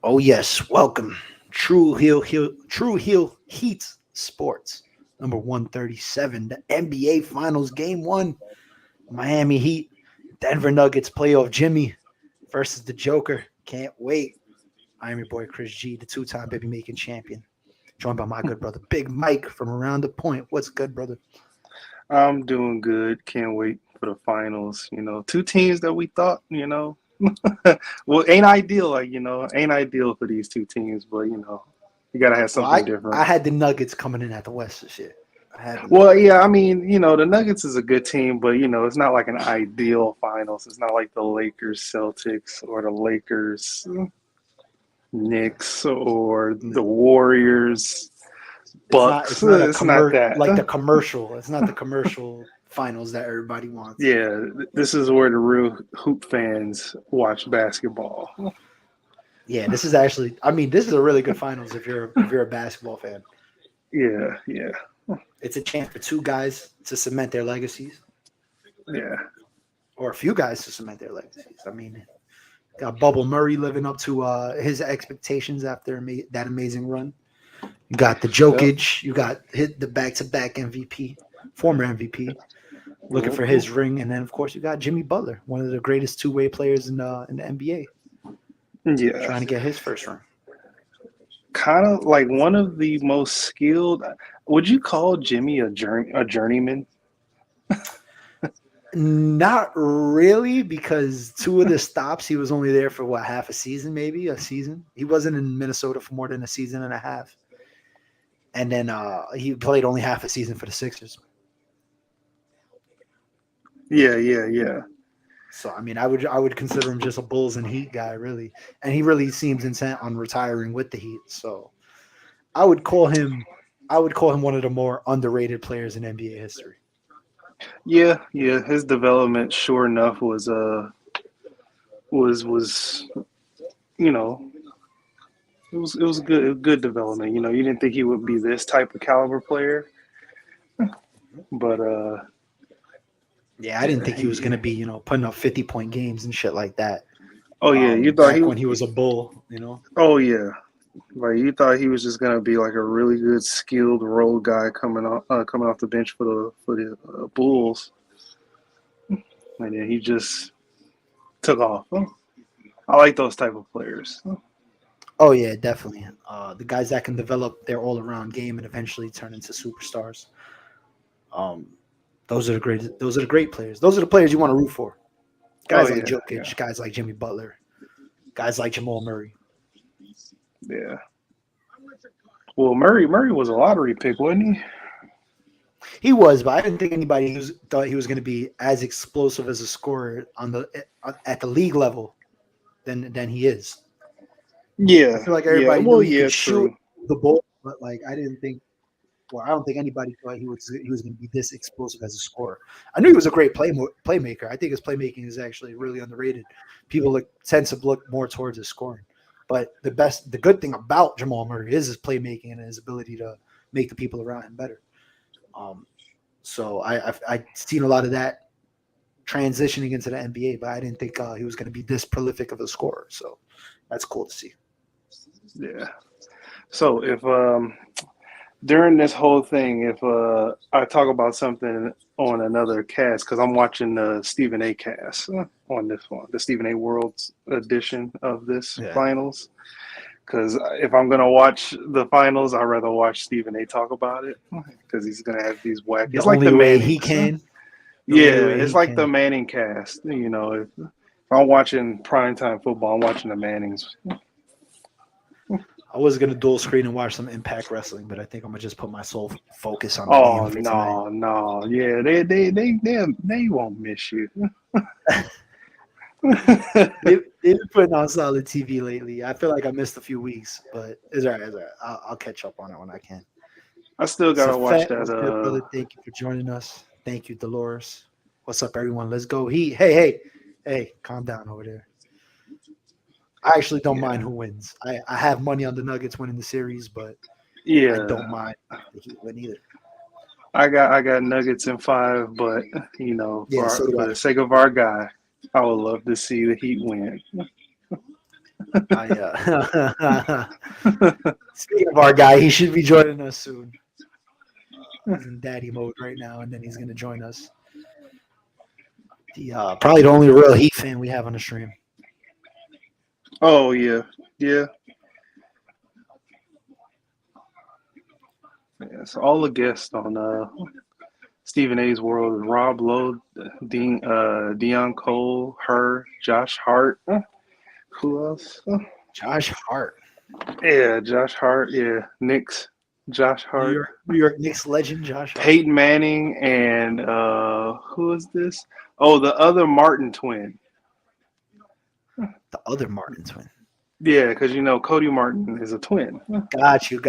Oh yes, welcome. True Heel Heat Sports. Number 137, the NBA Finals Game 1. Miami Heat, Denver Nuggets playoff Jimmy versus the Joker. Can't wait. I am your boy Chris G, the two-time baby making champion. Joined by my good brother Big Mike from around the point. What's good, brother? I'm doing good. Can't wait for the finals. Two teams that we thought, well, ain't ideal, ain't ideal for these two teams, but you gotta have Well, something I different. had the Nuggets coming in at the West this year. I had the Well, Nuggets. yeah, I mean, the Nuggets is a good team, but it's not like an ideal finals. It's not like the Lakers Celtics or the Lakers Knicks or the Warriors It's Bucks. not a It's not commer that. like the commercial. It's not the commercial finals that everybody wants. Yeah, this is where the real hoop fans watch basketball. Yeah, this is actually. I mean, this is a really good finals if you're a basketball fan. Yeah, yeah, It's a chance for two guys to cement their legacies, yeah. or a few guys to cement their legacies. I mean, got Bubble Murray living up to his expectations after that amazing run. You got the Yep. Jokic. You got hit the back-to-back MVP, former MVP, looking for Mhm. his ring, and then of course you got Jimmy Butler, one of the greatest two-way players in the NBA, Yeah, trying to get his first ring. kind of like one of the most skilled. Would you call Jimmy a journeyman? Not really, because two of the stops he was only there for what, half a season, maybe a season. He wasn't in Minnesota for more than a season and a half, and then he played only half a season for the Sixers. Yeah, yeah, yeah, So I mean, I would consider him just a Bulls and Heat guy, really, and he really seems intent on retiring with the Heat. So I would call him, I would call him one of the more underrated players in NBA history. yeah, yeah. His development, sure enough, was you know it was good development. You didn't think he would be this type of caliber player, but Yeah, I didn't yeah, think he was going to be, putting up 50-point games and shit like that. oh yeah, you thought Back when he was a Bull. oh yeah. Like you thought he was just gonna be like a really good, skilled role guy coming off the bench for the Bulls, and then he just took off. I like those type of players. Oh yeah, definitely. The guys that can develop their all-around game and eventually turn into superstars. Um, those are the great. Those are the great players. Those are the players you want to root for. Oh Guys like yeah, yeah, Jokic, guys like Jimmy Butler, guys like Jamal Murray. yeah. Well, Murray was a lottery pick, wasn't he? He was, but I didn't think anybody thought he was going to be as explosive as a scorer at the league level than he is. I Yeah, feel like yeah. everybody knew Well, he could yeah, shoot true. the ball, but like I didn't think. Well, I don't think anybody thought he was going to be this explosive as a scorer. I knew he was a great playmaker. I think his playmaking is actually really underrated. People tend to look more towards his scoring, but the good thing about Jamal Murray is his playmaking and his ability to make the people around him better. Um, so I've seen a lot of that transitioning into the NBA, but I didn't think he was going to be this prolific of a scorer. So that's cool to see. Yeah. So if during this whole thing, if I talk about something on another cast, because I'm watching the Stephen A. cast on this one, the Stephen A. World's edition of this Yeah, finals. Because if I'm gonna watch the finals, I'd rather watch Stephen A. talk about it because he's gonna have these whack. the It's like only the way he Mannings. can, the only Yeah, way it's he like the can. Manning cast. If I'm watching primetime football, I'm watching the Mannings. I was gonna dual screen and watch some Impact Wrestling, but I think I'm gonna just put my sole focus on the game Oh for tonight. no, no, yeah, they won't miss you. They've been putting on solid TV lately. I feel like I missed a few weeks, but it's all right. It's all right. I'll catch up on it when I can. I still gotta watch Safet, that. what's good, brother? Thank you for joining us. Thank you, Dolores. What's up, everyone? Let's go. Hey, calm down over there. I actually don't Yeah, mind who wins. I have money on the Nuggets winning the series, but I don't yeah. mind the Heat win either. I got Nuggets in five, but Yeah, so do for I. the sake of our guy, I would love to see the Heat win. Speaking of our guy, he should be joining us soon. He's in daddy mode right now, and then he's going to join us. Probably the only real Heat fan we have on the stream. Oh yeah, yeah. Yeah, so all the guests on Stephen A's World: Rob Lowe, Dion Cole, Josh Hart. Who else? Josh Hart, Yeah, Josh Hart. Yeah, Knicks. Josh Hart. New York Knicks legend. Josh Hart. Peyton Manning and who is this? Oh, the other Martin twin. The other Martin twin. Yeah, because Cody Martin is a twin. Got you.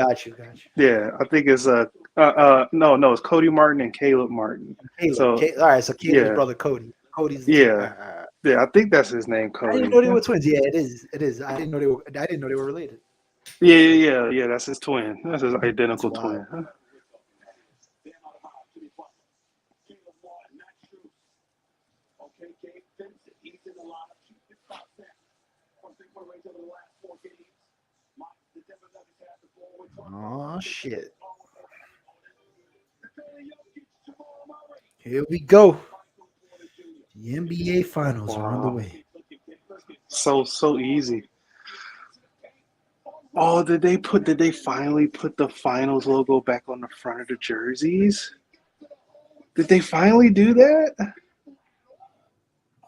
Yeah, I think it's no, it's Cody Martin and Caleb Martin. Caleb. So All right, so Caleb's yeah, brother Cody. Cody's the yeah, yeah. I think that's his name, I Cody. didn't know they were twins. Yeah, it is. It is. I didn't know they were related. Yeah. That's his twin. That's his identical That's twin. Oh shit! Here we go. The NBA Finals are on the way. So easy. Oh, did they finally put the finals logo back on the front of the jerseys? Did they finally do that?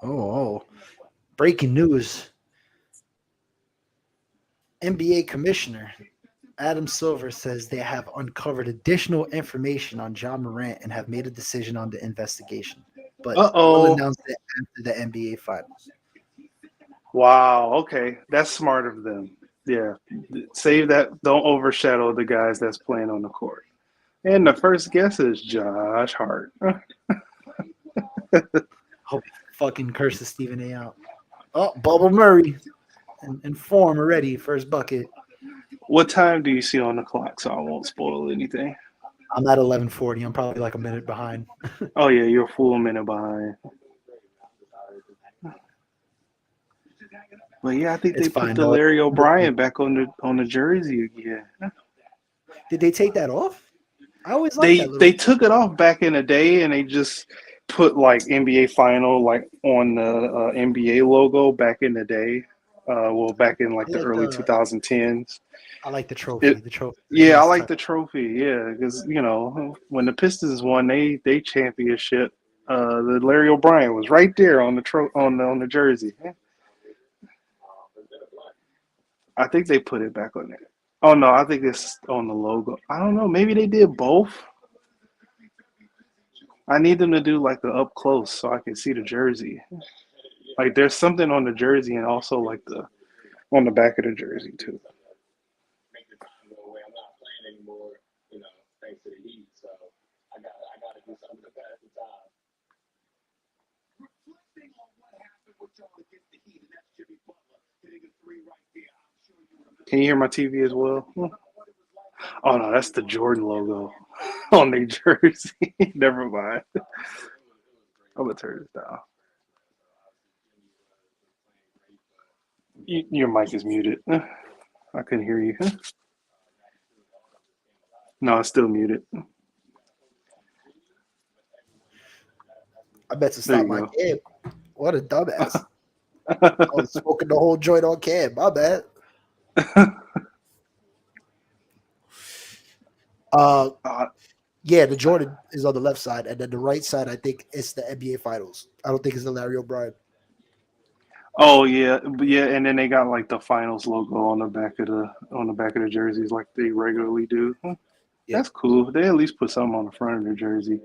Oh. Breaking news. NBA Commissioner Adam Silver says they have uncovered additional information on John Morant and have made a decision on the investigation, but will announce it after the NBA Finals. Wow. Okay, that's smart of them. Yeah, save that. Don't overshadow the guys that's playing on the court. And the first guess is Josh Hart. Hope he fucking curses Stephen A. out. Oh, Bubble Murray in form already. First bucket. What time do you see on the clock so I won't spoil anything? I'm at 11:40. I'm probably like a minute behind. Oh yeah, you're a full minute behind. But yeah, I think It's they put fine, the though. Larry O'Brien back on the jersey again. Did they take that off? I always liked that little. They took it off back in the day, and they just put like NBA Final like on the NBA logo back in the day. Back in like the early 2010s. I like the trophy. Yeah, I like the trophy. Yeah, because when the Pistons won they championship, the Larry O'Brien was right there on the jersey. I think they put it back on there. Oh no, I think it's on the logo. I don't know. Maybe they did both. I need them to do like the up close so I can see the jersey. Like there's something on the jersey and also like on the back of the jersey too. Can you hear my TV as well? Oh no, that's the Jordan logo on their jersey. Never mind. I'm gonna turn this down. Your mic is muted. I couldn't hear you. No, it's still muted. I bet to stop my cab. What a dumbass. I was smoking the whole joint on cab. My bad. Yeah, the Jordan is on the left side, and then the right side, I think it's the NBA Finals. I don't think it's the Larry O'Brien. Oh yeah, and then they got like the finals logo on the back of the jerseys like they regularly do. Yeah. That's cool. They at least put something on the front of their jersey.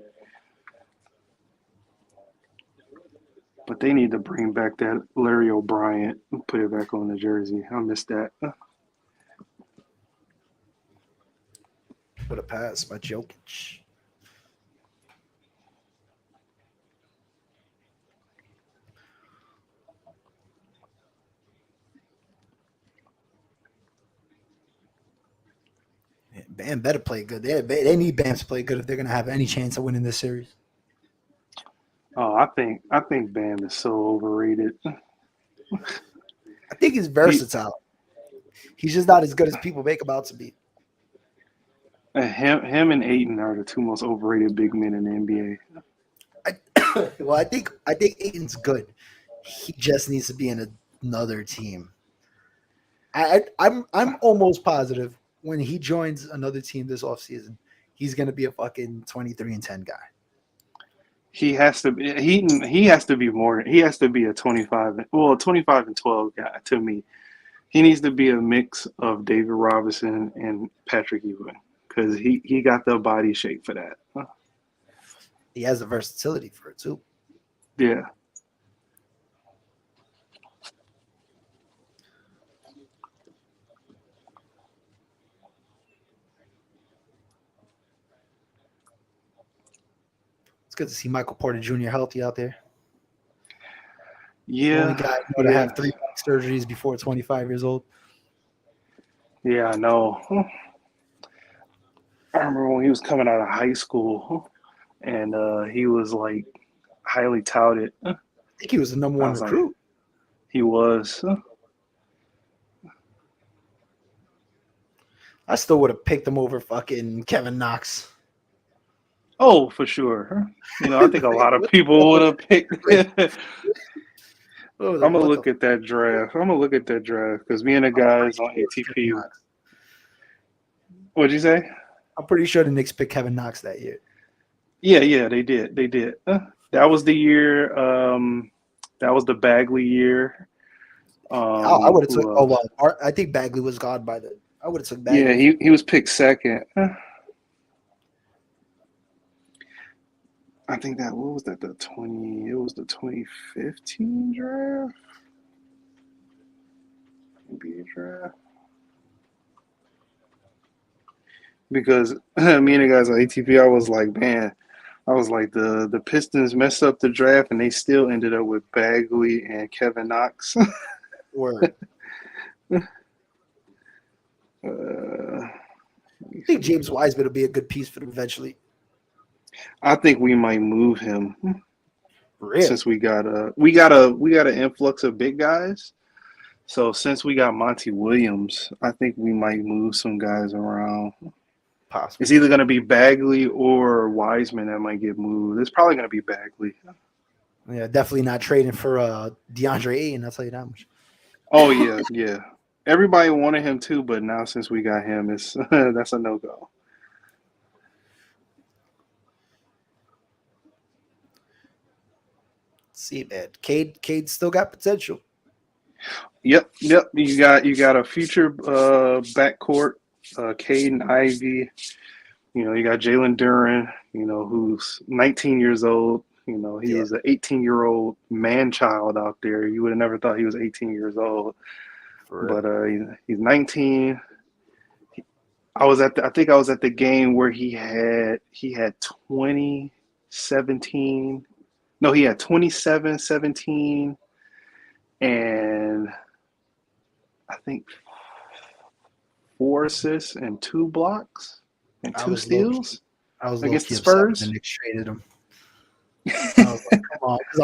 But they need to bring back that Larry O'Brien and put it back on the jersey. I missed that. What a pass by Jokic. Bam better play good. They need Bam to play good if they're going to have any chance of winning this series. Oh, I think Bam is so overrated. I think he's versatile. He's just not as good as people make him out to be. Him and Ayton are the two most overrated big men in the NBA. Well, I think Aiton's good. He just needs to be in another team. I'm almost positive when he joins another team this offseason, he's gonna be a fucking 23-10 guy. He has to be. He has to be more. He has to be a 25 and 12 guy to me. He needs to be a mix of David Robinson and Patrick Ewing because he got the body shape for that. He has the versatility for it too. Yeah. It's good to see Michael Porter Jr. healthy out there. Yeah. Only guy to have 3 back surgeries before 25 years old. Yeah, I know. I remember when he was coming out of high school, and he was like highly touted. I think he was the number I one was like, recruit. he was. I still would have picked him over fucking Kevin Knox. Oh, for sure. You know, I think a lot of people would have picked. I'm gonna look at that draft. Because me and the guys on ATP. What'd you say? I'm pretty sure the Knicks picked Kevin Knox that year. Yeah, they did. That was the year. That was the Bagley year. I would have took. Oh well, I think Bagley was gone by then. I would have took Bagley. Yeah, he was picked second. I think that what was that the 20? It was the 2015 draft. NBA draft. Because me and the guys on ATP, I was like, the Pistons messed up the draft and they still ended up with Bagley and Kevin Knox. Word. I think James Wiseman will be a good piece for them eventually. I think we might move him. Really? Since we got an influx of big guys. So since we got Monty Williams, I think we might move some guys around. Possibly. It's either going to be Bagley or Wiseman that might get moved. It's probably going to be Bagley. Yeah, definitely not trading for DeAndre Ayton. I'll tell you that much. Oh yeah. Everybody wanted him too, but now since we got him, it's that's a no-go. See, man, Cade still got potential. Yep. You got a future backcourt, Cade and Ivy. You know, you got Jalen Duren. You know, who's 19 years old. You know, he was an 18-year-old man-child out there. You would have never thought he was 18 years old. But he's 19. I think I was at the game where he had 2017. No, he had 27, 17, and I think 4 assists and 2 blocks and 2 steals. I was against the Spurs. The Knicks traded him. I was like, come on, because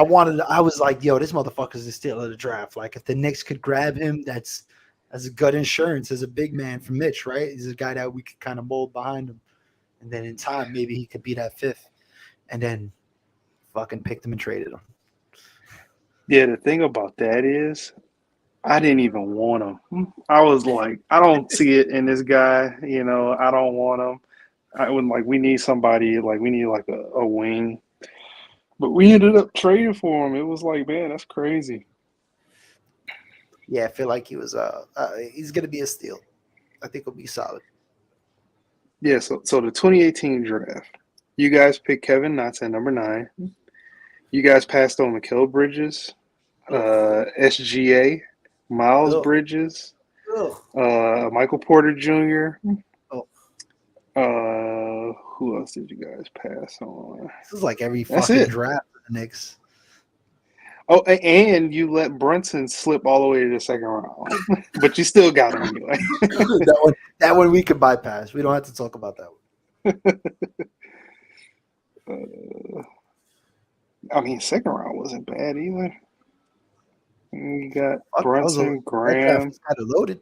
I was like, yo, this motherfucker's the steal of the draft. Like, if the Knicks could grab him, that's a good insurance as a big man for Mitch, right? He's a guy that we could kind of mold behind him, and then in time, maybe he could be that 5th, and then fucking picked him and traded him. Yeah, the thing about that is, I didn't even want him. I was like, I don't see it in this guy. You know, I don't want him. I would like, we need somebody, like, we need like a wing. But we ended up trading for him. It was like, man, that's crazy. Yeah, I feel like he was he's gonna be a steal. I think he'll be solid. Yeah, so the 2018 draft, you guys picked Kevin Knox at number 9. You guys passed on Mikal Bridges, SGA, Miles Bridges, Michael Porter Jr. Who else did you guys pass on? This is like every fucking draft for the Knicks. Oh, and you let Brunson slip all the way to the second round, but you still got him anyway. that one we could bypass. We don't have to talk about that one. I mean, second round wasn't bad either. You got Brunson, Graham. That draft was kind of loaded.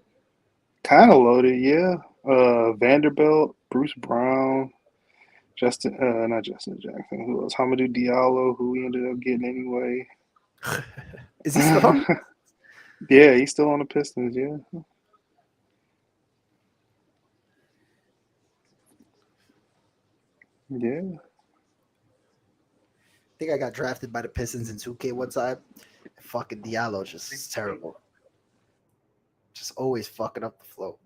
Kind of loaded, yeah. Vanderbilt, Bruce Brown, not Justin Jackson. Who else? Hamidou Diallo, who we ended up getting anyway. Is he still on? Yeah, he's still on the Pistons. Yeah, yeah. I think I got drafted by the Pistons in 2K one time. Fucking Diallo just is terrible. Just always fucking up the flow.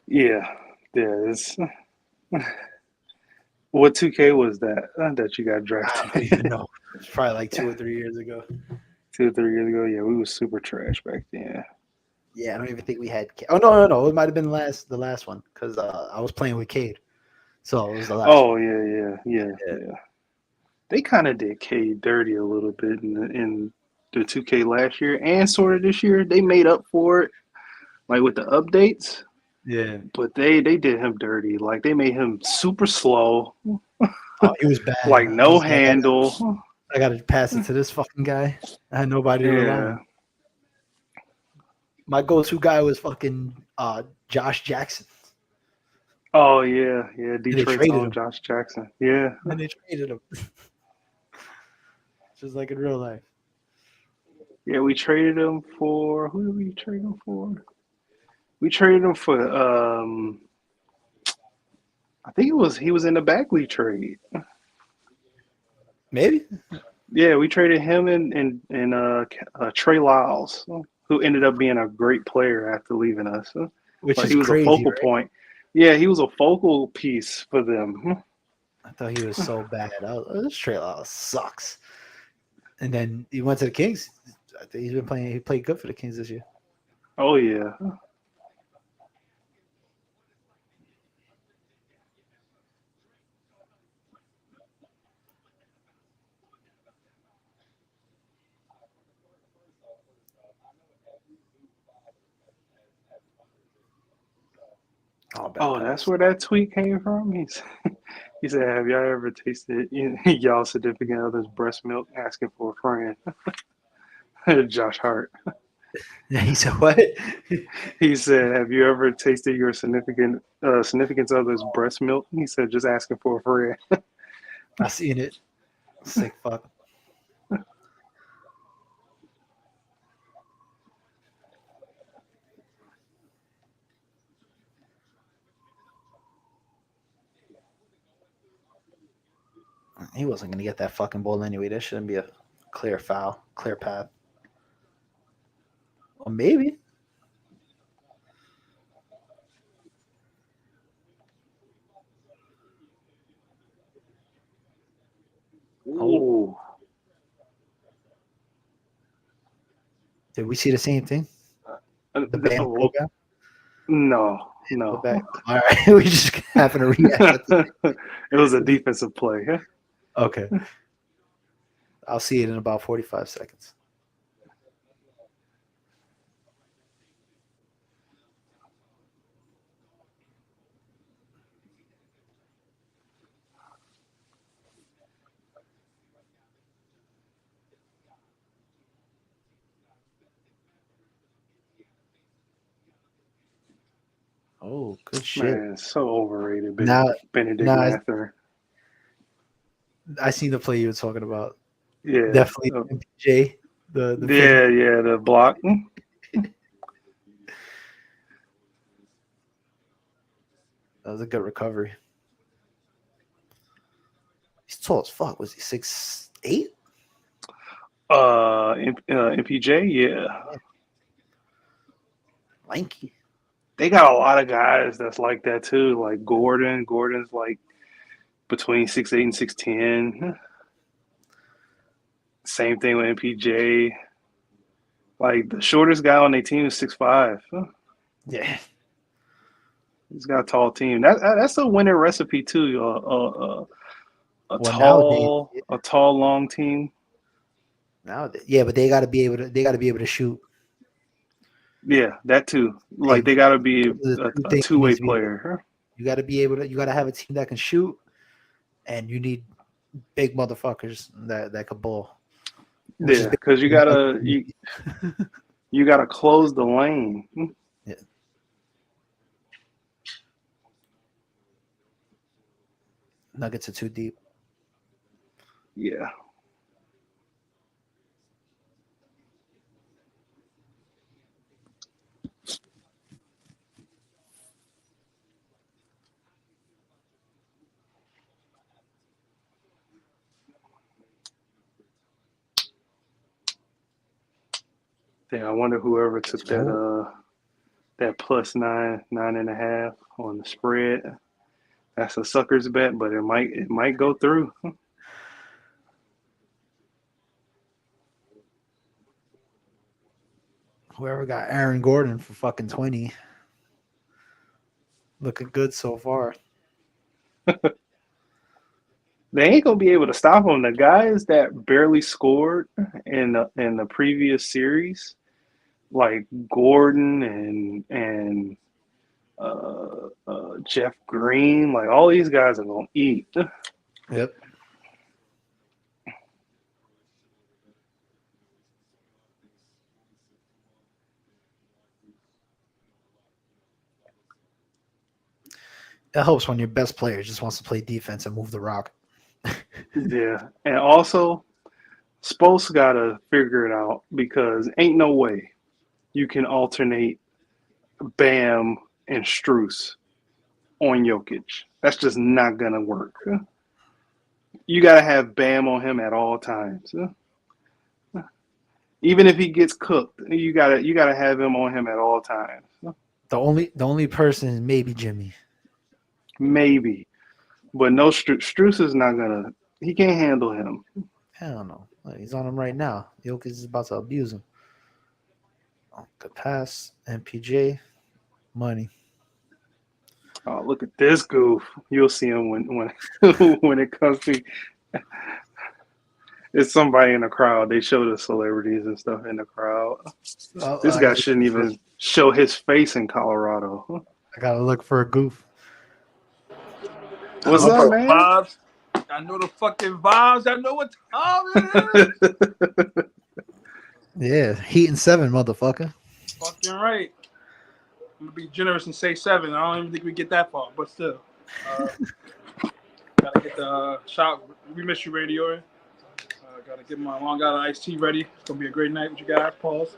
Yeah, It's what 2K was that you got I don't drafted even know. It's probably like 2 or 3 years ago. 2 or 3 years ago? Yeah, we was super trash back then. Yeah, I don't even think we had. Oh no! It might have been the last one because I was playing with Cade, so it was the last Oh one. Yeah. yeah. They kind of did K dirty a little bit in the 2K last year and sort of this year. They made up for it like with the updates, Yeah. but they did him dirty. Like they made him super slow, Oh, he was bad. like I no was like, handle. I got to pass it to this fucking guy. I had nobody to rely Yeah. on. My go-to guy was fucking Josh Jackson, Oh yeah. and they Detroit's traded own him. Josh Jackson. Yeah. And they traded him, just like in real life. Yeah, we traded him for who did we trade him for? We traded him for I think he was in the Bagley trade. Maybe, Yeah, we traded him and Trey Lyles, who ended up being a great player after leaving us. which Like is he was a crazy, focal right? point. Yeah, he was a focal piece for them. I thought he was so bad. This trade sucks. And then he went to the Kings. I think he's been playing. He played good for the Kings this year. Oh yeah. Oh, bad Oh, that's pass. where that tweet came from. He said, "Have y'all ever tasted y'all significant other's breast milk asking for a friend?" Josh Hart. Yeah, he said what? He said, "Have you ever tasted your significant other's breast milk?" He said, "Just asking for a friend." I seen it. Sick fuck. He wasn't gonna get that fucking ball anyway. There shouldn't be a clear foul, clear path. Or maybe. Oh, Ooh. did we see the same thing? The band Well, broke out. no, The no. back. All right, we just having a react. It was a defensive play. Okay, I'll see it in about 45 seconds. Oh, good shit. Man, so overrated, Now, Benedict now Mather. I seen the play you were talking about. Yeah, Definitely MPJ, the pin. yeah, the block. That was a good recovery. He's tall as fuck. Was he 6'8"? MPJ, yeah. Lanky. They got a lot of guys that's like that too. Like Gordon. Gordon's like between 6'8" and 6'10". Same thing with MPJ. Like the shortest guy on their team is 6'5". Yeah. He's got a tall team. That's a winning recipe too. Well, nowadays, A tall, long team. yeah, but they got to be able to. They got to be able to shoot. Yeah, that too. Like And they got to be those are the two a things you need two-way to be able to. player. You got to be able to. You got to have a team that can shoot, and you need big motherfuckers that can ball. which is Yeah, because you gotta close the lane. yeah. Nuggets are too deep. Yeah. Yeah, I wonder whoever took that plus 9.5 on the spread. That's a sucker's bet, but it might go through. Whoever got Aaron Gordon for fucking 20, looking good so far. They ain't gonna be able to stop him. The guys that barely scored in the previous series, like Gordon and Jeff Green, like all these guys are gonna eat. Yep. It helps when your best player just wants to play defense and move the rock. Yeah, and also Spo's gotta figure it out because ain't no way you can alternate Bam and Struce on Jokic. That's just not gonna work. You gotta have Bam on him at all times. Even if he gets cooked, you gotta have him on him at all times. The only person is maybe Jimmy. Maybe, but no, Struce is not gonna. He can't handle him. I don't know. He's on him right now. Jokic is about to abuse him. Oh, good pass. MPJ. Money. Oh, look at this goof. You'll see him when when it comes to. It's somebody in the crowd. They show the celebrities and stuff in the crowd. This guy shouldn't even show his face in Colorado. I gotta look for a goof. What's up, man? Vibes. I know the fucking vibes. I know what time it is. Yeah, Heat and 7, motherfucker. Fucking right. I'm gonna be generous and say 7. I don't even think we get that far, but still. Gotta get the shot. We miss you, Radio. Gotta get my Long Island iced tea ready. It's gonna be a great night with you guys. Pause.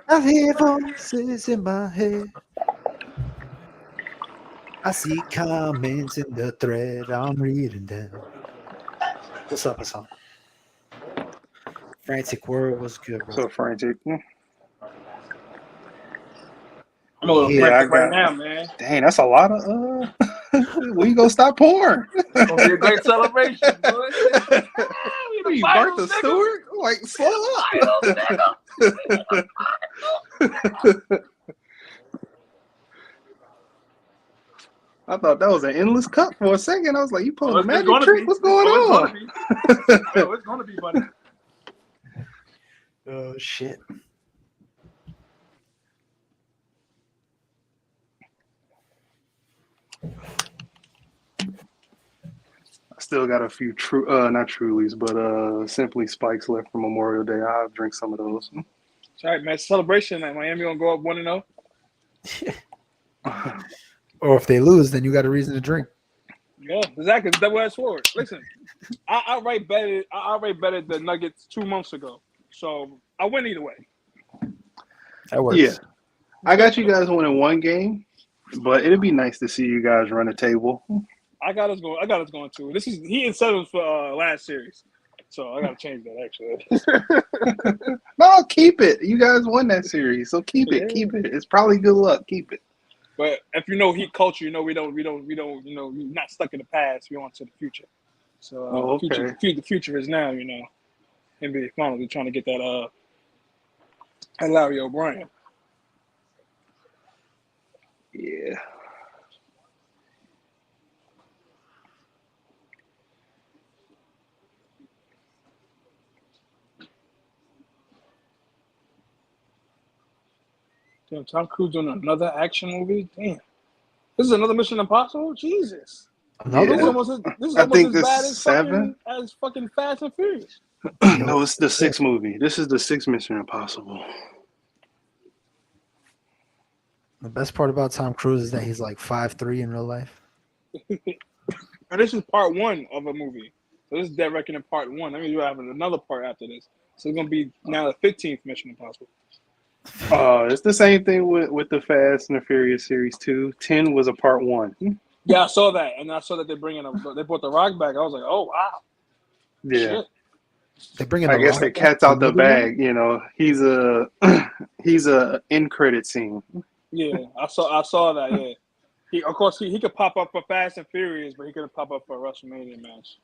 I hear voices in my head. I see comments in the thread. I'm reading them. What's up, Hassan? Frantic World was good, bro. So frantic. I'm a little frantic right now, man. Dang, that's a lot of. When you gonna stop pouring? It's gonna be a great celebration, boy. You Martha Stewart? Like, slow up. I thought that was an endless cup for a second. I was like, you pulling a magic trick? What's going on? It's gonna be, buddy. Oh, shit. I still got a few not Trulies, but Simply Spikes left from Memorial Day. I'll drink some of those. It's all right, man. Celebration. Like Miami gonna go up 1-0. Or if they lose, then you got a reason to drink. Yeah, exactly. Double-edged sword. Listen, I outright betted the Nuggets 2 months ago, so I win either way. That works. Yeah, I got you guys winning one game, but it'd be nice to see you guys run a table. I got us going too. This is he and Sevens for last series, so I got to change that actually. No, keep it. You guys won that series, so keep it. Keep it. It's probably good luck. Keep it. But if you know Heat culture, you know we don't. You know, we're not stuck in the past. We're on to the future. So the future is now. You know, NBA Finals. We're trying to get that Larry O'Brien. Yeah. Damn, Tom Cruise doing another action movie? Damn. This is another Mission Impossible? Jesus. Another This is Yeah. one? almost think as this bad is 7. as fucking Fast and Furious. No, it's the 6th movie. This is the 6th Mission Impossible. The best part about Tom Cruise is that he's like 5'3" in real life. And this is part 1 of a movie. So this is Dead Reckoning part 1. I mean, you have another part after this. So it's gonna be now the 15th Mission Impossible. It's the same thing with the Fast and the Furious series 2. 10 was a part 1. Yeah, I saw that, and I saw that they brought the Rock back. I was like, oh wow, Yeah. shit. They bring in I the guess Rock the back cat's for out the another one? bag, you know. He's a end credit scene. Yeah, I saw that. Yeah, he could pop up for Fast and Furious, but he couldn't pop up for a WrestleMania match.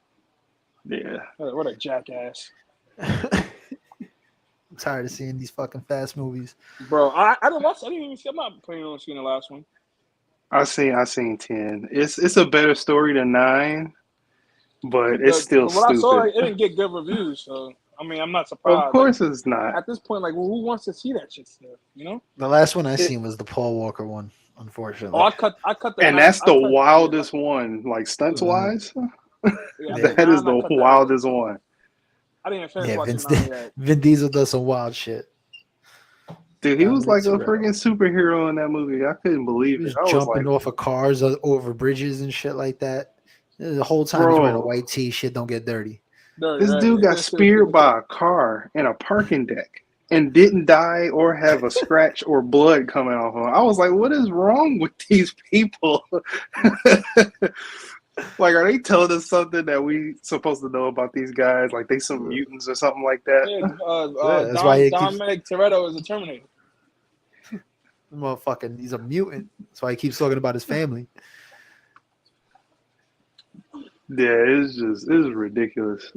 Yeah. What a jackass, I'm tired of seeing these fucking fast movies. bro. I didn't watch. I didn't even see. I'm not planning on seeing the last one. I seen 10. It's a better story than 9, but it's still What I saw, stupid. it didn't get good reviews. So I mean, I'm not Of surprised. course it's not. At this point, like, well, who wants to see that shit still? You know? The last one I seen was the Paul Walker one, unfortunately. Oh, I cut the. And 9, that's the I cut, wildest one, like stunts wise. Yeah, That is the wildest one. I didn't even finish Yeah, watching 9 yet. Vin Diesel does some wild shit. Dude, he was like a Toretto. freaking superhero in that movie. I couldn't believe He it. was I was jumping like, off of cars over bridges and shit like that. The whole time he's wearing a white tee. Shit don't get dirty. this dude got speared by a car in a parking deck and didn't die or have a scratch or blood coming off him. I was like, what is wrong with these people? Like, are they telling us something that we supposed to know about these guys? Like, they some mutants or something like that? Yeah, that's why he keeps- Dominic Toretto is a Terminator. Motherfucking, he's a mutant. That's why he keeps talking about his family. Yeah, it's ridiculous.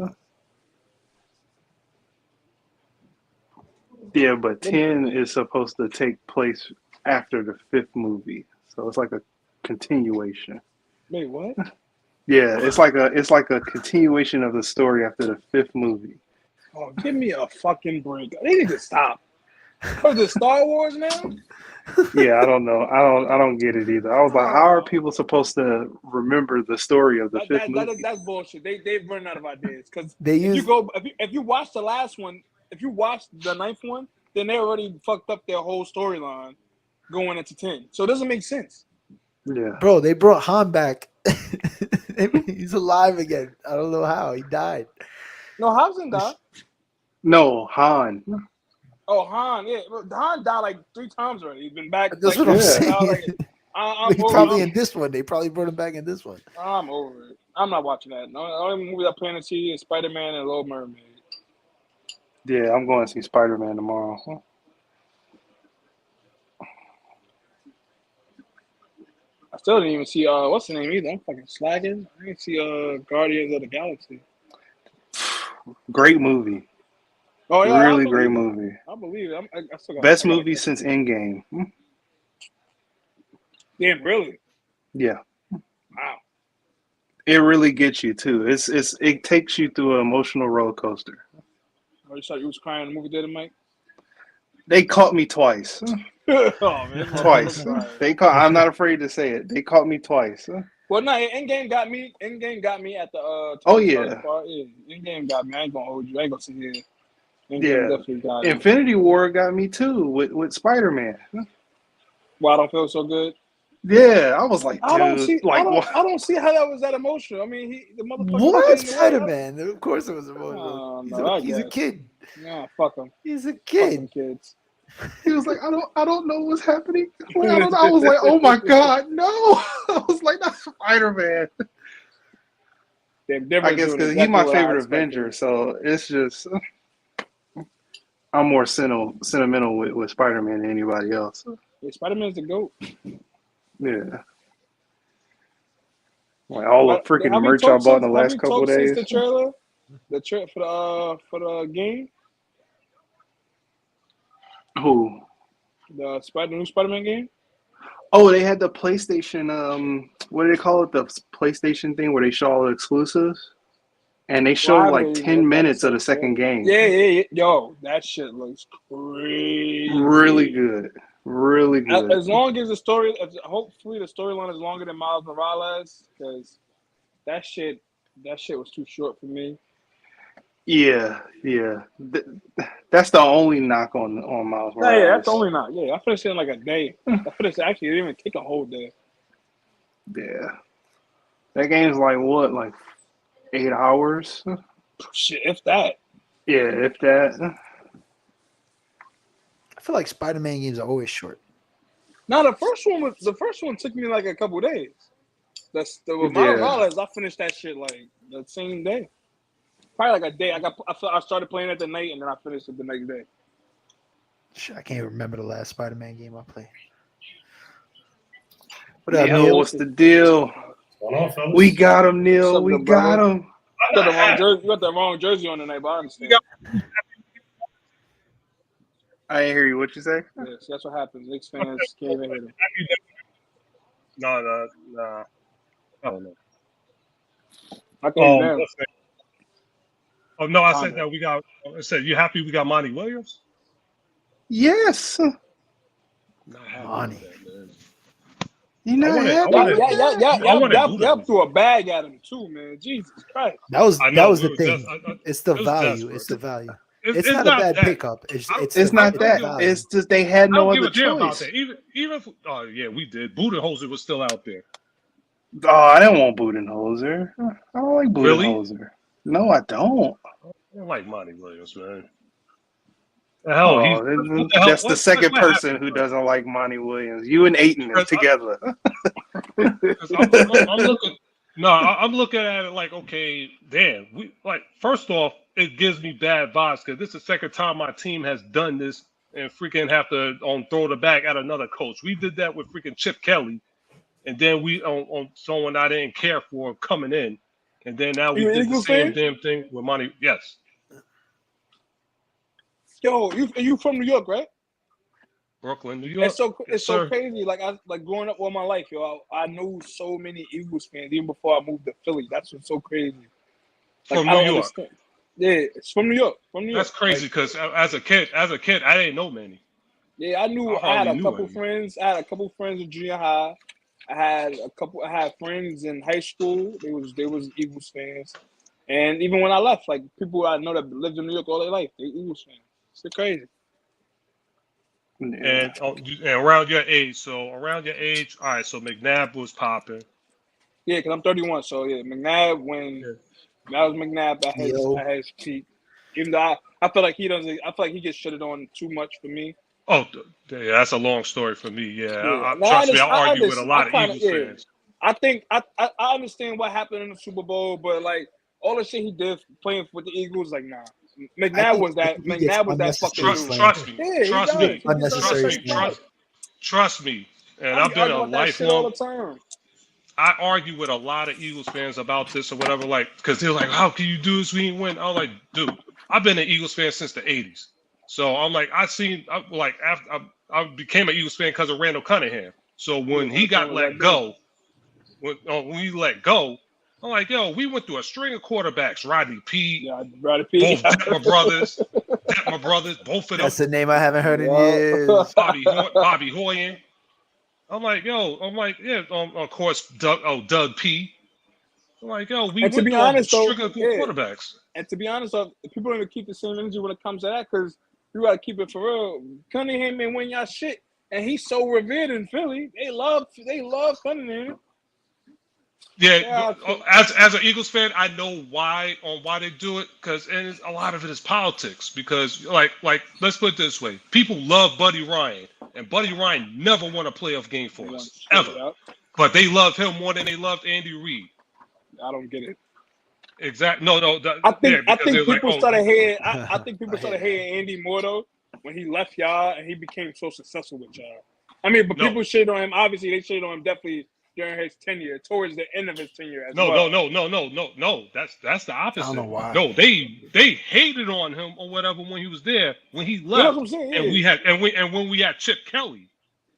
Yeah, but 10 is supposed to take place after the 5th movie, so it's like a continuation. Wait, what? Yeah, it's like a continuation of the story after the 5th movie. Oh, give me a fucking break. They need to stop. Oh, is it Star Wars now? Yeah, I don't know. I don't get it either. I was like, how are people supposed to remember the story of the 5th movie? That's bullshit. They've run out of ideas because They if you watch the last one, if you watch the 9th one, then they already fucked up their whole storyline going into 10. So it doesn't make sense. Yeah, bro, they brought Han back. He's alive again. I don't know how. He died. No, Hobson died. no, Han. Oh, Han, yeah. Han died like 3 times already. He's been back. That's like, what I'm yeah. saying. I'm He over probably it. in this one. They probably brought him back in this one. I'm over it. I'm not watching that. The only movie I plan to see is Spider-Man and Little Mermaid. Yeah, I'm going to see Spider-Man tomorrow. I still didn't even see what's the name either. I'm fucking slacking. I didn't see Guardians of the Galaxy. Great movie. Oh yeah, Really great movie. I believe it. I still got Best movie since Endgame. Damn, really? Yeah. Wow. It really gets you too. It takes you through an emotional roller coaster. Oh, you thought you was crying in the movie theater, Mike? They caught me twice. Oh man, Twice. I'm not afraid to say it. They caught me twice. Well, no, Endgame got me. Endgame got me at the. Oh yeah. Part. Yeah, Endgame got me. I ain't gonna hold you. I ain't gonna sit here. Endgame Yeah. definitely got me. Infinity War got me too with Spider-Man. Well, I don't feel so good. Yeah, I was like, dude, I don't see. like I what? don't see how that was that emotional. I mean, the motherfucker. What? was getting away. Spider-Man? Of course it was emotional. No, He's a kid. Nah, fuck him. He's a Fuck kid. them kids. He was like, I don't know what's happening. Like, I was like, oh my god, no! I was like, that's Spider-Man. I guess because he's my favorite Avenger, so it's just I'm more sentimental with Spider-Man than anybody else. Yeah, Spider-Man's the GOAT. Yeah. Like all the freaking merch I bought in the last couple of days. The trailer for the game. Who? The new Spider-Man game. Oh, they had the PlayStation. What do they call it? The PlayStation thing where they show all the exclusives, and they show like 10 minutes of the second game. Yeah. Yo, that shit looks crazy. Really good. Really good. As long as hopefully the storyline is longer than Miles Morales, because that shit was too short for me. Yeah. That's the only knock on Miles No, yeah, that's Morales. the only knock. Yeah, I finished it in like a day. I finished it actually. It didn't even take a whole day. Yeah. That game's like 8 hours? Shit, if that. Yeah, if that. I feel like Spider-Man games are always short. Now the first one took me like a couple days. With Miles Morales, I finished that shit like the same day. Probably like a day. I started playing it the night and then I finished it the next day. Shit, I can't remember the last Spider-Man game I played. What up, Neil? What's the deal? We got him, Neil. We got him. You got the wrong jersey on tonight, but I understand. I didn't hear you. What you say? Yes, that's what happens. Knicks fans can't even hit him. No. I don't know. I can't even. Oh no, I said that we got. I said, you happy we got Monty Williams? Yes. Not happy Monty. with that, man. You not happy? Y'all threw a bag at him too, man. Jesus Christ. That was the thing. It's the value. It's the value. It's not a bad pickup. It's not that. It's just they had no other choice. About that. Even if we did. Budenholzer was still out there. Oh, I didn't want Budenholzer. I don't like Budenholzer. Really? No, I don't. I don't like Monty Williams, man. The hell, that's the second person who doesn't like Monty Williams. You and Ayton are together. I'm looking at it like, okay, damn. First off, it gives me bad vibes because this is the second time my team has done this and freaking have to throw the bag at another coach. We did that with freaking Chip Kelly, and then we on someone I didn't care for coming in, and then now we did the same damn thing with Monty. Yes. Yo, you from New York, right? Brooklyn, New York. It's so crazy. Like growing up all my life, yo, I knew so many Eagles fans even before I moved to Philly. That's what's so crazy. From New York. Understand. Yeah, it's from New York. That's crazy because as a kid, I didn't know many. Yeah, I had a couple friends. I had a couple friends in junior high. I had friends in high school. They was Eagles fans, and even when I left, like people I know that lived in New York all their life, they Eagles fans. It's crazy. And around your age, all right. So McNabb was popping. Yeah, because I'm 31. So yeah, McNabb that was McNabb at his peak. Even though I feel like he doesn't. I feel like he gets shitted on too much for me. Oh, yeah, that's a long story for me. Yeah, trust me, I argue with a lot of Eagles fans. I think I understand what happened in the Super Bowl, but like all the shit he did playing with the Eagles, like nah. McNabb was that fucking dude. Trust me. And I've been a lifelong. I argue with a lot of Eagles fans about this or whatever, like, because they're like, "How can you do this? We ain't win." I'm like, dude, I've been an Eagles fan since the '80s, so I'm like, I became an Eagles fan because of Randall Cunningham. So when he got let go, when we let go. I'm like, yo, we went through a string of quarterbacks. Rodney P. Both Detmer brothers, both of them. That's a name I haven't heard in years. Bobby Hoyen. I'm like, yeah, of course, Doug P. I'm like, yo, we went through a string of quarterbacks. And to be honest, people don't even keep the same energy when it comes to that because you got to keep it for real. Cunningham ain't win y'all shit, and he's so revered in Philly. They love Cunningham. Yeah, as an Eagles fan, I know why they do it because a lot of it is politics. Because like let's put it this way: people love Buddy Ryan, and Buddy Ryan never won a playoff game for us ever. But they love him more than they loved Andy Reid. I don't get it. Exactly. No. I think people started hating. I think people started hating Andy more though when he left y'all and he became so successful with y'all. I mean, but people shit on him. Obviously, they shit on him definitely during his tenure, towards the end of his tenure as well. No. That's the opposite. I don't know why. No, they hated on him or whatever when he was there. When he left, and when we had Chip Kelly,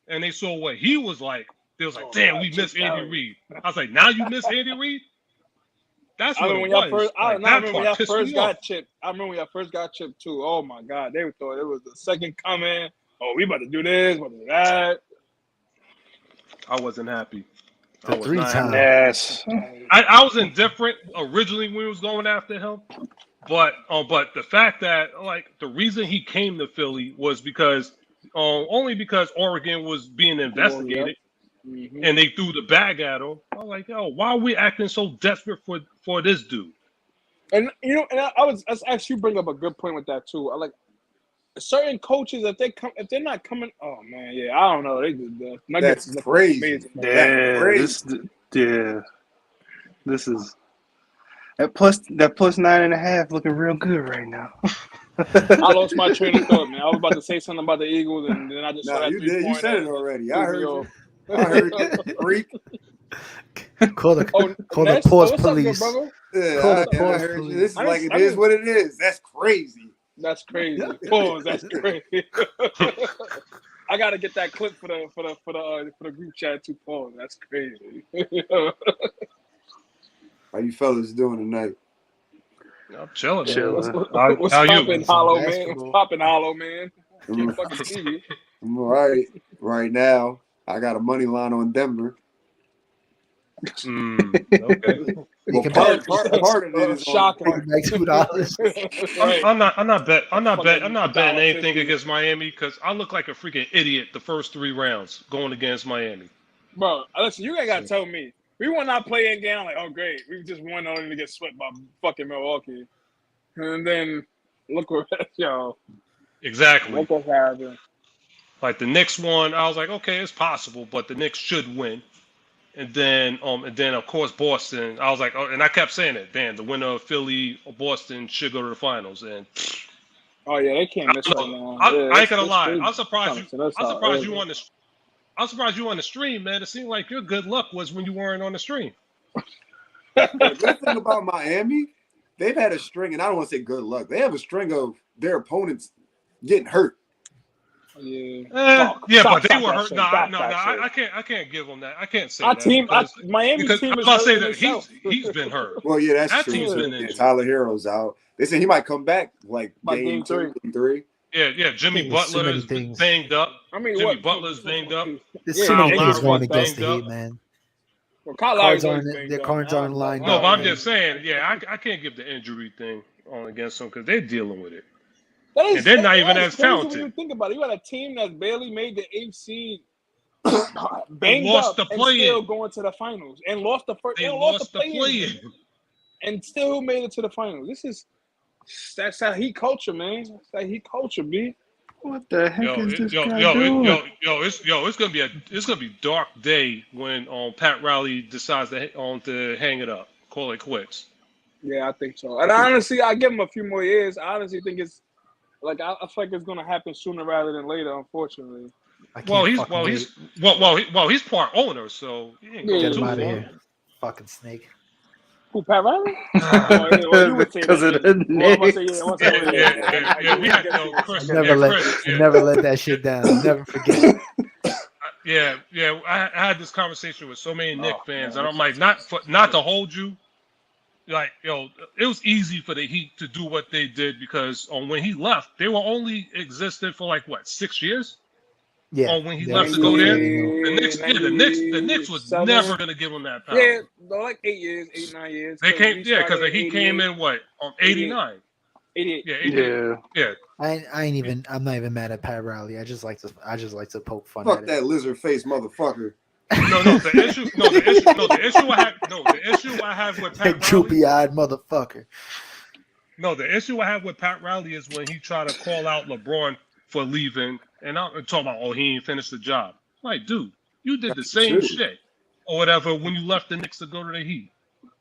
and they saw what he was like, they was like, "Damn, we miss Andy Reid." I was like, "Now you miss Andy Reid?" That's what it was. I remember when y'all first got Chip. I remember when y'all first got Chip too. Oh my God, they thought it was the second coming. Oh, we about to do this, about to do that. I wasn't happy. I was not time. Yes. I was indifferent originally when we was going after him, but the fact that like the reason he came to Philly was because only because Oregon was being investigated and they threw the bag at him. I was like, yo, why are we acting so desperate for this dude? And you know, and I actually bring up a good point with that too. I like certain coaches if they're not coming. Oh man, yeah, I don't know. They the Nuggets That's crazy. amazing. This is that plus 9.5 looking real good right now. I lost my train of thought, man. I was about to say something about the Eagles, and then I just saw Nah, that you did. You said it already. I heard you. I I heard you. Freak. Call the Ness? pause What's up, good police. brother? Yeah, Call I the pause heard you. police. This is I like just- it is what it is. That's crazy. That's crazy. Pause. That's crazy. I gotta get that clip for the group chat too. Pause. That's crazy. How you fellas doing tonight? I'm chilling. Chilling. What's How you? popping, Hollow man? Basketball. What's popping, Hollow man? Can't fucking see you. I'm all right. Right now, I got a money line on Denver. Okay. You Well, can part bet of it is Shocking. like $2. Right. I'm not betting $1.50. anything against Miami because I look like a freaking idiot the first 3 rounds going against Miami. Bro, listen, you ain't gotta tell me. We will not play in game. I'm like, oh great, we just won only to get swept by fucking Milwaukee, and then look what yo, Exactly. look what happened. Like the Knicks one, I was like, okay, it's possible, but the Knicks should win. And then of course Boston. I was like, oh, and I kept saying it. Damn, the winner of Philly or Boston should go to the finals. And Oh yeah, they can't miss right now. I ain't gonna lie. I'm surprised you. I'm I'm surprised you on the stream, man. It seemed like your good luck was when you weren't on the stream. The good thing about Miami, they've had a string, and I don't want to say good luck. They have a string of their opponents getting hurt. Yeah, but they were hurt. No, I can't give them that. I can't say our that team, because Miami team I'm is about to say hurting that itself. he's been hurt. Well, yeah, that's That true. team's been Yeah, injured. Tyler Hero's out. They say he might come back like By game game 2, game 3. Yeah. Jimmy There's so Butler many is things. banged up. I mean, Jimmy what? Butler's banged up. There's Yeah, so many Kyle things Lowry going against the banged Heat, up. man. Well, Kyle Cards Lowry's aren't always their banged up. cards aren't lined No, up. but I'm man. just saying, yeah, I can't give the injury thing on against them because they're dealing with it. That is, And they're not even that's as crazy talented. when you think about it. You got a team that's barely made the 8th seed, banged lost up, the and play-in. still going to the finals, and lost the first. They and lost the play-in, play-in. and still made it to the finals. That's that Heat culture, man. That's that Heat culture, B. What the heck is this guy It's gonna be dark day when Pat Riley decides to hang it up, call it quits. Yeah, I think so. And honestly, I give him a few more years. I honestly think it's like I feel like it's gonna happen sooner rather than later. Unfortunately. I can't He's part owner, so he ain't Yeah, get going him too out of far. here. Fucking snake. Who, Pat Riley? You would say Because that. of the Yeah, we had Chris. Never let that shit down. Never forget. I had this conversation with so many Knicks fans, and I'm like, not to hold you, like, it was easy for the Heat to do what they did because when he left, they were only existed for like what 6 years. Yeah. When he left to go there, the Knicks was 97. never gonna give him that power. Yeah, like 8 years, 8, 9 years. They came, because he came in what on 89. 88. Yeah, 88. Yeah. I'm not even mad at Pat Riley. I just like to poke fun Fuck at that lizard face motherfucker. The issue I have with it. Pat Riley. Droopy-eyed motherfucker. No, the issue I have with Pat Riley is when he tried to call out LeBron for leaving, and I'm talking about, he ain't finished the job. Like, dude, you did the same shit or whatever when you left the Knicks to go to the Heat.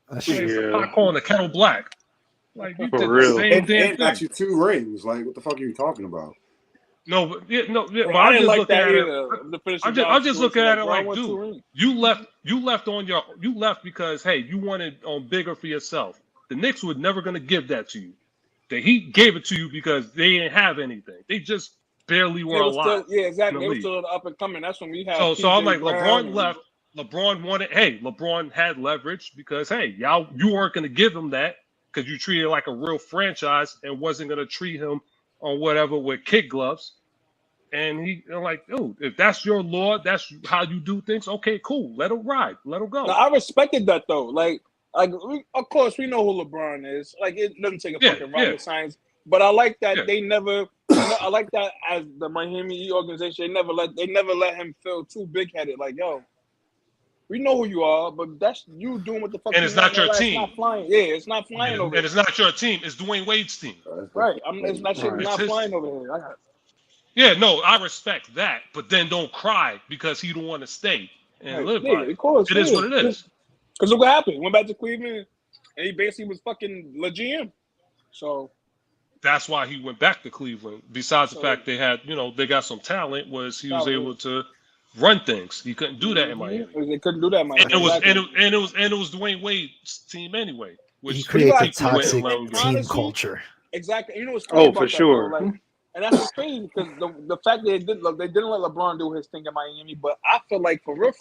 That's Not calling the kettle black. Like, you did real. the same damn And got thing. you 2 rings. Like, what the fuck are you talking about? But I didn't like that either. I'm just looking at it like, dude, you left because, hey, you wanted bigger for yourself. The Knicks were never going to give that to you. The Heat gave it to you because they didn't have anything. They just barely were alive. Exactly. They were still up and coming. That's when we had. So I'm like, LeBron left. LeBron had leverage because, hey, you weren't going to give him that because you treated it like a real franchise and wasn't going to treat him on whatever with kid gloves. And he like, dude, if that's your law, that's how you do things. Okay, cool. Let him ride. Let him go. Now, I respected that though. Of course, we know who LeBron is. Like, it doesn't take a fucking rocket science. But I like that they never. I like that as the Miami Heat organization, they never let him feel too big headed. Like, yo, we know who you are, but that's you doing what the fuck. And it's not your team. It's not flying. Yeah, it's not flying over. And it's not your team. It's Dwayne Wade's team. Right. It's not shit. Not flying over here. Yeah, no, I respect that, but then don't cry because he don't want to stay and live by it. Of course, it is what it is. Because look what happened. He went back to Cleveland, and he basically was fucking the GM. So that's why he went back to Cleveland. Besides the fact they had, they got some talent, was he was able to run things. He couldn't do that in Miami. They couldn't do that in Miami. And it was Dwayne Wade's team anyway. Which he creates a toxic team culture. Exactly. You know what's crazy about for sure. That, and that's what's crazy because the fact that they didn't let LeBron do his thing in Miami, but I feel like for real,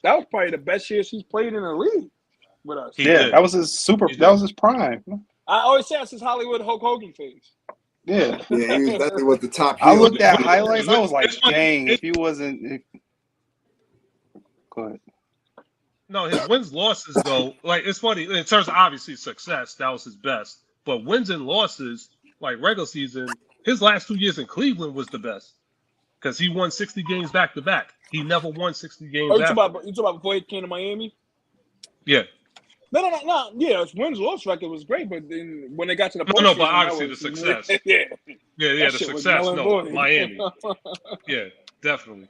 that was probably the best years he's played in the league with us. That was his prime. I always say that's his Hollywood Hulk Hogan phase. Yeah. He definitely was the top. I looked at highlights. I was like, dang, if he wasn't. Go ahead. No, his wins losses though, like it's funny in terms of obviously success, that was his best. But wins and losses, like regular season, his last 2 years in Cleveland was the best because he won 60 games back to back. He never won 60 games. You talking about before he came to Miami? Yeah. No. Yeah, his wins loss record was great, but then when they got to the postseason, no, but obviously the success. The success. No, Miami. Yeah, definitely.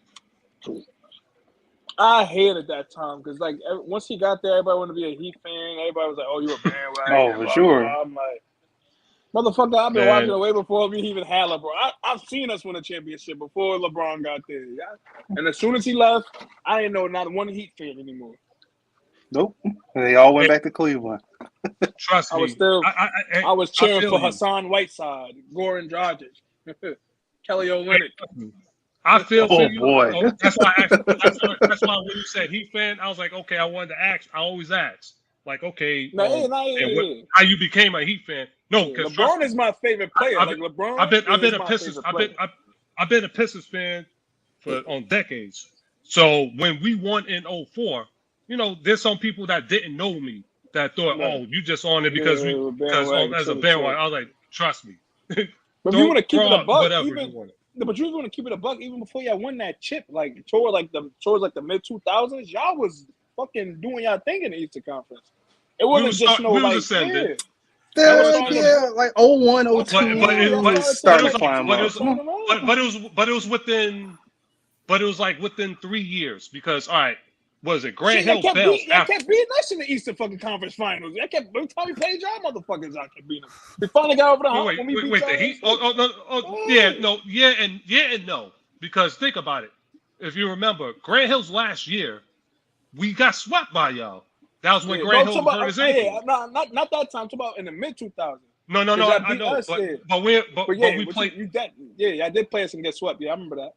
I hated that time because like once he got there, everybody wanted to be a Heat fan. Everybody was like, "Oh, you a bandwagon?" For sure. I'm like, motherfucker, I've been watching it way before we even had LeBron. I've seen us win a championship before LeBron got there. Yeah? And as soon as he left, I didn't know not one Heat fan anymore. Nope. They all went back to Cleveland. Trust me. I was cheering for Hassan Whiteside, Goran Dragic, Kelly Olynyk. I feel. Boy. That's why when you said Heat fan, I was like, okay, I wanted to ask. I always ask, like, okay, how you became a Heat fan? No, because LeBron is my favorite player. LeBron. I've been a Pistons fan on decades. So when we won in 2004, there's some people that didn't know me that thought, oh, you just on it because as a bandwagon. I was like, trust me. But if you want to keep it a buck, but you want to keep it a buck even before y'all won that chip, like towards the mid 2000s, y'all was fucking doing y'all thing in the Eastern Conference. It wasn't just no like ascended. Like 01, 02. But it was within 3 years because all right. Was it Grant Hill Bells? They kept beating us in the Eastern fucking Conference Finals. Every time we played y'all motherfuckers, I kept beating them. We finally got over the hump when we beat y'all. The Heat? Yeah and no. Because think about it. If you remember, Grant Hill's last year, we got swept by y'all. That was when Grant Hill hurt his ankle. Yeah, not that time. Talk about in the mid 2000s. No, I know. But we played. I did play us and get swept. Yeah, I remember that.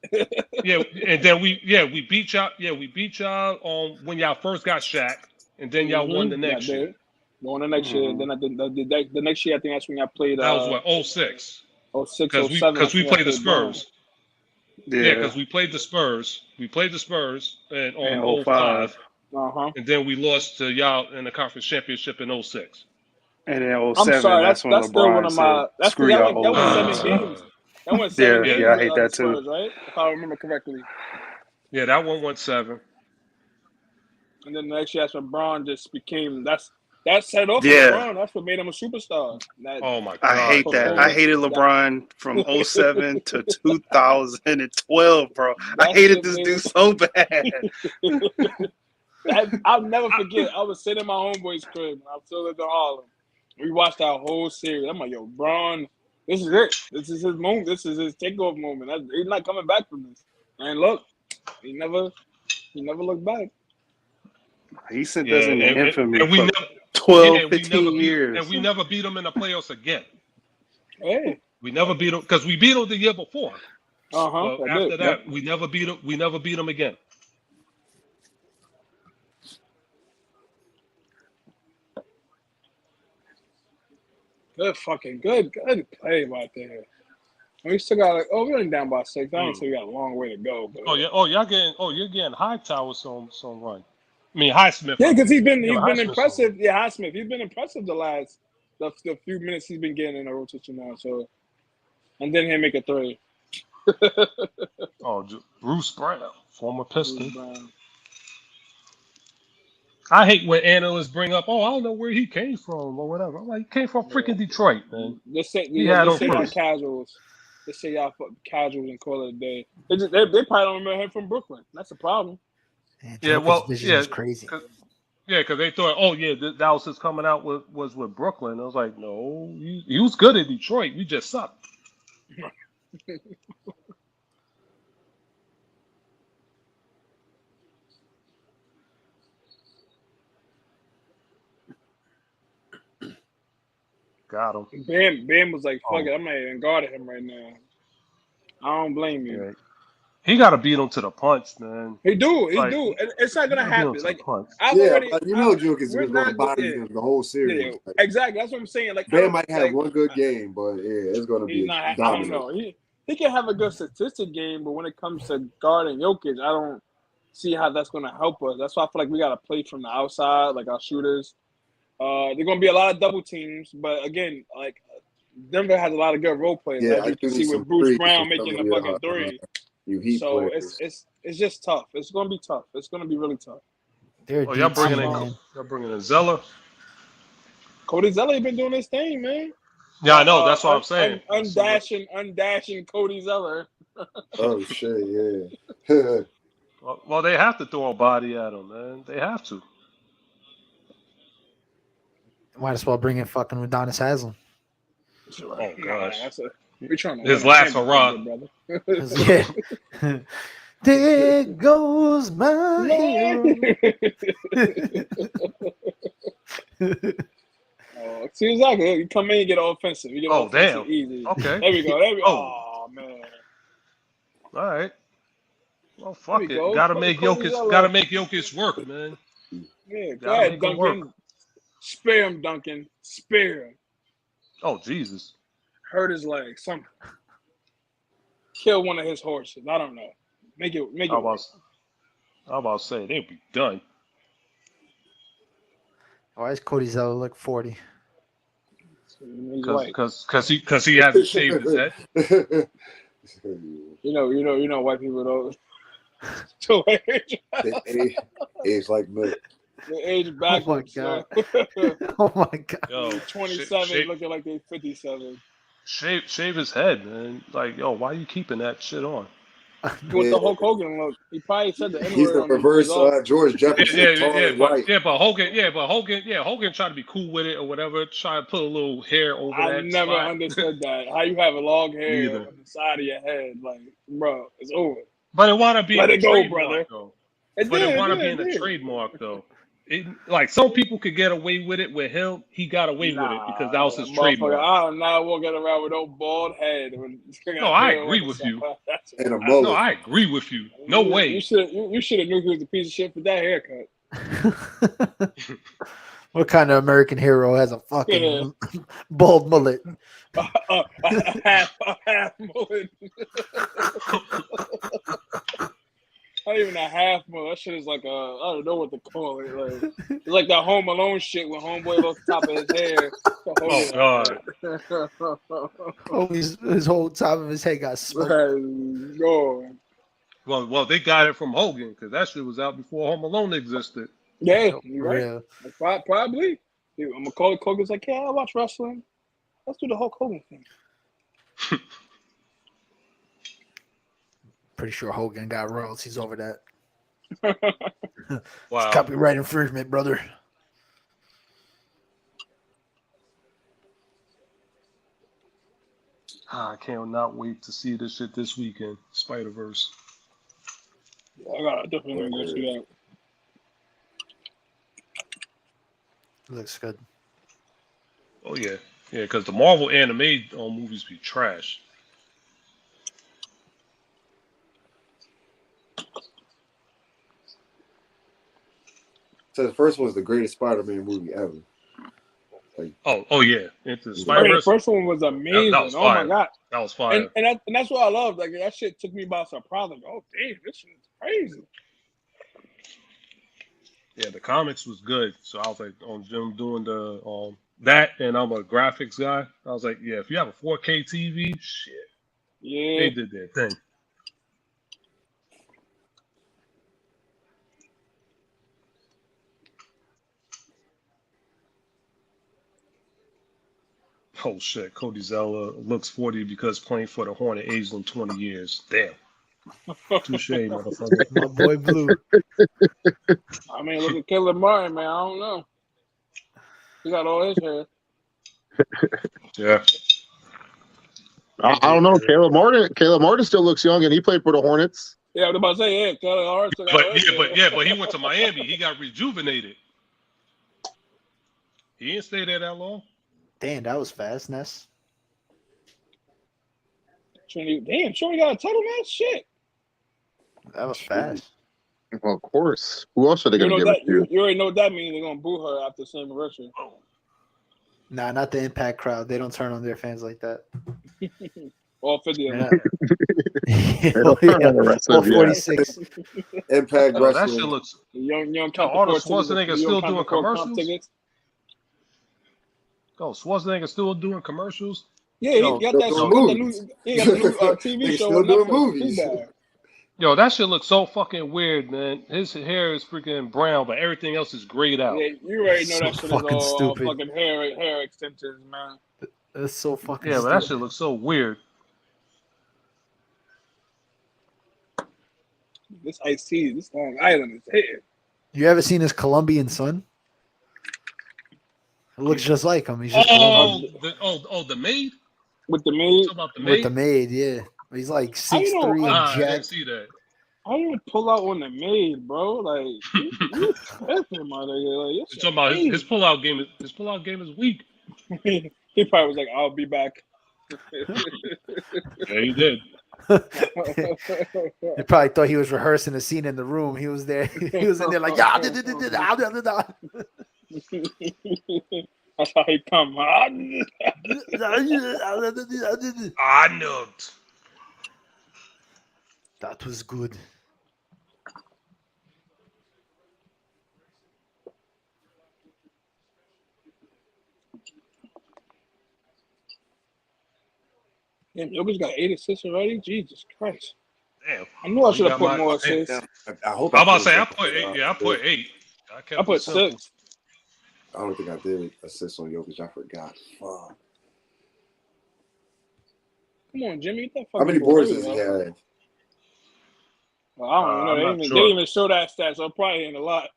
And then we beat y'all. Yeah, we beat y'all on when y'all first got Shaq, and then y'all won the next year. Won the next year. Then the next year, I think that's when I played. That was what 06. 06, 07. Because we played the Spurs. Yeah, because we played the Spurs. We played the Spurs on 05. And then we lost to y'all in the conference championship in 06. And in 07, I'm sorry, that's when LeBron still one of my. That's screw y'all. That was 7 games. That went 7 games. Yeah, I hate that Spurs, too. Right? If I remember correctly. Yeah, that one went 7. And then the next year, that's when LeBron just became. That set off LeBron. That's what made him a superstar. Oh my God! I hate that. I hated LeBron from 07 to 2012, bro. I hated this dude so bad. I'll never forget. I was sitting in my homeboy's crib. I still lived in Harlem. We watched our whole series. I'm like, yo, Bron, this is it. This is his moment. This is his takeoff moment. He's not coming back from this. And look, he never looked back. He sent us in infamy and we for 12, 15 years. And we never beat him in the playoffs again. Hey. We never beat him because we beat him the year before. But after that, we never beat him. We never beat him again. Good play right there. We still got we're only down by 6. I ain't say we got a long way to go. But, you're getting Hightower some run. I mean Highsmith. yeah, because he's been Highsmith impressive. Yeah, Highsmith. He's been impressive the few minutes he's been getting in the rotation now. So, and then he'll make a 3. Bruce Brown, former Piston. Brown. I hate when analysts bring up, I don't know where he came from or whatever. I'm like, he came from freaking Detroit, man. Just say He had y'all first. casuals. Just say y'all casuals and call it a day. They probably don't remember him from Brooklyn. That's the problem. Man, vision is crazy. Because they thought, that was his coming out was with Brooklyn. I was like, no, he was good at Detroit. We just sucked. Got him. Bam was like, fuck it, I'm not even guarding him right now. I don't blame you. Yeah. He got to beat him to the punch, man. He do. It's not gonna happen. Like Jokic is going to body him the whole series. Yeah, exactly. That's what I'm saying. Like Bam might have one good game, but it's going to be I don't know. He can have a good statistic game, but when it comes to guarding Jokic, I don't see how that's going to help us. That's why I feel like we got to play from the outside, like our shooters. There're going to be a lot of double teams, but again, like Denver has a lot of good role players. Yeah, as you can see with Bruce Brown making the fucking 3. So it's just tough. It's going to be tough. It's going to be really tough. Y'all bringing in Zeller. Cody Zeller been doing his thing, man. Yeah, I know. That's what I'm saying. Undashing Cody Zeller. Oh shit! Yeah. Well, they have to throw a body at him, man. They have to. Might as well bring in fucking Udonis Haslem. Oh gosh. We're trying to his last hurrah. Yeah. There goes my hero. See, exactly. You come in and get offensive. You get offensive damn. Easy. Okay. There we go. Oh man. All right. Well, fuck it. Gotta make Jokic work, man. Yeah, go ahead, Duncan. Spare him, Duncan. Spare him. Oh Jesus. Hurt his leg. Something. Kill one of his horses. I don't know. Make it. I'm about to say they'll be done. Why does Cody Zeller look 40? Because he hasn't shaved his head. You know, white people don't. They age like milk. They age backwards. Oh my god. Oh my god. Yo, 27 looking like they 57. Shave his head, man. Like, yo, why are you keeping that shit on? With the Hulk Hogan look, he probably said the N-word. He's the reverse George Jefferson. But Hogan tried to be cool with it or whatever. Try to put a little hair over that. I never understood that. How you have a long hair on the side of your head, like, bro, it's over. But it want to be Let in it the go, trademark, brother. though. It want to be in the trademark, though. Like some people could get away with it. With him, he got away with it because that was his trademark. I'm not walking around with no bald head. No, I agree with you. No, I agree with you. No way. You should have knew he was a piece of shit for that haircut. What kind of American hero has a fucking bald mullet? A half mullet. Not even a half mullet. That shit is like I don't know what to call it. Like, it's like that Home Alone shit when Homeboy lost the top of his hair. Oh God! His whole top of his head got smoked. Well, they got it from Hogan because that shit was out before Home Alone existed. Yeah, you're right. Yeah. Probably. I'm gonna call it. Hogan's like, yeah, I watch wrestling. Let's do the Hulk Hogan thing. Pretty sure Hogan got royalties over that. Wow. It's copyright infringement, brother. I cannot wait to see this shit this weekend. Spider-Verse. I gotta definitely go see that. Looks good. Oh yeah, because the Marvel anime movies be trash. So the first one's the greatest Spider-Man movie ever. Oh yeah, into the The Spider-Verse. first one was amazing. That was Oh my fire. god. That was fire. And that's what I love. Like that shit took me by surprise. Like, oh damn, this shit is crazy. Yeah, the comics was good. So I was like on Jim doing the that, and I'm a graphics guy. I was like, yeah, if you have a 4K TV, shit, Yeah. they did their thing. Oh shit, Cody Zeller looks 40 because playing for the Hornet aged him 20 years. Damn. Touche, motherfucker. My boy Blue. I mean, look at Caleb Martin, man. I don't know. He got all his hair. Yeah. I don't know. Caleb Martin still looks young, and he played for the Hornets. Yeah, I was about to say, yeah, Caleb Martin still got all his hair. But he went to Miami. He got rejuvenated. He didn't stay there that long. Damn, that was fast, Ness. Damn, Shorty got a title match? Shit. That was fast. Well, of course. Who else are they going to give it to? You already know what that means. They're going to boo her after the same anniversary. Nah, not the Impact crowd. They don't turn on their fans like that. All 50 of Yeah. Yeah. All 46. Impact That Wrestling. shit looks. You don't count Arnold the 4 tickets. Schwarzenegger You still don't count doing the 4 comp commercials? tickets. Oh, Schwarzenegger still doing commercials? Yeah, he No, got still that. doing Got the movies. new, he got the new TV They show still on doing Netflix. movies. Too bad. Yo, that shit looks so fucking weird, man. His hair is freaking brown, but everything else is grayed out. Yeah, you already know So that shit is fucking all stupid. fucking hair extensions, man. That's so fucking Yeah, but stupid. that shit looks so weird. This Ice-T, this Long Island is here. You ever seen his Colombian son? It looks just like him. He's just Colombian. The maid? With the maid. Talking about the With maid? the maid, yeah. He's like How you 6'3" and I didn't jacked. see that. How you pull out on the maid, bro? Like you tripping, my nigga. Like, You're talking about his pullout game. His pullout game is weak. He probably was like, "I'll be back." Yeah, he did. They probably thought he was rehearsing a scene in the room. He was there. He was in there like, yeah. That's how he come. I know. That was good. Damn, Jokic got 8 assists already. Jesus Christ! Damn. I knew I should You have got put more assists. I hope I'm about to say put I put 8. Yeah, I put 8. I put 6. I don't think I did assist on Jokic. I forgot. Fuck. Come on, Jimmy. How many boards does he have? Well, I don't know. They didn't even show that stat, so I'm probably in a lot.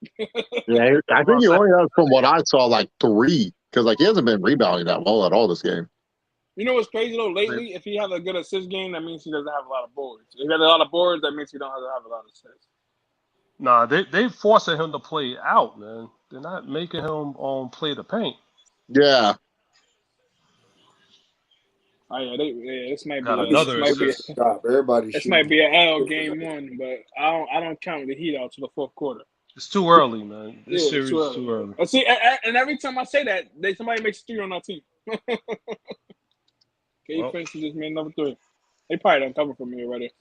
Yeah, I think he only has, from what I saw, like 3. Because he hasn't been rebounding that well at all this game. You know what's crazy though? Lately, if he has a good assist game, that means he doesn't have a lot of boards. If he has a lot of boards, that means he don't have a lot of assists. Nah, they forcing him to play out, man. They're not making him play the paint. Yeah. Oh yeah, this might Got be another assist. Stop. Everybody. This might be an L game 1, but I don't count the Heat out to the 4th quarter. It's too early, man. This Yeah, series is too early. But see, and every time I say that, somebody makes a 3 on our team. Okay, for instance, just made another 3. They probably don't cover for me already.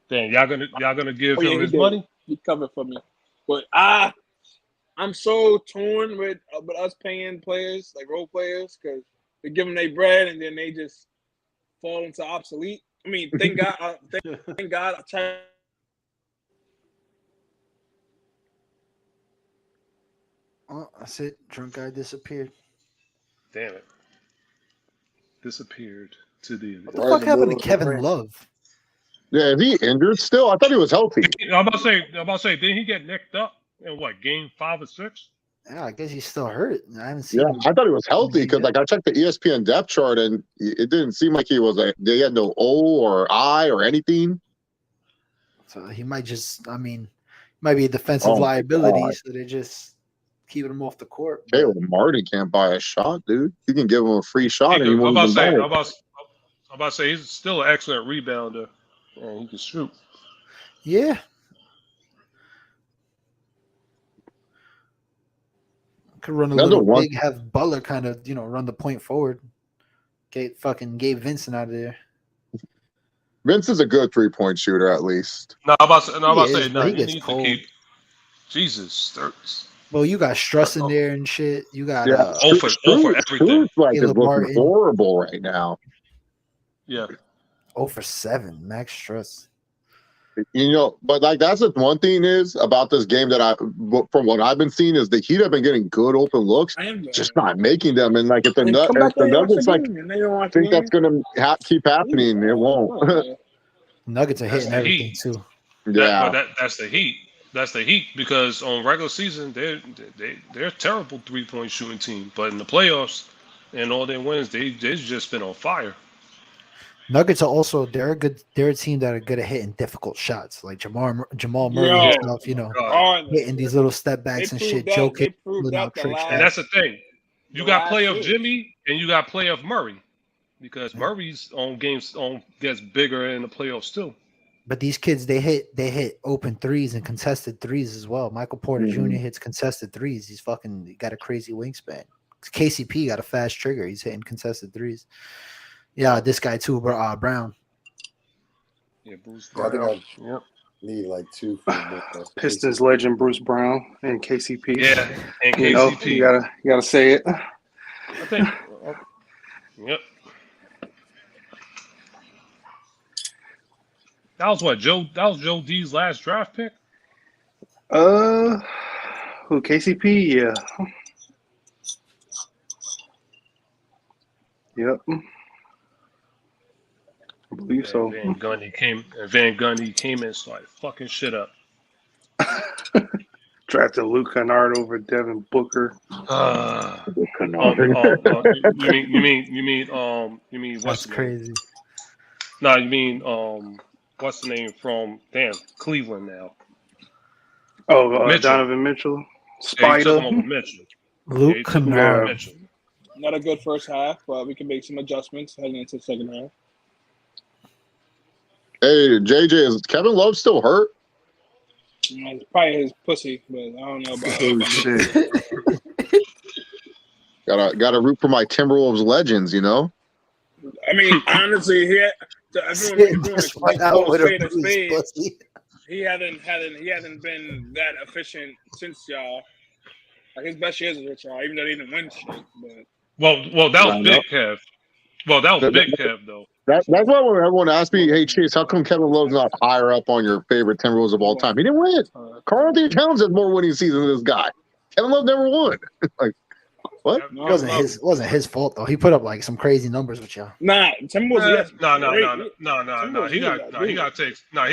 Damn, y'all gonna give him his did. money? He covered for me, but I'm so torn with us paying players like role players because we give them their bread and then they just fall into obsolete. I mean, thank God, thank God. I tried. Oh, that's it. Drunk guy disappeared. Damn it. Disappeared to the. What the fuck happened to Kevin Love? Yeah, is he injured still? I thought he was healthy. I'm about to say, didn't he get nicked up in what, game 5 or 6? Yeah, I guess he's still hurt. I haven't seen Yeah, him. I thought he was healthy because I checked the ESPN depth chart and it didn't seem like he was they had no O or I or anything. So he might might be a defensive liability. So they're just keeping him off the court. Caleb Martin can't buy a shot, dude. You can give him a free shot and he won't even buy it. I'm about to say he's still an excellent rebounder and he can shoot. Yeah. Could run a Another little one. big, have Butler kind of, run the point forward. Get fucking Gabe Vincent out of there. Vince is a good 3-point shooter, at least. No, I'm about to He say, is, no, but he you gets need to cold. keep Jesus. Well, you got Struss in there and shit. You got Yeah, Oh for everything. Struess, like, is Caleb looking Martin. horrible right now. Yeah. 0 for 7, Max Struss. But like that's the one thing is about this game that from what I've been seeing is the Heat have been getting good open looks, I am just not making them. And like if the come back there and watch the Nuggets like game, and they don't watch think the that's gonna keep happening, it won't. Nuggets are That's hitting the everything Heat. too. That's the Heat. That's the Heat because on regular season they're a terrible 3-point shooting team, but in the playoffs and all their wins they've just been on fire. Nuggets are also they're a team that are good at hitting difficult shots, like Jamal Murray Yo, himself, hitting these little step backs and shit. They Joking, proved that the last. And that's the thing. You The got last playoff series. Jimmy and you got playoff Murray because Murray's on games gets bigger in the playoffs too. But these kids, they hit open threes and contested threes as well. Michael Porter Jr. hits contested threes. He got a crazy wingspan. KCP got a fast trigger. He's hitting contested threes. Yeah, this guy too, Brown. Yeah, Bruce I think Brown. I need like 2 for Pistons legend Bruce Brown and KCP. Yeah, and KCP. You gotta say it. I think. Yep. That was what Joe D's last draft pick. Who KCP? Yeah. Yep. I believe so. Van Gundy came in and started fucking shit up. Drafted Luke Kennard over Devin Booker. You mean what's That's the name? crazy. No, you mean what's the name from Cleveland now? Oh, Mitchell. Donovan Mitchell. Yeah, he Spider. took him over Mitchell. Luke He took him over Kennard. Mitchell. Not a good first half, but we can make some adjustments heading into the second half. Hey, JJ, is Kevin Love still hurt? It's probably his pussy, but I don't know about Oh it. shit. Gotta root for my Timberwolves legends, I mean, honestly, he hasn't been that efficient since y'all. Like his best years was with y'all, even though they didn't win shit. But Well, that was Big Kev. Well, that was Big Kev though. That's why when everyone asked me, "Hey Chase, how come Kevin Love's not higher up on your favorite Timberwolves of all time?" He didn't win. Karl Anthony Towns had more winning seasons than this guy. Kevin Love never won. Like what? It wasn't his fault though. He put up like some crazy numbers with y'all. Nah, Timberwolves. No. He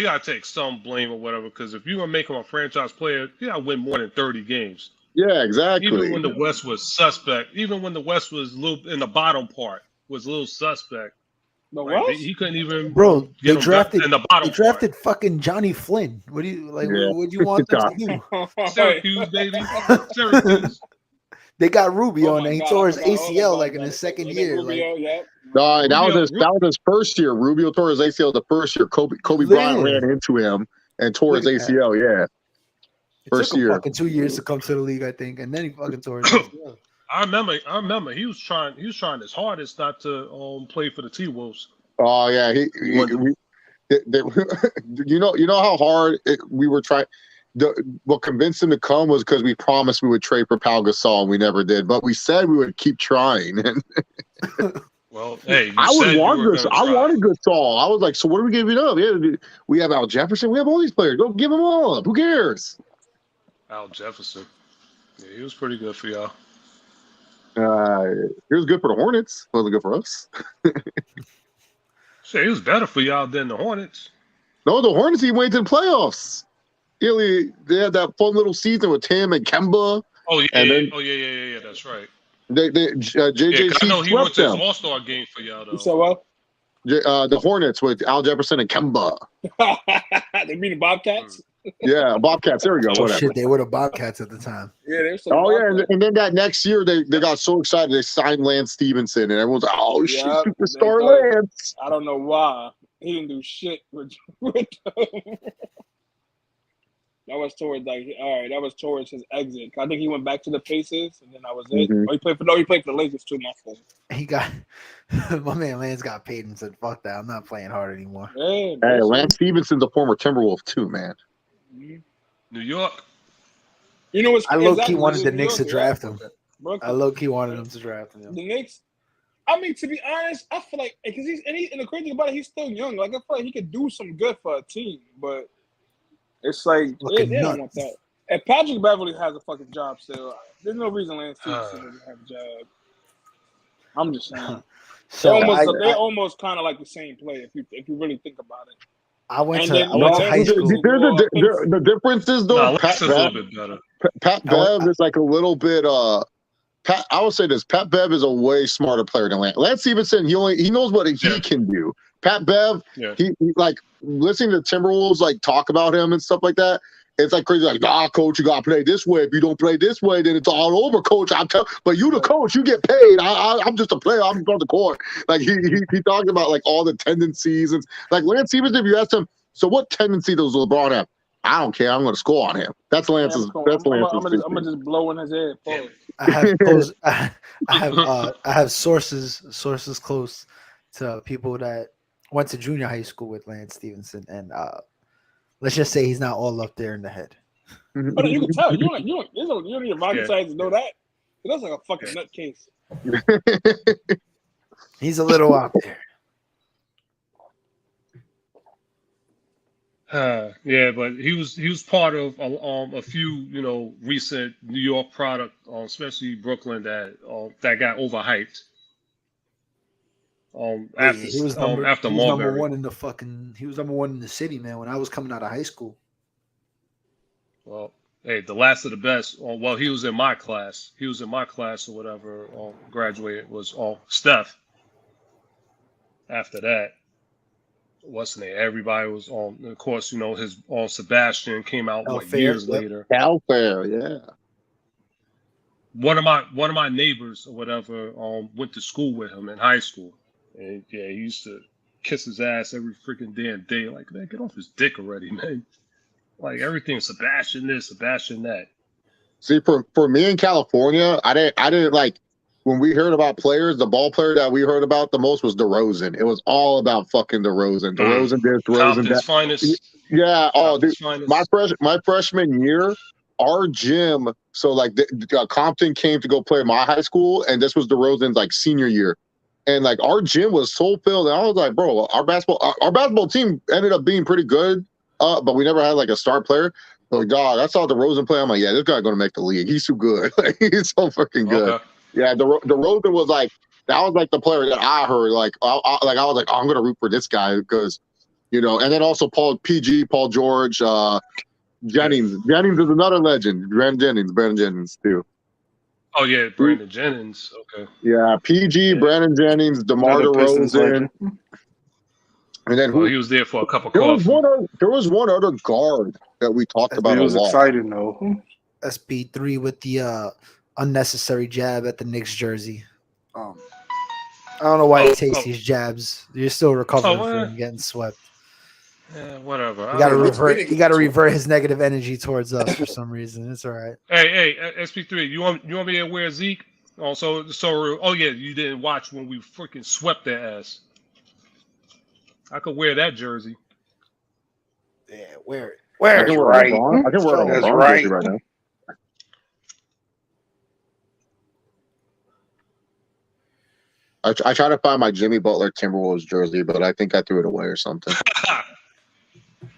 gotta take some blame or whatever. Because if you're gonna make him a franchise player, you gotta win more than 30 games. Yeah, exactly. Even when the West was suspect, even when the West was a little in the bottom part, was a little suspect. The Like, what? he couldn't even. Bro, get they him drafted in the bottom they drafted fucking Johnny Flynn. What do you like? Yeah. What do you want them to do? part. Syracuse, baby. Syracuse. They got Rubio Oh and my he God, tore his I forgot all ACL about like in that. his second And year. Rubio, Like, yep. No, that was Rubio- his first year. Rubio tore his ACL the first year. Kobe Bryant Yeah. ran into him and tore his Look at that. ACL. Yeah. it First took him year. fucking 2 years to come to the league, I think, and then he fucking tore his ACL. I remember he was trying his hardest not to play for the T-Wolves. Oh yeah, you know how hard we were trying. What convinced him to come was because we promised we would trade for Pau Gasol, and we never did. But we said we would keep trying. Well, hey, I wanted Gasol. I was like, so what are we giving up? Yeah, we have Al Jefferson. We have all these players. Go give them all up. Who cares? Al Jefferson. Yeah, he was pretty good for y'all. He was good for the Hornets. Wasn't good for us. Shit, he was better for y'all than the Hornets. No, the Hornets he went to the playoffs. They had that fun little season with Tim and Kemba. Oh yeah, And then- yeah. That's right. JJC 'cause I know he went swept to his them. All-Star game for y'all though. You said what? The Hornets with Al Jefferson and Kemba. They beat the Bobcats? Yeah, Bobcats. There we go. Oh Whatever. shit, they were the Bobcats at the time. Yeah, they're so Oh yeah, Bobcats. and then that next year they got so excited they signed Lance Stevenson and everyone's like, "Oh shit, Yep, superstar they thought- Lance!" I don't know why. He didn't do shit with them. That was towards that was towards his exit. I think he went back to the Pacers, and then that was it. Mhm. Oh, he played for the Lakers too. My fault. He got my man Lance got paid and said, "Fuck that, I'm not playing hard anymore." Yeah, Hey, basically. Lance Stevenson's a former Timberwolf too, man. Mhm. New York. You know what's I low key exactly, wanted the New Knicks to York, draft him. Brooklyn. I low key wanted him to draft him. The Knicks. I mean, to be honest, I feel like because and the crazy about it, he's still young. Like I feel like he could do some good for a team, but it's like they Looking don't want nuts. that. If Patrick Beverly has a fucking job still, there's no reason Lance Stevenson doesn't have a job. I'm just saying. So They're almost kind of like the same player if you really think about it. I went And to then- I went to no, high school. The difference is though, No, Pat Lance is a little Bev, bit better. Pat Bev is like a little bit. Pat, I would say this: Pat Bev is a way smarter player than Lance. Lance Stevenson, he knows what he can do. Pat Bev, Yeah. he like listening to Timberwolves like talk about him and stuff like that. It's like crazy, like, nah, coach, you gotta play this way. If you don't play this way, then it's all over, coach. But you the coach, you get paid. I'm just a player. I'm on the court. Like he talked about like all the tendencies and like Lance Stevenson. If you ask him, so what tendency does LeBron have? I don't care. I'm going to score on him. That's Lance's. I'm That's Lance's. gonna just blow in his head. Pause. I have sources close to people that went to junior high school with Lance Stevenson, and let's just say he's not all up there in the head. But you can tell you don't need a rocket science to know that. He looks like a fucking nutcase. He's a little out there. Yeah, but he was part of a few recent New York product, especially Brooklyn that got overhyped. He was number one in the city, man. When I was coming out of high school. Well, hey, the last of the best. Well, he was in my class. He was in my class or whatever. Graduated was Steph. After that, what's the name? Everybody was on. Of course, his Sebastian came out years later. Calfair, yeah. One of my neighbors or whatever went to school with him in high school, and yeah, he used to kiss his ass every freaking damn day. Like, man, get off his dick already, man. Like everything, Sebastian this, Sebastian that. See, for me in California, I didn't like when we heard about players. The ball player that we heard about the most was DeRozan. It was all about fucking DeRozan. DeRozan this, DeRozan that. Finest. Yeah. Oh, dude, finest. my freshman year, our gym. So like Compton came to go play at my high school, and this was DeRozan's like senior year, and like our gym was so filled. And I was like, bro, our basketball team ended up being pretty good. But we never had like a star player. So, dog, I saw DeRozan play. I'm like, yeah, this guy's gonna make the league. He's too good. Like, he's so fucking good. Okay. Yeah, DeRozan was like that was like the player that I heard. Like, I was like, oh, I'm gonna root for this guy because, and then also Paul George, Jennings. Jennings is another legend. Brandon Jennings too. Oh yeah, Brandon Jennings. Okay. Yeah, PG, Brandon Jennings, DeMar DeRozan. And then he was there for a couple. There was one other guard that we talked about a lot. He was exciting though. SB3 with the unnecessary jab at the Knicks jersey. I don't know why he takes these jabs. You're still recovering from getting swept. Yeah, whatever. You got to revert his negative energy towards us for some reason. It's all right. Hey, SP3, you want me to wear Zeke? Oh yeah, you didn't watch when we freaking swept their ass. I could wear that jersey. Yeah, wear it. Wear it. Right. I can wear it. That's right. Right now. I try to find my Jimmy Butler Timberwolves jersey, but I think I threw it away or something. I'm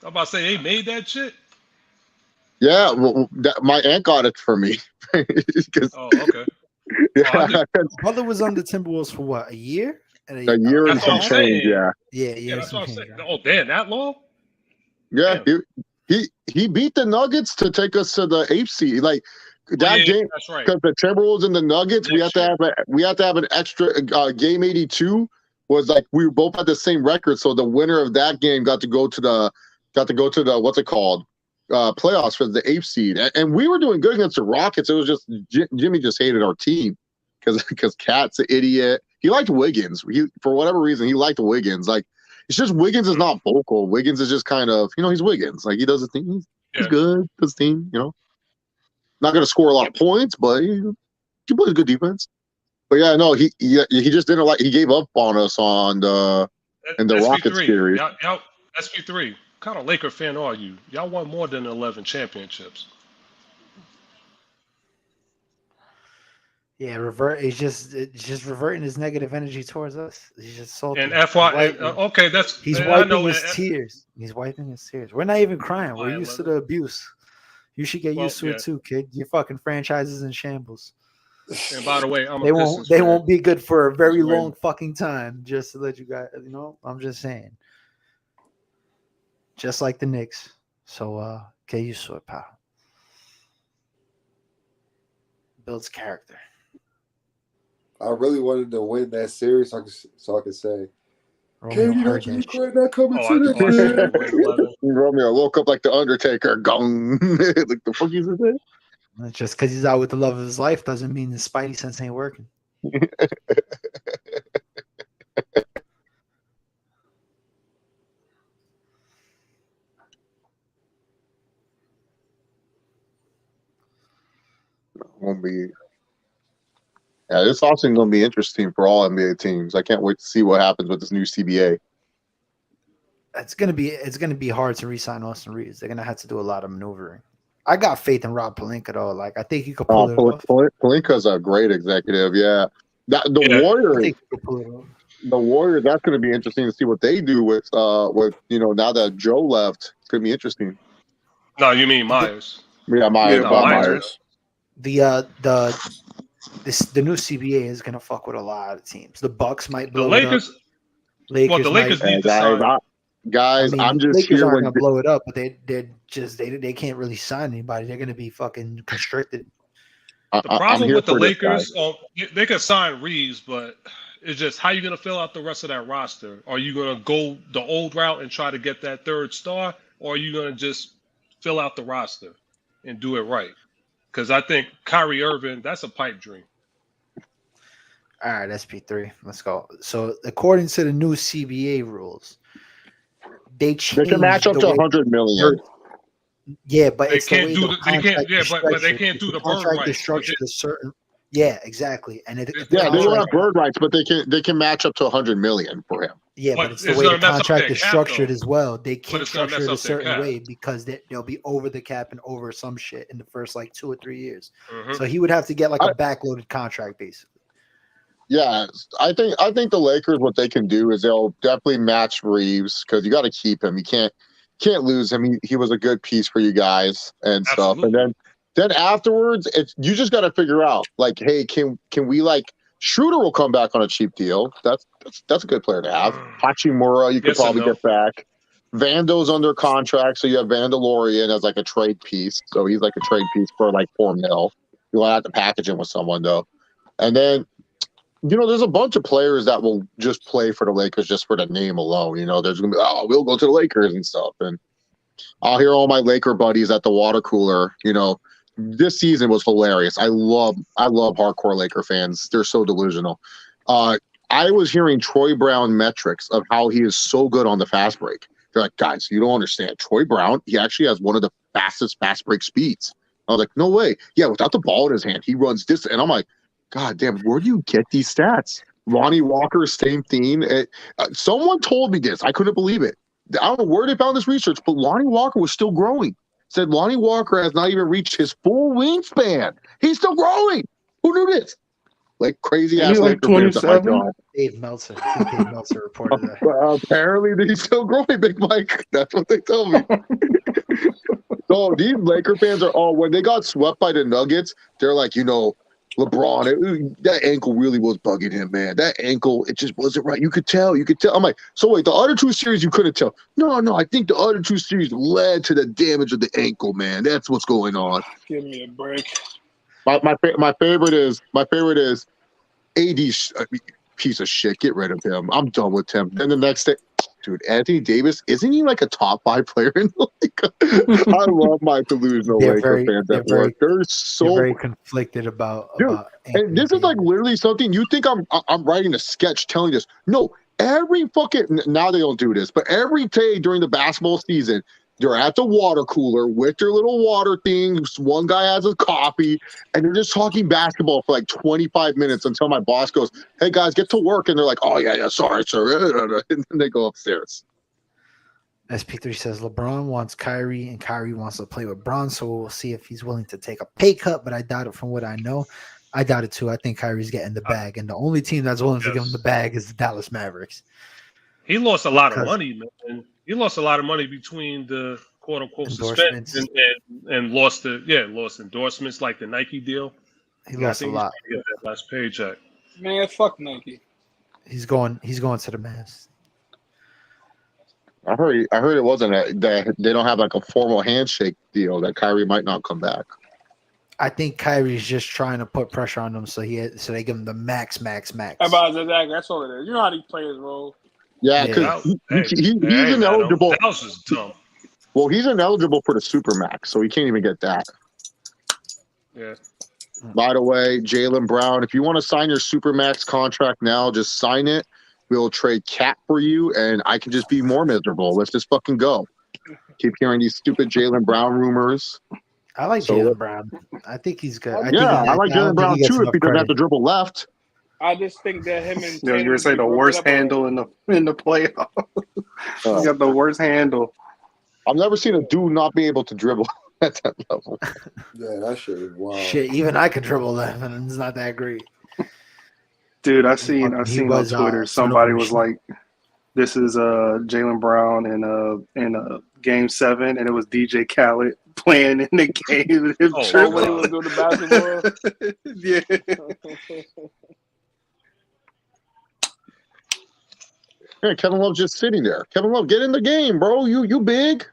about to say they made that shit. Yeah, well, my aunt got it for me. Okay. Yeah, Butler was on the Timberwolves for what, a year? A year and some change. Yeah. That's what I'm saying. Oh, damn, that long? Yeah, he beat the Nuggets to take us to the 8th seed. Like that game, that's right. Because the Timberwolves and the Nuggets, we have to have an extra game. 82 was like we were both at the same record, so the winner of that game got to go to the what's it called playoffs for the 8th seed, and we were doing good against the Rockets. It was just Jimmy just hated our team because Cat's an idiot. He liked Wiggins. For whatever reason, he liked Wiggins. Like, it's just Wiggins is not vocal. Wiggins is just kind of, he's Wiggins. Like, he does the thing. He's Yeah. good. His team, not going to score a lot of points, but he plays good defense. But yeah, no, he just didn't he gave up on us on in the Rockets SP3. series. Y'all SP3. What kind of Laker fan are you? Y'all won more than 11 championships. Yeah, it's just reverting his negative energy towards us. He's just salty. And okay, that's He's I wiping know. his tears. He's wiping his tears. We're not even crying. We're used to the abuse. You should get used to it too, kid. Your fucking franchise is in shambles. And by the way, they won't be good for a very long fucking time. Just to let you guys, I'm just saying. Just like the Knicks. So get used to it, pal. Builds character. I really wanted to win that series so I could say, Romeo KD, you regret not coming to this shit. Romeo woke up like the Undertaker. Gong. Like the fuck is it? Just because he's out with the love of his life doesn't mean the Spidey sense ain't working. Won't be. Yeah, this offseason going to be interesting for all NBA teams. I can't wait to see what happens with this new CBA. It's gonna be hard to re-sign Austin Reeves. They're gonna have to do a lot of maneuvering. I got faith in Rob Pelinka though. Like I think he could pull it off. Pelinka's a great executive. Yeah, Warriors. The Warriors. That's going to be interesting to see what they do with now that Joe left. It's going to be interesting. No, you mean Myers? Yeah, Myers. The new CBA is gonna fuck with a lot of teams. The Bucks might blow it up. Lakers need to sign. Guys, I'm just Lakers here aren't gonna blow it up, but they can't really sign anybody. They're gonna be fucking constricted. The problem with the Lakers, they can sign Reeves, but it's just how you gonna fill out the rest of that roster. Are you gonna go the old route and try to get that third star, or are you gonna just fill out the roster and do it right? Because I think Kyrie Irving, that's a pipe dream. All right, SP3, let's go. So according to the new CBA rules, they can match up to 100 million. Yeah, but they can't do but they can't do the bird rights. Structured a certain. Yeah, exactly. And they don't have bird rights, but they can match up to 100 million for him. Yeah, but it's the way the contract is structured as well. They can't structure it a certain way because they'll be over the cap and over some shit in the first 2 or 3 years. Mm-hmm. So he would have to get a backloaded contract basically. Yeah, I think the Lakers, what they can do is they'll definitely match Reeves because you got to keep him. You can't lose him. He was a good piece for you guys and stuff. And then afterwards, you just got to figure out hey, can we Schroeder will come back on a cheap deal. That's a good player to have. Hachimura, you could probably get back. Vando's under contract, so you have Vandalorian as a trade piece. So he's a trade piece for $4 million. You'll have to package him with someone though, and then. There's a bunch of players that will just play for the Lakers just for the name alone. There's going to be, we'll go to the Lakers and stuff. And I'll hear all my Laker buddies at the water cooler. This season was hilarious. I love hardcore Laker fans. They're so delusional. I was hearing Troy Brown metrics of how he is so good on the fast break. They're like, guys, you don't understand. Troy Brown, he actually has one of the fastest fast break speeds. I was like, no way. Yeah, without the ball in his hand, he runs this. And I'm like, God damn, where do you get these stats? Lonnie Walker, same thing. Someone told me this. I couldn't believe it. I don't know where they found this research, but Lonnie Walker was still growing. Said Lonnie Walker has not even reached his full wingspan. He's still growing. Who knew this? Crazy ass Laker fans at my job. Dave Meltzer. Dave Meltzer reported that. Apparently he's still growing, Big Mike. That's what they told me. So these Laker fans are when they got swept by the Nuggets, they're like, LeBron, that ankle really was bugging him, man. That ankle, it just wasn't right. You could tell. I'm like, so wait, the other two series you couldn't tell. No, I think the other two series led to the damage of the ankle, man. That's what's going on. Give me a break. My favorite is AD's piece of shit. Get rid of him. I'm done with him. Then the next day, dude, Anthony Davis, isn't he a top 5 player in the league? I love my delusional Laker fans at work. They're very conflicted about and this is literally something you think I'm writing a sketch telling this. No, every fucking now they don't do this, but every day during the basketball season, They're at the water cooler with their little water things. One guy has a coffee, and they're just talking basketball for like 25 minutes until my boss goes, "Hey guys, get to work." And they're like, "Oh yeah, sorry, sir." And then they go upstairs. SP3 says LeBron wants Kyrie and Kyrie wants to play with Bron, so we'll see if he's willing to take a pay cut, but I doubt it from what I know. I doubt it too. I think Kyrie's getting the bag, and the only team that's willing to give him the bag is the Dallas Mavericks. He lost a lot of money, man. He lost a lot of money between the quote unquote suspension and lost endorsements like the Nike deal. He lost a lot. He's get that last paycheck. Man, fuck Nike. He's going to the Mavs. I heard it wasn't that they don't have like a formal handshake deal that Kyrie might not come back. I think Kyrie's just trying to put pressure on them so they give him the max. Exactly. That's all it is. You know how these players roll. Yeah, because he's ineligible. Dallas is dumb. Well, he's ineligible for the Supermax, so he can't even get that. Yeah. By the way, Jaylen Brown, if you want to sign your Supermax contract now, just sign it. We'll trade Cat for you, and I can just be more miserable. Let's just fucking go. Keep hearing these stupid Jaylen Brown rumors. I like Jaylen Brown. I think he's good. I like Jaylen Brown too if he doesn't have to dribble left. I just think that him and you were gonna say the worst handle in the playoff. He got the worst handle. I've never seen a dude not be able to dribble at that level. Yeah, that shit is wild. Shit, even I could dribble that, and it's not that great. Dude, I seen on Twitter somebody was like, "This is Jaylen Brown in Game 7, and it was DJ Khaled playing in the game." When he was doing the basketball. Yeah. Yeah, Kevin Love's just sitting there. Kevin Love, get in the game, bro. You big.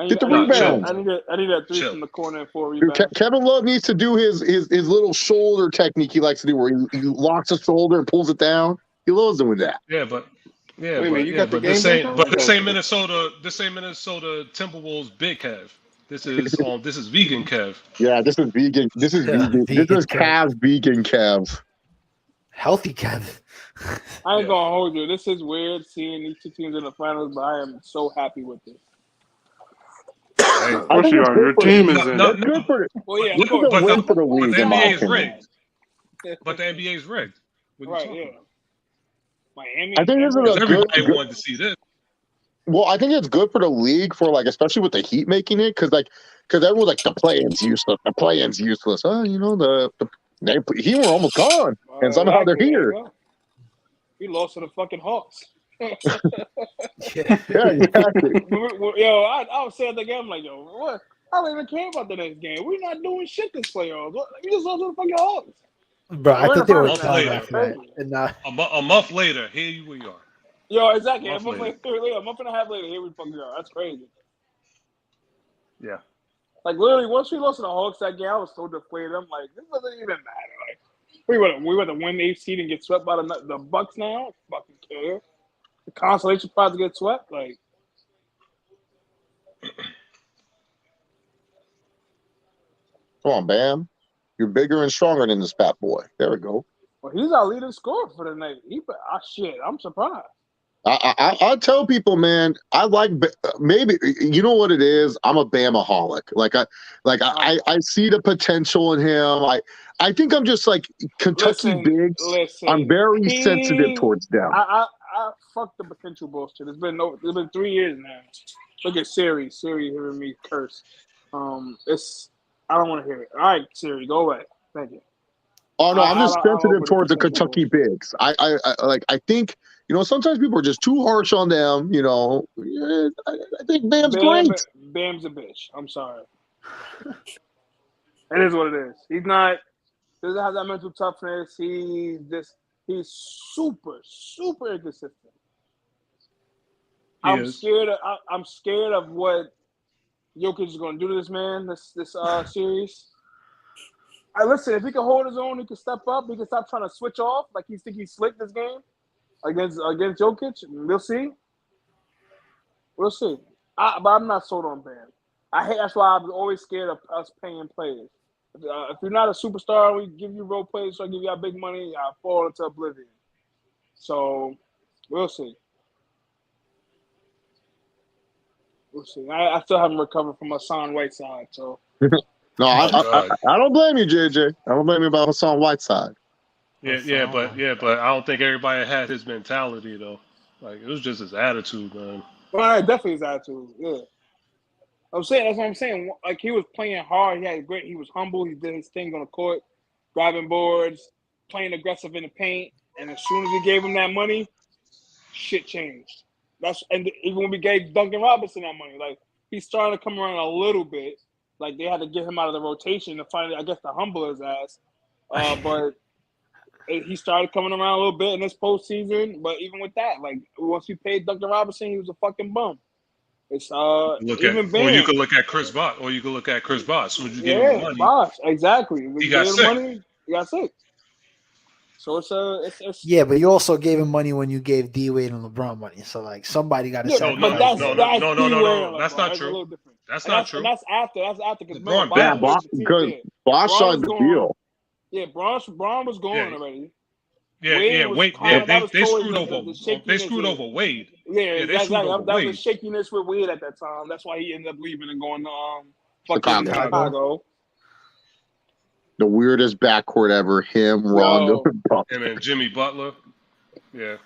Get the rebound. I need that 3 from the corner and 4 rebounds. Kevin Love needs to do his little shoulder technique he likes to do, where he locks the shoulder and pulls it down. He loves doing that. Yeah, but this ain't Minnesota. This ain't Minnesota Timberwolves big Kev. This is vegan Kev. Yeah, this is vegan. This is vegan. This is Kev vegan Kev. Healthy Kev. I ain't gonna hold you. This is weird seeing these two teams in the finals, but I am so happy with this. Of course you are. Your team is in. Well, yeah, of course. But the NBA is rigged. But the NBA is rigged. Right, yeah. Miami. I think this is everybody wanted to see this. Well, I think it's good for the league for especially with the Heat making it because everyone's like the play-in's useless. The play-in's useless. Oh, the Heat were almost gone, and somehow they're here. We lost to the fucking Hawks. Yeah, exactly. Yo, I was saying the game, I'm like, yo, what? I don't even care about the next game. We're not doing shit this playoffs. We just lost to the fucking Hawks. Bro, I thought they were done after that. And, a month later, here we are. Yo, exactly. A month and a half later, here we fucking are. That's crazy. Yeah. Like, literally, once we lost to the Hawks that game, I was so deflated. I'm like, this doesn't even matter. Like, we were to win the 8th seed and get swept by the Bucks now. Fucking care. The consolation prize to get swept, like. Come on, Bam. You're bigger and stronger than this fat boy. There we go. Well, he's our leading scorer for the night. Shit, I'm surprised. I tell people, man, I like maybe you know what it is. I'm a Bamaholic. I see the potential in him. I think I'm just like Kentucky bigs. I'm very sensitive towards them. I fuck the potential bullshit. It's been 3 years now. Look at Siri hearing me curse. I don't want to hear it. All right, Siri, go away. Thank you. Oh no, I'm just sensitive towards the Kentucky bigs. I think sometimes people are just too harsh on them. I think Bam's great. Bam's a bitch. I'm sorry. It is what it is. He's not. Doesn't have that mental toughness. He's super, super inconsistent. I'm scared of what Jokic is going to do to this man. This series. Listen, if he can hold his own, he can step up. He can stop trying to switch off like he think he's slick this game against Jokic. We'll see. We'll see. But I'm not sold on Bam. That's why I'm always scared of us paying players. If you're not a superstar, we give you role players, so I give you our big money, I fall into oblivion. So we'll see. We'll see. I still haven't recovered from Hassan Whiteside, so. No, God. I don't blame you, JJ. I don't blame you about Hassan Whiteside. Yeah, but I don't think everybody had his mentality though. Like it was just his attitude, man. Well, definitely his attitude. Yeah, that's what I'm saying. Like he was playing hard. He was humble. He did his thing on the court, grabbing boards, playing aggressive in the paint. And as soon as we gave him that money, shit changed. And even when we gave Duncan Robinson that money, like he's starting to come around a little bit. Like they had to get him out of the rotation to finally, I guess, to humble his ass. But he started coming around a little bit in this postseason. But even with that, like once we paid Duncan Robinson, he was a fucking bum. It's Or you could look at Chris Bosh. When you gave him the money, Bosh, exactly. When he you got gave him sick. money, he got sick. So it's Yeah, but you also gave him money when you gave D Wade and LeBron money. So like somebody got to yeah, sacrifice. but that's no. That's not It's a true. little different. That's not true. And that's after because LeBron Yeah, because Bosh signed the deal. Yeah, Braun was gone already. Wade. They screwed over. They screwed over Wade. Yeah, they screwed over that Wade. was the shakiness with Wade at that time. That's why he ended up leaving and going to Chicago. The weirdest backcourt ever. Him, Rondo, and then Jimmy Butler. Yeah.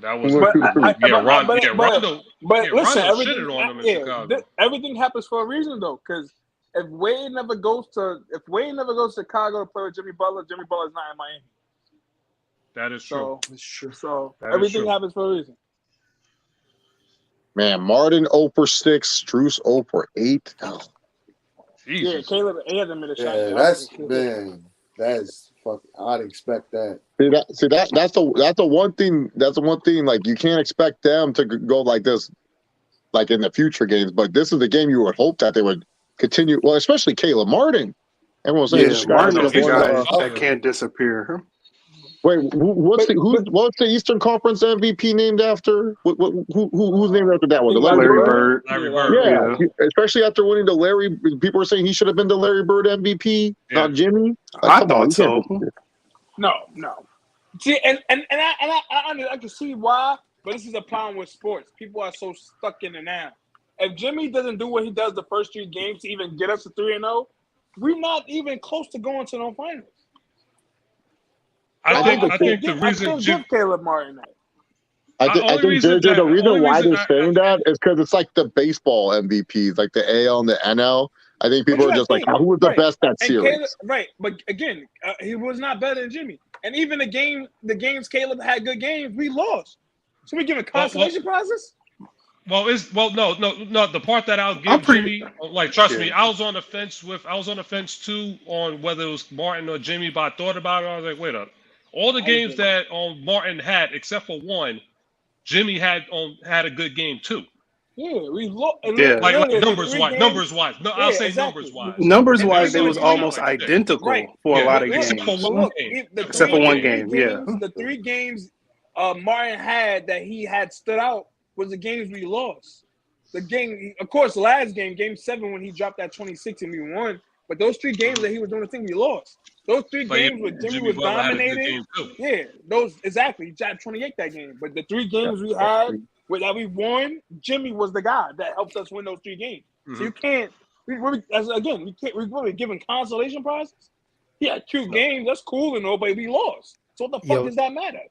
That was. Rondo. But listen, Rondo shitted on him in Chicago. Everything happens for a reason, though, because if Wade never goes to Chicago to play with Jimmy Butler's not in Miami. That is true. That's true. So everything happens for a reason. Man, Martin 0 for 6, Strus 0 for 8. Oh. Yeah, Caleb, he hasn't made a shot. Yeah, that's fucking. I'd expect that. That's the one thing. That's the one thing. Like you can't expect them to go like this, like in the future games. But this is the game you would hope that they would continue. Well, especially Caleb Martin. Everyone's saying Martin is the guy that can't disappear. Wait, what's the Eastern Conference MVP named after? Who's named after that one? Larry Bird. Larry Bird. Yeah, especially after winning the Larry. People were saying he should have been the Larry Bird MVP, not Jimmy. I thought so. No. See, and I can see why, but this is a problem with sports. People are so stuck in the now. If Jimmy doesn't do what he does the first 3 games to even get us to 3-0, we're not even close to going to no finals. I think the reason give Caleb Martin that. I think the reason why they're saying that is because it's like the baseball MVPs, like the AL and the NL. I think people are just like, who was the best that series? Caleb, but again, he was not better than Jimmy. And even the games Caleb had good games, we lost. So we giving consolation prizes? No. The part that I'll give Jimmy, like, trust me, I was on the fence too on whether it was Martin or Jimmy, but I thought about it. I was like, wait up. All the games that Martin had, except for one, Jimmy had a good game too. Yeah, we lost. Yeah, like numbers wise. No, I'll say numbers wise. Numbers wise, it was almost identical for a lot of games, except for one game. The 3 games Martin had that he had stood out was the games we lost. The game, of course, the last game 7, when he dropped that 26 and we won. But those 3 games that he was doing the thing, we lost. Those 3 games where Jimmy was dominating. Yeah, exactly. He dropped 28 that game. But the 3 games we had that we won, Jimmy was the guy that helped us win those 3 games. Mm-hmm. So you can't. We're giving consolation prizes. Yeah, 2 games. That's cool and all, but we lost. So what the fuck does that matter?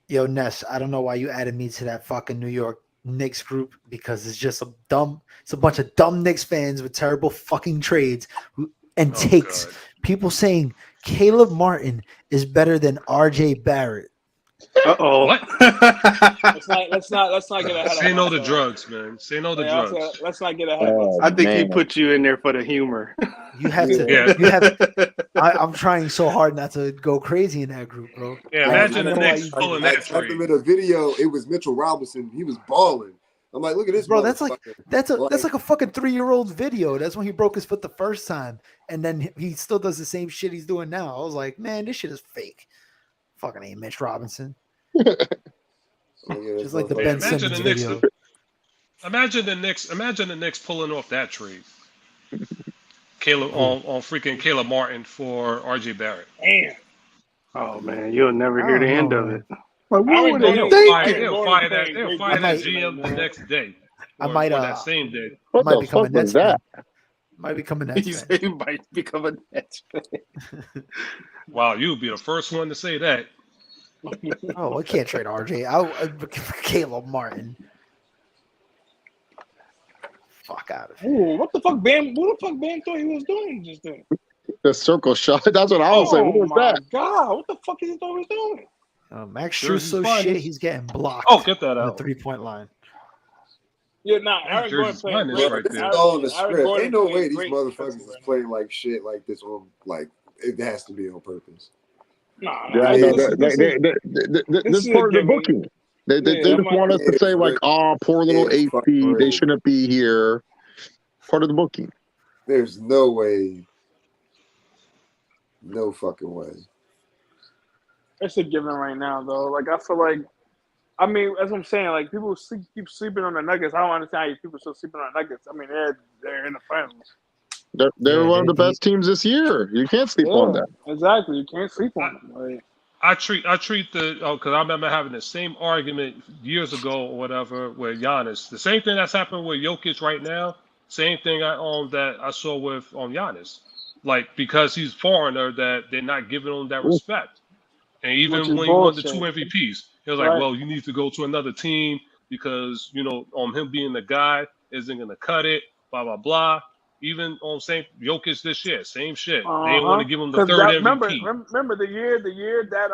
Yo, Ness, I don't know why you added me to that fucking New York Knicks group, because it's just it's a bunch of dumb Knicks fans with terrible fucking trades and takes. God. People saying Caleb Martin is better than RJ Barrett. What? Let's not get ahead. Say no to drugs, man. Say no to drugs. Let's not get ahead. I think he put you in there for the humor. You have to. Yeah. You have. I'm trying so hard not to go crazy in that group, bro. Yeah, imagine the Knicks pulling that trade. After the video, it was Mitchell Robinson. He was balling. I'm like, look at this, bro. That's like a fucking 3-year-old video. That's when he broke his foot the first time, and then he still does the same shit he's doing now. I was like, man, this shit is fake. Fucking ain't Mitch Robinson. Just like the Ben Simmons video. Imagine the Knicks pulling off that trade. Caleb on freaking Caleb Martin for RJ Barrett. Damn. Oh man, you'll never hear the end of it. Like, what were they thinking? They'll fire that GM the next day. I or might that same day. What might the become a fuck was Nets that? fan. Might become a Nets He fan. said he might become a Nets fan. Wow, you would be the first one to say that. Oh, I can't trade RJ. Caleb Martin. Fuck out of here. Ooh, what the fuck, Bam? What the fuck, Bam thought he was doing just then? The circle shot. That's what I was saying. What Oh was my that? god, what the fuck is he thought he was doing? Max Jersey's Strus so shit. finest. He's getting blocked. Oh, get that on the out. 3-point line. Yeah, nah, That's Aaron Gordon Jersey's playing finest great. Bro, right this is there. all in the Aaron script. Gordon Ain't no playing way these great motherfuckers defensively is right now. playing like shit like this on like it has to be on purpose. Nah, Yeah, Yeah, no, this this is is a part of the given. booking. They Yeah, just want us to it's say like, rigged. oh, poor little It's fucking AC, they rigged. shouldn't be here. Part of the booking. There's no way. No fucking way. It's a given right now, though. Like, I feel like, I mean, as I'm saying, like, people keep sleeping on the Nuggets. I don't understand how people still sleeping on the Nuggets. I mean, they're in the finals. They're one of the they're best teams this year. You can't sleep on Yeah, that. exactly. You can't sleep on them. Like, I treat the because I remember having the same argument years ago or whatever with Giannis. The same thing that's happening with Jokic right now. Same thing that I saw with Giannis. Like because he's foreigner, that they're not giving him that respect. And which even is when he won the two bullshit. MVPs, he was like, Right. "Well, you need to go to another team because him being the guy isn't gonna cut it." Blah blah blah. Even on same Jokic this year, same shit. They didn't want to give him the Because third remember MVP. the year that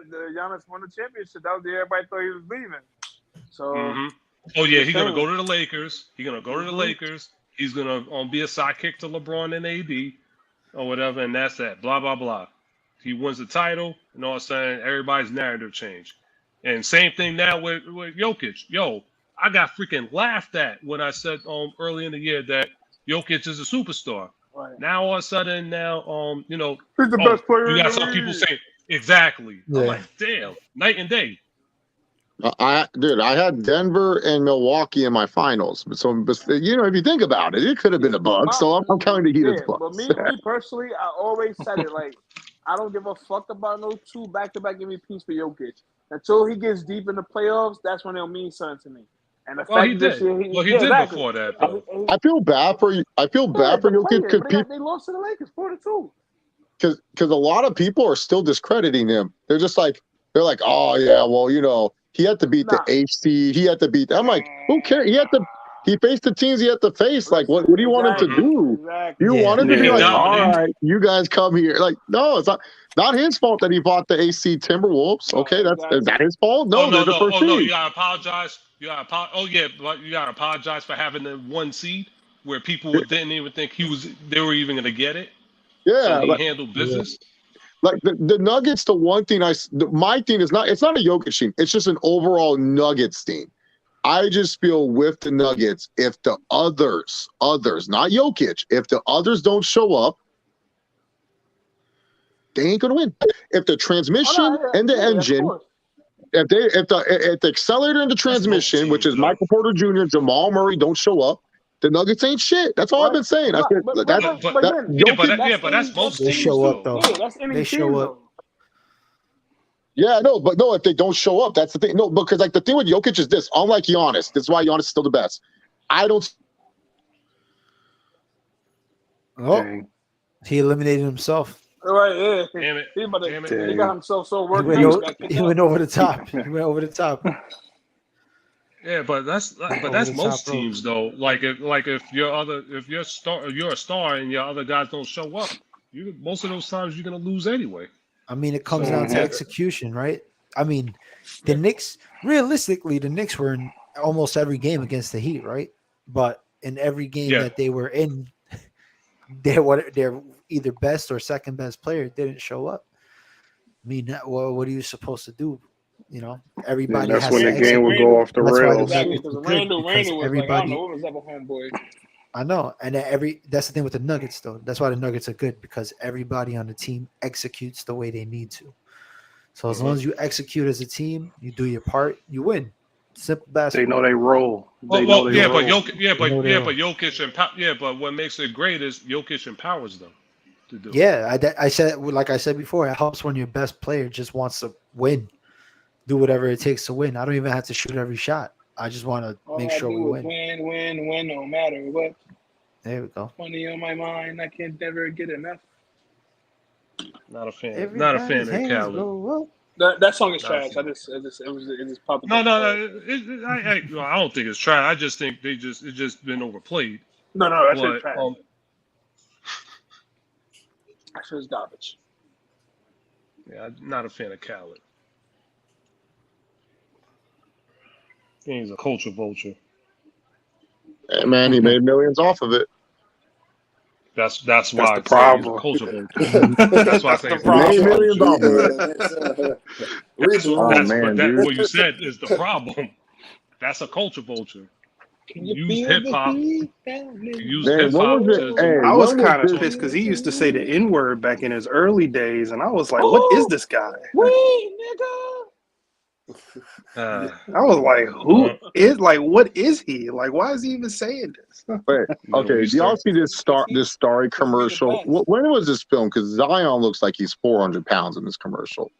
the Giannis won the championship. That was the year everybody thought he was leaving. So hmm Oh yeah, just he's gonna saying. go to the Lakers. He's gonna go to the Mhm. Lakers. He's gonna be a sidekick to LeBron and AD or whatever, and that's that. Blah blah blah. He wins the title, and all of a sudden everybody's narrative changed. And same thing now with Jokic. Yo, I got freaking laughed at when I said early in the year that Jokic is a superstar. Right. Now all of a sudden He's the best player you in got the some people league. saying exactly. Yeah. I'm like, damn, night and day. I had Denver and Milwaukee in my finals. So, if you think about it, it could have been the Bucks. So I'm counting the Heat as Yeah, but Bucks. me personally, I always said it like I don't give a fuck about no two back-to-back MVPs for Jokic. Until he gets deep in the playoffs, that's when it'll mean something to me. And the Well, fact he that this did. year, Well, he yeah, did exactly. before that though. I feel bad for The Jokic player, because but they lost to the Lakers 4-2. because a lot of people are still discrediting him. They're like, oh yeah, well, he had to beat the Nah. HC. He had to beat. I'm like, who cares? He faced the teams he had to face. Like, what do you want him to do? Exactly. You Yeah. want him to be Yeah. like, He all dominated. right, you guys come here. Like, no, it's not his fault that he fought the AC Timberwolves. No, Okay, exactly. is that his fault? No, Oh they're no, the no, first oh no! seed. You gotta apologize. Oh yeah, but you gotta apologize for having the one seed where people didn't even think they were even gonna get it. So Yeah, he handled business. like the Nuggets. The one thing my thing is not. It's not a Jokic thing. It's just an overall Nuggets thing. I just feel with the Nuggets, if the others, not Jokic, if the others don't show up, they ain't gonna win. If the transmission and the engine, if the accelerator and the That's most transmission, which teams, is though. Michael Porter Jr., Jamal Murray, don't show up, the Nuggets ain't shit. That's all I've been saying. I said But that's most They teams show up though. though. Yeah, that's any They show team, up. though. Yeah, no, but no, if they don't show up, that's the thing. No, because like the thing with Jokic is this, unlike Giannis, this is why Giannis is still the best. I don't Oh, Dang. he eliminated himself. Right, yeah. Damn it! He Damn. got himself so He worked went, up. o- He got kicked he out. went over the top. He went over the top. Yeah, but that's Over the most top rope. teams though. Like if you're a star and your other guys don't show up, most of those times you're gonna lose anyway. I mean, it comes So, down to yeah. execution, right? I mean, the Knicks, realistically, the Knicks were in almost every game against the Heat, right? But in every game Yeah. that they were in, their either best or second best player didn't show up. I mean, what are you supposed to do? Everybody that's has when to the game would execute. go off the That's why the rails. Exactly, Nuggets because are good, Randall because was like, I don't everybody. know what was up with homeboy. I know, and that's the thing with the Nuggets, though. That's why the Nuggets are good, because everybody on the team executes the way they need to. So as long as you execute as a team, you do your part, you win. Simple They basketball. know they roll. They know Well, they yeah, roll. but know but what makes it great is Jokic empowers them to do it. Yeah, I said, like I said before, it helps when your best player just wants to win, do whatever it takes to win. I don't even have to shoot every shot. I just want to All make I sure we do is win. win, no matter what. There we go. Money on my mind, I can never get enough. Not a fan. Not a fan Everybody's of hands Khaled. go up. That song is Not a trash. fan. It just popped up. No. I don't think it's trash. I just think it's just been overplayed. No, that shit's But trash. That shit's garbage. yeah, I'm not a fan of Khaled. He's a culture vulture. Hey, man, he made millions off of it. That's the why I say he's a problem. culture vulture. That's why I say he's a Made culture millions off of vulture. it. Read the Oh, room. man, dude. What you said is the problem. That's a culture vulture. Can you Use feel hip the hop. heat down in Use Hey, hip what hop was it? Hey, I was when was kind of this? pissed because he used to say the N word back in his early days, and I was like, "What is Oh, this guy?" wait, nigga. Uh, I was like, what is he? Like, why is he even saying this? Wait, okay. we Do y'all start. see this Starry commercial? When was this film? Because Zion looks like he's 400 pounds in this commercial.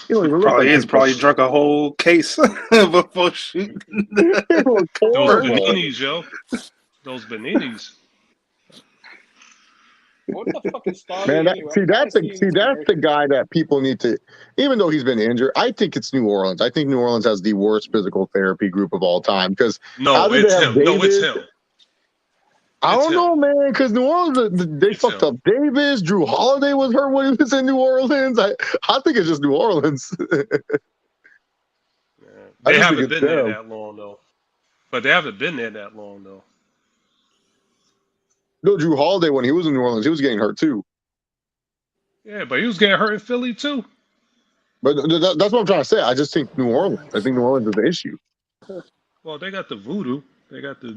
He don't even look Probably like is. he's Probably drunk a whole case before shooting. It was Those horrible. baninis, yo. Those baninis. What the fuck is Starry Man, anyway? I'm trying to see this that's the commercial. guy that people need to. Even though he's been injured, I think it's New Orleans. I think New Orleans has the worst physical therapy group of all time. Because how No, did they it's have him. No, it's Davis? him. I It's don't him. know, man. Because New Orleans, they It's fucked him. up Davis. Drew Holiday was hurt when he was in New Orleans. I think it's just New Orleans. Yeah. I They just think haven't it's been there them. that long though. But they haven't been there that long though. No, Drew Holiday when he was in New Orleans, he was getting hurt too. Yeah, but he was getting hurt in Philly too. But that's what I'm trying to say. I just think New Orleans. I think New Orleans is the issue. Well, they got the voodoo. They got the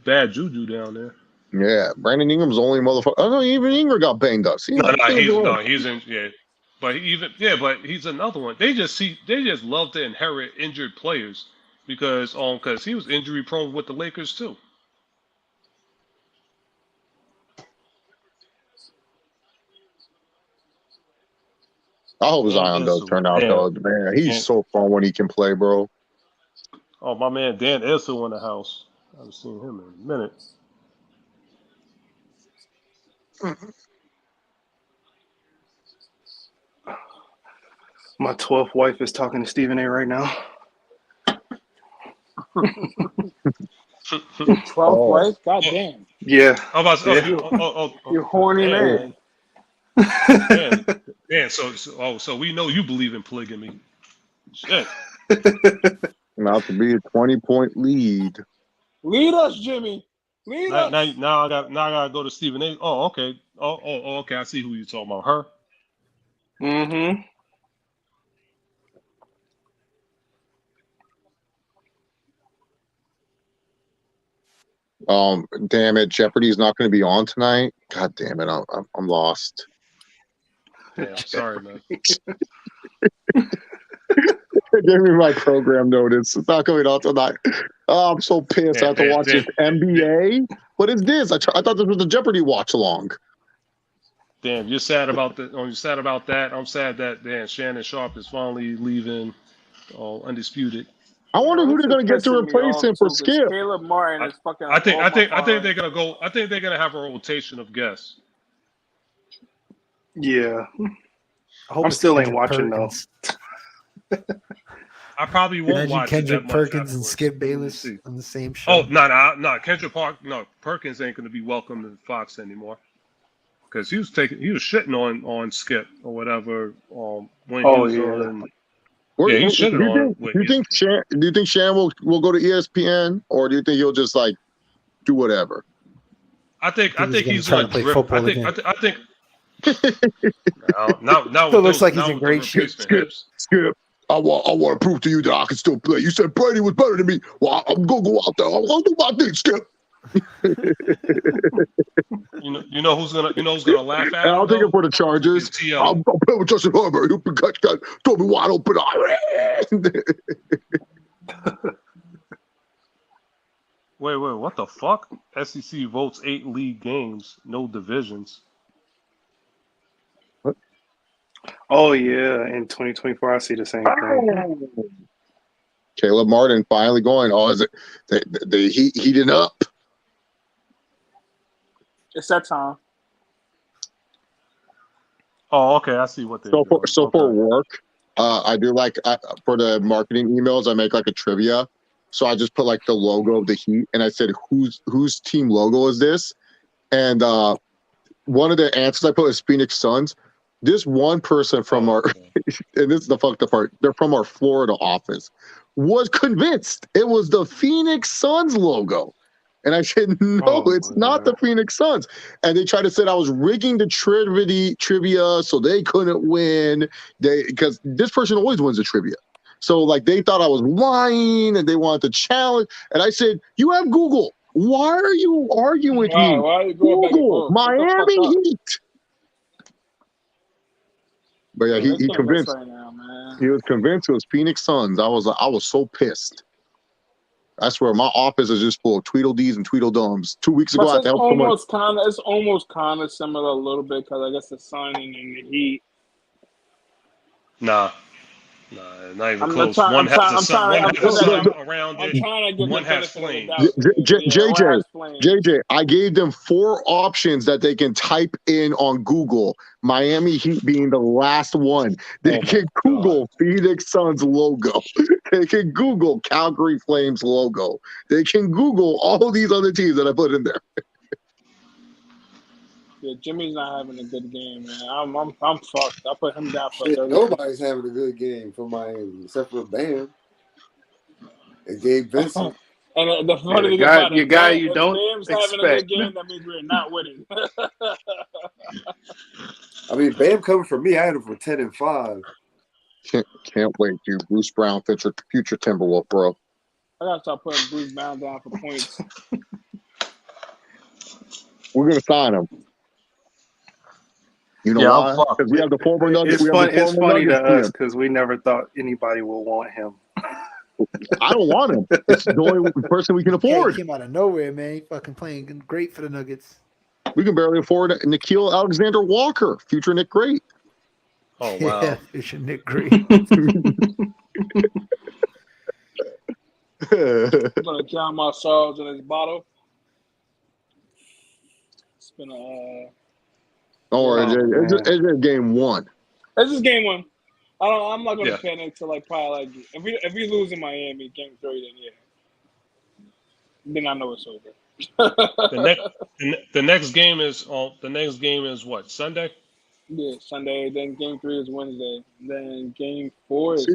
bad juju down there. Yeah, Brandon Ingram's the only motherfucker. Oh no, even Ingram got banged up. See, He's in yeah. But but he's another one. They just love to inherit injured players because he was injury prone with the Lakers too. I hope Dan Zion does Issel. turn out though. Man, he's so fun when he can play, bro. Oh, my man Dan Issel in the house. I haven't seen him in a minute. My 12th wife is talking to Stephen A. right now. 12th wife? God damn. Yeah. How about You horny man. Man, so we know you believe in polygamy. Shit. About to be a 20-point lead. Lead us, Jimmy. Lead us. Now I gotta go to Stephen A. Oh, okay. Oh, okay. I see who you talking about. Her. Mm-hmm. Damn it, Jeopardy's not going to be on tonight. God damn it, I'm lost. Yeah, sorry, man. Give me my program notice. It's not coming on tonight. Oh, I'm so pissed. I have to watch this NBA. What is this? I thought this was the Jeopardy watch along. Damn, you're sad about that. You're sad about that. I'm sad that Shannon Sharp is finally leaving, undisputed. I wonder who they're going to get to replace him for Skip. Caleb Martin is fucking. I think they're gonna go. I think they're gonna have a rotation of guests. Yeah. I'm still ain't watching though. I probably won't watch Kendrick it that Perkins much and Skip Bayless on the same show. Oh no! Kendrick Perkins ain't gonna be welcome to Fox anymore because he was shitting on Skip or whatever. When he was on. Yeah, he shitted on. Do you think Shan will go to ESPN, or do you think he'll just like do whatever? I think he's trying to play football again. I think. Now Still looks like he's in great shape. Skip. I want to prove to you that I can still play. You said Brady was better than me. Well, I'm gonna go out there. I'm gonna do my thing, Skip. You know who's gonna laugh at him? I'll take it for the Chargers. I'm playing with Justin Herbert. He'll throw me wide open. Wait, what the fuck? SEC votes 8 league games, no divisions. Oh yeah, in 2024, I see the same thing. Caleb Martin finally going. Oh, is it they heating up? It's that time. Oh, okay. I see what they're So doing. for work, I do like for the marketing emails, I make like a trivia. So I just put like the logo of the Heat, and I said, whose team logo is this? And one of the answers I put is Phoenix Suns. This one person from our, and this is the fucked up part, they're from our Florida office, was convinced it was the Phoenix Suns logo. And I said, no, it's not the Phoenix Suns. And they tried to say I was rigging the trivia so they couldn't win. Because this person always wins the trivia. So like they thought I was lying and they wanted to challenge. And I said, you have Google. Why are you arguing with me? Why are you going back and Google, forth? Miami Heat. But yeah, he convinced. Right now, man. He was convinced it was Phoenix Suns. I was so pissed. I swear, my office is just full of Tweedledees and Tweedledums. 2 weeks ago, I had to help someone. It's almost kind of similar a little bit because I guess the Sun and the Heat. Nah, not even close. One has a sun around it. I'm trying to get one the has benefit flames. of the doubt. JJ, I gave them 4 options that they can type in on Google. Miami Heat being the last one. They can Google Phoenix Suns logo. They can Google Calgary Flames logo. They can Google all these other teams that I put in there. Yeah, Jimmy's not having a good game, man. I'm fucked. I put him down for Shit, 30. nobody's having a good game for Miami except for Bam and Gabe Vincent. And the funny thing guy, about it, your guy if you don't Bam's having a good game, that means we're not winning. I mean, Bam coming for me, I had him for 10-5. Can't wait, dude. Bruce Brown, future Timberwolf, bro. I gotta start putting Bruce Brown down for points. We're gonna sign him. You know why? Because we have the former Nuggets. It's funny to us because we never thought anybody would want him. I don't want him. It's the only person we can afford. He came out of nowhere, man. He fucking playing great for the Nuggets. We can barely afford Nikhil Alexander-Walker, future Nick Great. Oh, wow. Yeah, future Nick Great. I'm gonna drown my sorrows in this bottle. It's been a. Don't worry, it's just game 1. It's just game 1. I'm not gonna panic till like probably like if we lose in Miami game 3, then I know it's over. the next game is what, Sunday? Yeah, Sunday. Then game 3 is Wednesday. Then game 4 is.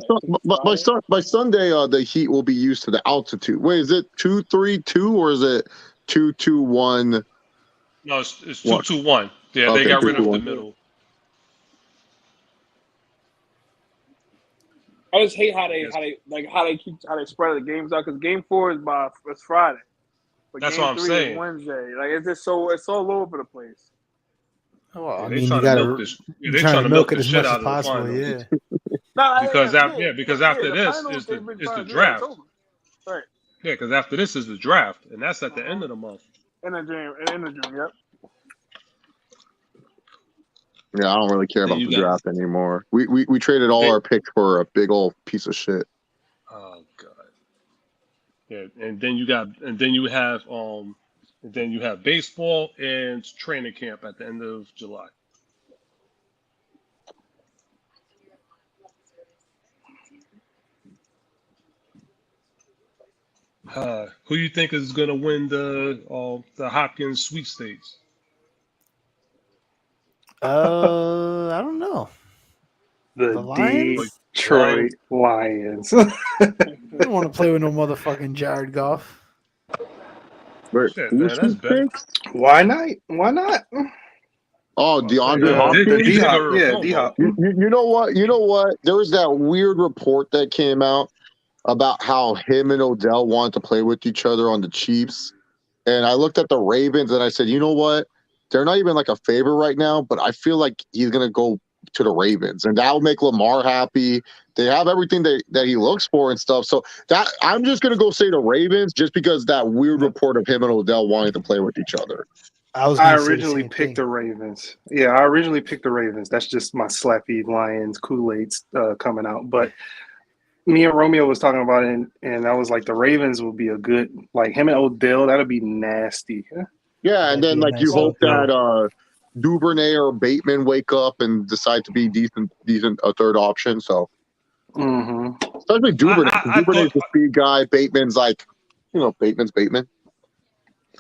By Sunday, the Heat will be used to the altitude. Wait, is it 2-3-2 or is it 2-2-1? No, it's 2-2-1. Yeah, okay, they got rid of the middle. I just hate how they spread the games out because game 4 is it's Friday. But that's game what I'm 3 saying. Is Wednesday. Like it's all over the place. Oh, well, I they mean, trying to milk the shit out of the finals. Yeah. Because after this is the draft. Right. Yeah, because after this is the draft, and that's at the end of the month. In the June, yep. Yeah, I don't really care about the draft anymore. We traded all our picks for a big old piece of shit. Oh god. Yeah, and then you have baseball and training camp at the end of July. Who you think is going to win the Hopkins sweepstakes? I don't know. The Lions? Detroit Lions. I don't want to play with no motherfucking Jared Goff. Shit, man, that's better. Why not? Oh, DeAndre Hopkins? D-Hop. You know what? There was that weird report that came out about how him and Odell wanted to play with each other on the Chiefs. And I looked at the Ravens and I said, you know what? They're not even like a favorite right now, but I feel like he's going to go to the Ravens. And that will make Lamar happy. They have everything that he looks for and stuff. So that I'm just going to go say the Ravens just because that weird report of him and Odell wanting to play with each other. I originally picked the Ravens. Yeah, I originally picked the Ravens. That's just my slappy Lions Kool-Aid coming out. But Me and Romeo was talking about it, and I was like, the Ravens would be a good, like him and Odell. That'd be nasty. Yeah, and That'd then be a like you nice hope little that Duvernay or Bateman wake up and decide to be decent a third option. So especially Duvernay. I Duvernay's thought the speed guy. Bateman's like, Bateman's Bateman.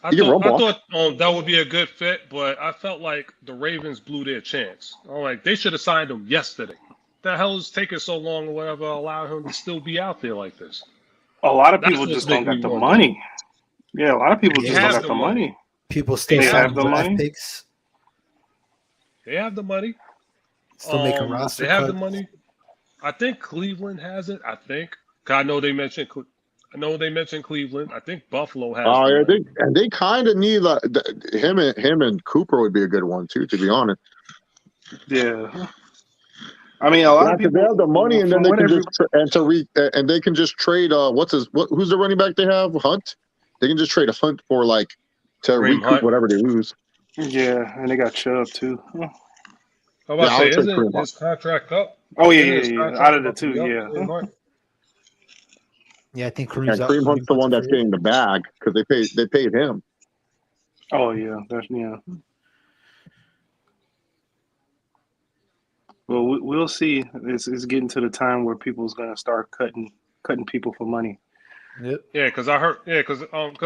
I He can run block. thought that would be a good fit, but I felt like the Ravens blew their chance. I'm like, they should have signed him yesterday. The hell is taking so long or whatever, allow him to still be out there like this? A lot of That's people what's just don't making got me the wonder. money. Yeah, a lot of people They just don't have got the the money. money. people still They have signing the draft money? picks, They have the money. still making roster They have cuts. the money. I think Cleveland has it. I think. 'Cause I know they mentioned. Cleveland. I think Buffalo has the Yeah, money. they kind of need him and Cooper would be a good one too, to be honest. Yeah. I mean, a lot Yeah, of because they people have the money, and then from they what can every and they can just trade. Who's the running back they have? Hunt. They can just trade a Hunt for to Kareem recoup Hunt. whatever they lose. yeah, and they got Chubb too. How about Yeah, to I say, would trade isn't Kareem Hunt. his contract up? Oh yeah, Isn't yeah, his yeah. contract Out of the about to two, be up, yeah. Kareem Hunt? Yeah, I think And Kareem Hunt's the one that's getting the bag because they paid him. Oh yeah, that's yeah. Well, we'll see. It's getting to the time where people's gonna start cutting people for money. Yep. Yeah, because I heard. Yeah, because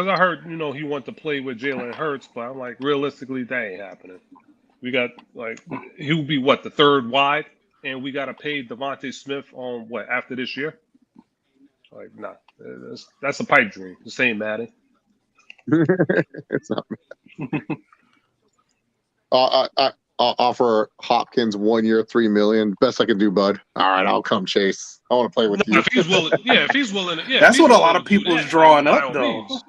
I heard he wanted to play with Jalen Hurts, but I'm like, realistically, that ain't happening. We got he'll be the third wide, and we got to pay Devontae Smith on after this year. Like, nah, that's a pipe dream. This ain't Madden. It's not. I'll offer Hopkins 1 year, $3 million. Best I can do, bud. All right, I'll come, Chase. I want to play with you. If he's willing, if he's willing, That's what a lot of to do people's that, drawing by up, all though. means.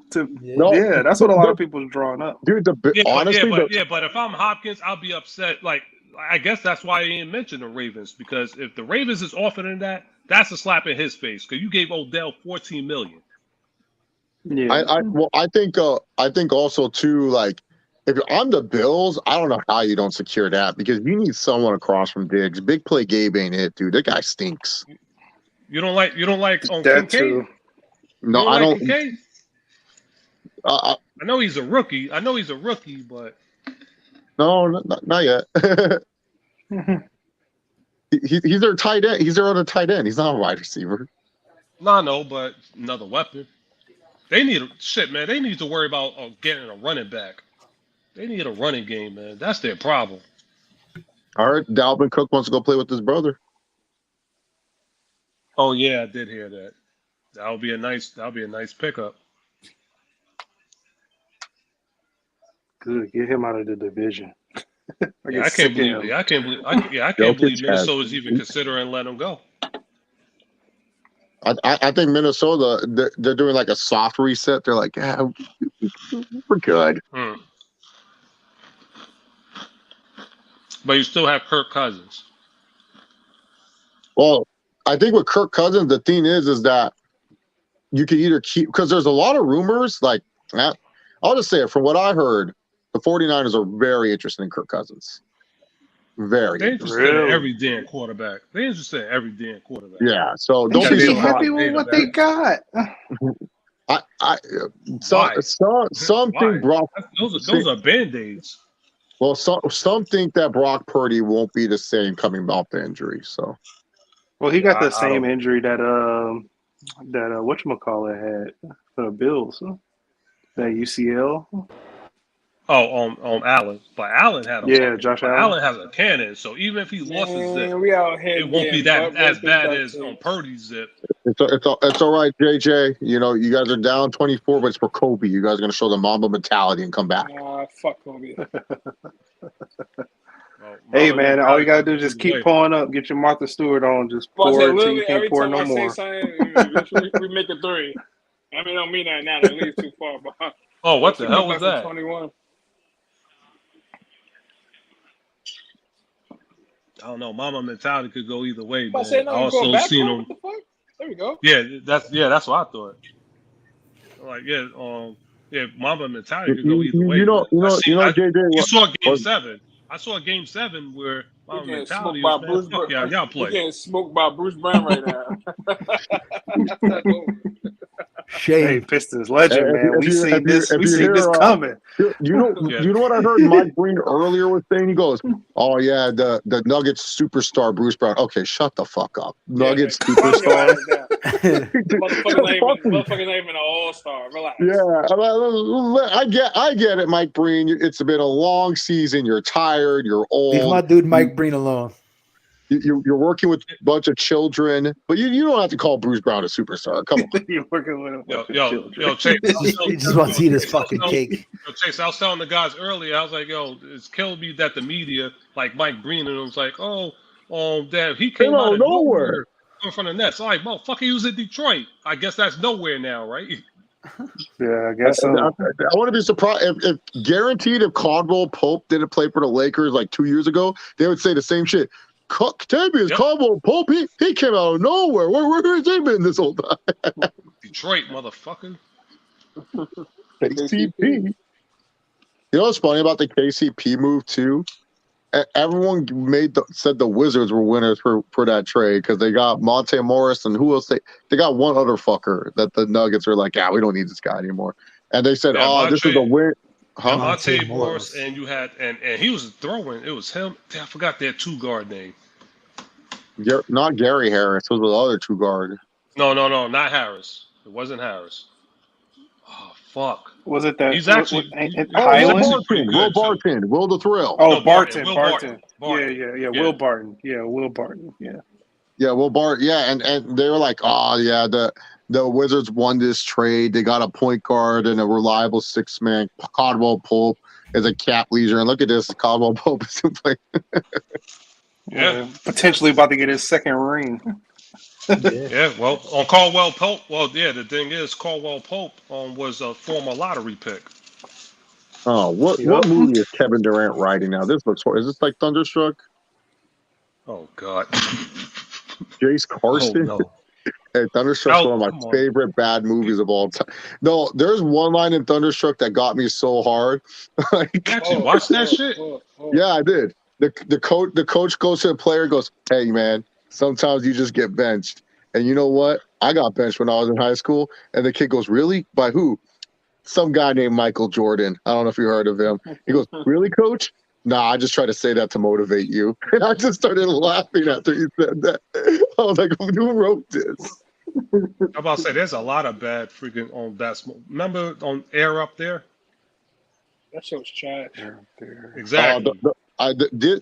That's what a lot of people's drawing up. Dude, honestly, but if I'm Hopkins, I'll be upset. Like, I guess that's why he didn't mention the Ravens, because if the Ravens is offering that, that's a slap in his face. Because you gave Odell $14 million. Yeah, I think also too, if you're on the Bills, I don't know how you don't secure that because you need someone across from Diggs. Big play Gabe ain't it, dude. That guy stinks. You don't like that Kincaid? too. No, I don't. Kincaid? I know he's a rookie. But No, not yet. He's their tight end. He's their other tight end. He's not a wide receiver. no, but another weapon. They need man. They need to worry about getting a running back. They need a running game, man. That's their problem. I heard Dalvin Cook wants to go play with his brother. Oh yeah, I did hear that. That'll be a nice pickup. Good, get him out of the division. I can't believe Minnesota's even considering letting him go. I think Minnesota they're doing a soft reset. They're like, yeah, we're good. But you still have Kirk Cousins. Well, I think with Kirk Cousins, the thing is that you can either keep, because there's a lot of rumors. I'll just say it from what I heard, the 49ers are very interested in Kirk Cousins. Very. They're interested in every damn quarterback. Yeah. So They don't should be be surprised. happy with what they got. Something Brock. Those are band-aids. Well, some think that Brock Purdy won't be the same coming off the injury. So. Well, he got the same injury that whatchamacallit had for the Bills. That UCL. Oh, Allen. But Allen had Josh Allen. Allen has a cannon, so even if he lost his zip, we out here it won't be that as bad as on Purdy's zip. It's all right, JJ. You guys are down 24, but it's for Kobe. You guys are gonna show the Mamba mentality and come back. Fuck Kobe. Hey man, all you gotta do is just keep pouring up. Get your Martha Stewart on. Just pour until you can't pour no more. We make a three. I mean, don't mean that now. They leave too far behind. Oh, what the hell was that? 21. I don't know. Mama mentality could go either way, man. I also seen him. What the fuck? There we go. That's what I thought. Mama mentality could go either way. JJ. You saw Game 7. I saw Game 7 where He Our getting smoked mentality by is, man, Bruce. fuck y'all He play. getting smoked by Bruce Brown right now. That's over. Hey, Shame. Pistons legend, man. If We you seen this. if We you seen this hear coming. Yeah. you know what I heard Mike Green earlier was saying? He goes, "Oh yeah, the Nuggets superstar Bruce Brown." Okay, shut the fuck up. Nuggets Hey, calm your superstar. ass down. The motherfucker not even an all-star. Relax. Yeah, I get it, Mike Breen. It's been a long season. You're tired. You're Leave my old. dude Mike Breen alone. You're working with a bunch of children, but you don't have to call Bruce Brown a superstar. Come on. You're working with a bunch of children. Chase. He just wants to eat his fucking cake. Chase, I was telling the guys earlier. I was like, yo, it's killing me that the media, like Mike Breen, and it was like, damn, he came out of nowhere in front of the Nets. I'm like, motherfucker, he was in Detroit. I guess that's nowhere now, right? Yeah, I guess so. I wouldn't be surprised if guaranteed if Caldwell Pope didn't play for the Lakers like 2 years ago, they would say the same shit. Tavius Caldwell Pope, he came out of nowhere. Where has he been this whole time? Detroit, motherfucker. KCP. You know what's funny about the KCP move too? Everyone said the Wizards were winners for that trade because they got Monte Morris and who else they got one other fucker that the Nuggets are like, yeah, we don't need this guy anymore. And they said, this is a win. Huh? Monte Morris, and you had and he was throwing. It was him. I forgot their two guard name. Not Gary Harris. It was the other two guard. No, not Harris. It wasn't Harris. Oh fuck! Was it that? He's actually Will Barton, Will the Thrill. Oh, No, Barton. Barton. Yeah. Will Barton. Yeah, Will Barton. Yeah. Yeah, Will Barton. Yeah, and they were like, oh yeah, the Wizards won this trade. They got a point guard and a reliable six-man. Caldwell Pope is a cap leader, and look at this, Caldwell Pope is playing. Yeah, potentially about to get his second ring. Yeah, well, on Caldwell Pope, the thing is, Caldwell Pope was a former lottery pick. Oh, what movie is Kevin Durant writing now? This looks. Is this like Thunderstruck? Oh God, Jace Carson. Oh, no. Hey, Thunderstruck's one of my favorite bad movies of all time. No, there's one line in Thunderstruck that got me so hard. You actually watched that shit? Yeah, I did. The coach goes to the player, goes, "Hey man, sometimes you just get benched." And you know what? I got benched when I was in high school. And the kid goes, "Really? By who?" Some guy named Michael Jordan. I don't know if you heard of him. He goes, "Really, coach?" Nah, I just try to say that to motivate you. And I just started laughing after he said that. I was like, who wrote this? I'm about to say, there's a lot of bad freaking on basketball. Remember on Air Up There? That shit was trash. Exactly.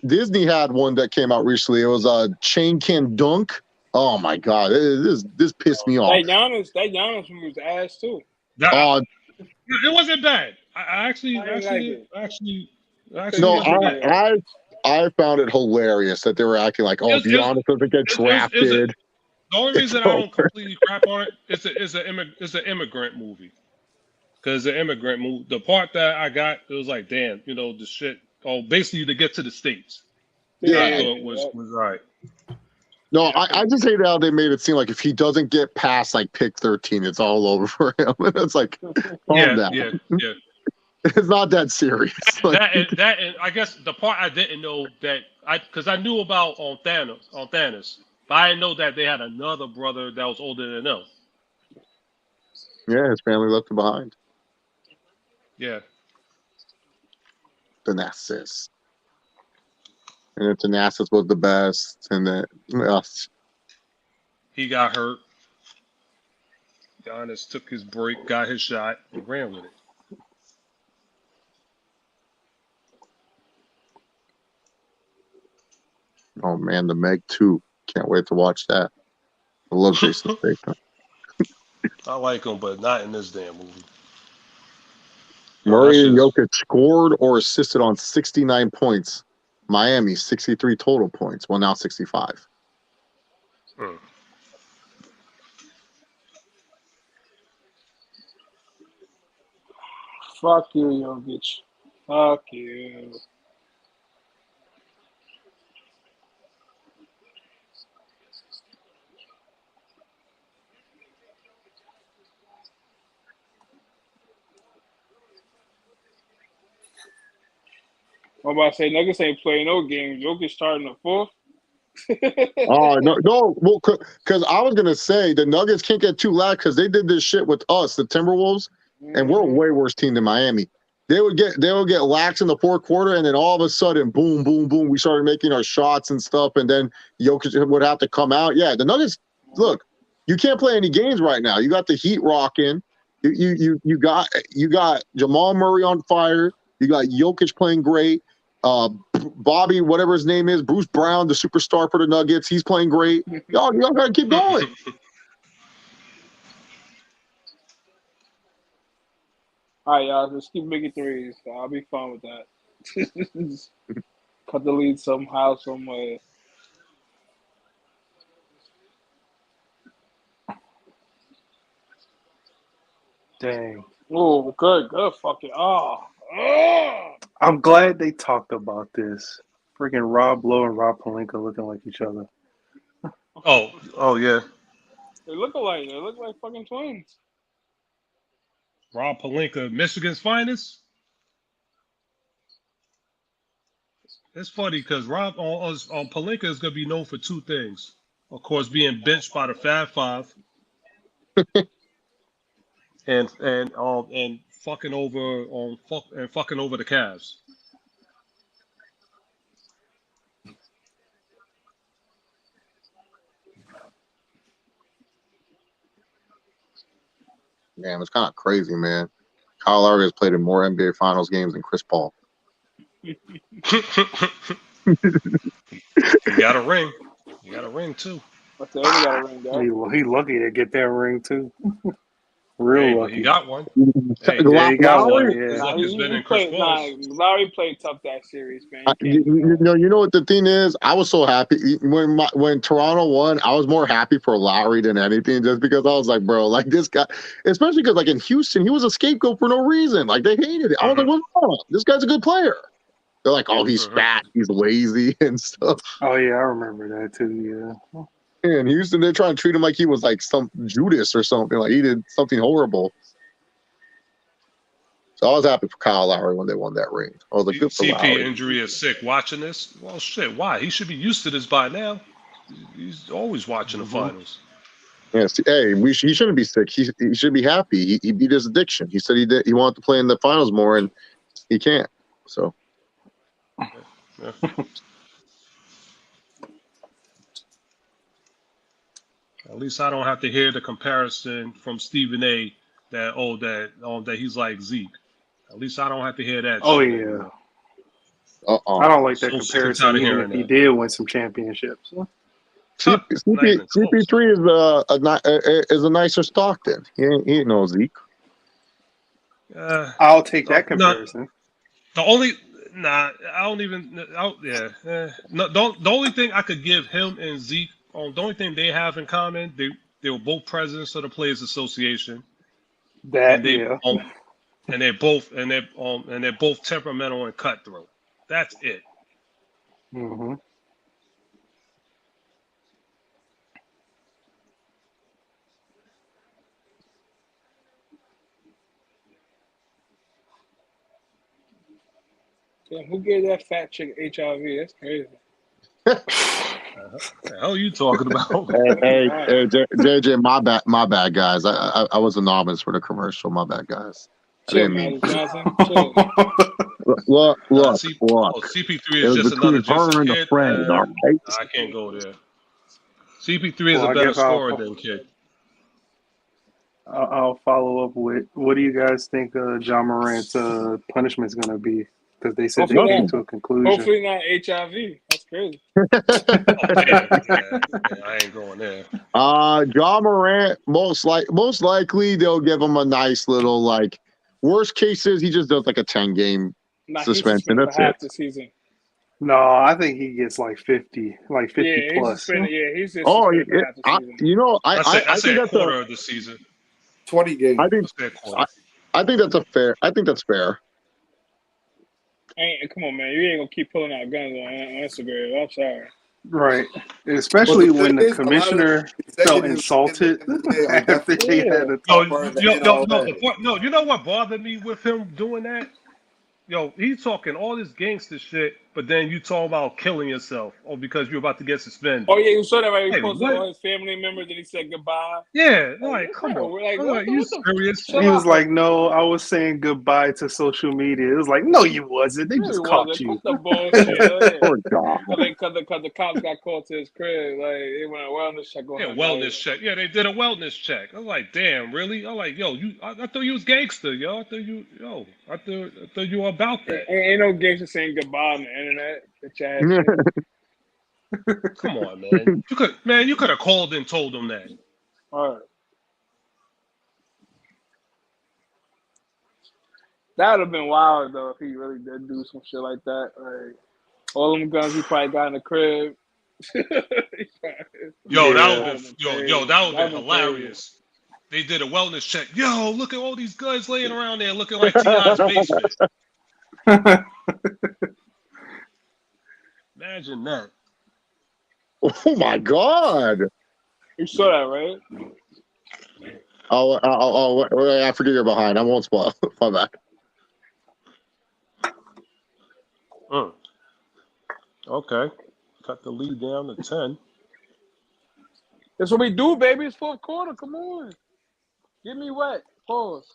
Disney had one that came out recently. It was a chain can dunk. Oh my god, this pissed me off. That Giannis one was ass too. It wasn't bad. I actually. No, I found it hilarious that they were acting like, Giannis doesn't get drafted. The only reason I don't completely crap on it is an immigrant movie. Because the immigrant movie, the part that I got, it was like, damn, the shit. Oh, basically to get to the States. Yeah, I thought was right. No, I just hate how they made it seem like if he doesn't get past like pick 13, it's all over for him. It's like, calm down. Yeah. It's not that serious. That and I guess the part I didn't know because I knew about on Thanos, but I didn't know that they had another brother that was older than them. Yeah, his family left him behind. Yeah. Thanasis. And then Thanasis was the best, and then he got hurt. Giannis took his break, got his shot, and ran with it. Oh man, the Meg 2. Can't wait to watch that. I love Jason Statham. I like him, but not in this damn movie. Murray and Jokic scored or assisted on 69 points. Miami, 63 total points. Well, now 65. Fuck you, Jokic. Fuck you. I'm about to say Nuggets ain't playing no games. Jokic starting the fourth. Oh no, well, because I was gonna say the Nuggets can't get too loud because they did this shit with us, the Timberwolves, and we're a way worse team than Miami. They would get lax in the fourth quarter, and then all of a sudden, boom, boom, boom, we started making our shots and stuff, and then Jokic would have to come out. Yeah, the Nuggets. Look, you can't play any games right now. You got the Heat rocking. You got Jamal Murray on fire. You got Jokic playing great. Bobby, whatever his name is, Bruce Brown, the superstar for the Nuggets, he's playing great. Y'all gotta keep going. All right, y'all, just keep making threes. I'll be fine with that. Just cut the lead somehow, some way. Dang. Oh, good. Fucking. Oh. I'm glad they talked about this. Freaking Rob Lowe and Rob Pelinka looking like each other. Oh yeah. They look alike. They look like fucking twins. Rob Pelinka, Michigan's finest. It's funny because Rob on Pelinka is gonna be known for two things. Of course, being benched by the Fab Five, and fucking over fucking over the Cavs. Damn, it's kind of crazy, man. Kyle Lowry has played in more NBA Finals games than Chris Paul. He got a ring. He got a ring too. But they only got a ring, though. He lucky to get that ring too. Real Hey, lucky. He got one. Hey, Yeah, he got Lowry, one. Yeah. His luck has been in Chris Paul's. Lowry played tough that series, man. you know what the thing is? I was so happy when Toronto won. I was more happy for Lowry than anything, just because I was like, bro, like this guy, especially because like in Houston, he was a scapegoat for no reason. Like they hated it. I was like, what's wrong? This guy's a good player. They're like, oh, he's fat, he's lazy, and stuff. Oh yeah, I remember that too. Yeah. In Houston, they're trying to treat him like he was like some Judas or something. Like he did something horrible. So I was happy for Kyle Lowry when they won that ring. I was like, good for CP Lowry. injury is sick. Watching this, well, shit. Why? He should be used to this by now. He's always watching the finals. Yes. Hey, he shouldn't be sick. He should be happy. He beat his addiction. He said he wanted to play in the finals more, and he can't. So. Yeah. At least I don't have to hear the comparison from Stephen A. that he's like Zeke. At least I don't have to hear that. Oh shit. yeah. I don't like that comparison. Even if he did win some championships. CP3 is a nicer Stockton. He ain't no Zeke. I'll take that comparison. I don't even. No, the only thing I could give him and Zeke, the only thing they have in common, they were both presidents of the Players Association. And they're both temperamental and cutthroat. That's it. Mm-hmm. Damn, who gave that fat chick HIV? That's crazy. The hell are you talking about? hey, JJ, my bad, guys. I was anonymous for the commercial. My bad, guys. I didn't mean. Look. CP3 is just another Jason Kidd. I can't go there. CP3 is a better scorer than Kidd. I'll follow up with, what do you guys think John Morant's punishment is going to be? Because they said they came to a conclusion. Hopefully not HIV. That's crazy. I ain't going there. John Morant, most likely they'll give him a nice little, like, worst case is he just does like a 10-game suspension. That's half it. the season. No, I think he gets like 50 plus. He's just I say a quarter of the season. 20 games. I think that's fair. Come on, man. You ain't gonna keep pulling out guns on Instagram. I'm sorry. Right. Especially when the commissioner felt insulted after he had a you know what bothered me with him doing that? yo, he's talking all this gangster shit, but then you talk about killing yourself, or because you're about to get suspended. Oh yeah, you saw that right? He Hey, posted what? all his family members and he said goodbye. Yeah, Like, like, come bro, on. we're like, I'm what like, the, you what the? serious? Chill He was out, like, bro. "No, I was saying goodbye to social media." It was like, "No, you wasn't. They No, he just caught wasn't. Cut you." the bullshit. Poor dog. Because the cops got called to his crib. Like, they went a wellness check on Yeah, him. wellness Like, check. Yeah, they did a wellness check. I was like, damn, really? I'm like, yo, I thought you was gangster, yo. I thought you were about that. ain't no gangster saying goodbye on the internet. Bitch ass nigga. Come on, man. You could have called and told them that. All right. That would have been wild though if he really did do some shit like that. Like all them guns he probably got in the crib. Yo, that Yeah. would have been yo, that would have been Crazy. hilarious. They did a wellness check. Yo, look at all these guns laying around there looking like T.I.'s basement. Imagine that. Oh my god. You saw that, right? I forget you're behind. I won't spoil. My bad. Okay. Cut the lead down to 10. That's what we do, baby. It's fourth quarter. Come on. Get me wet. Pause.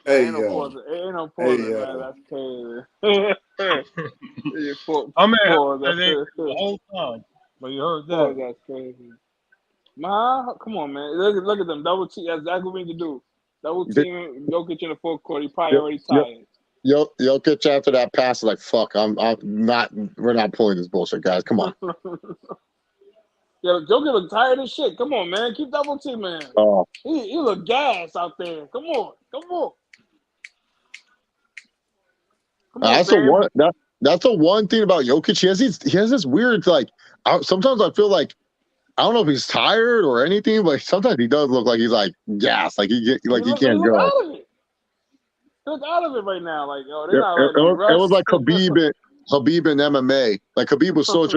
Hey, Ain't no yo. pause. Ain't no pause, Hey, man. yo. That's crazy. Yeah, I mean, pause. they the whole time. But you heard Pause. that. That's crazy. Man, come on, man. Look at them. Double team. That's exactly what we need to do. Double team Jokic in the fourth quarter. He probably already tired. Jokic after that pass is like, fuck, I'm not. We're not pulling this bullshit, guys. Come on. Yo, Jokic look tired as shit. Come on, man. Keep double team, man. Oh, He look gas out there. Come on. Come on, that's the one. That's the one thing about Jokic. He has this weird like. Sometimes I feel like I don't know if he's tired or anything, but sometimes he does look like he's like gas, like he can't go. Out of it. He look out of it right now. Like, yo, they're not It letting him rest. was like Habib in MMA. Like Habib was such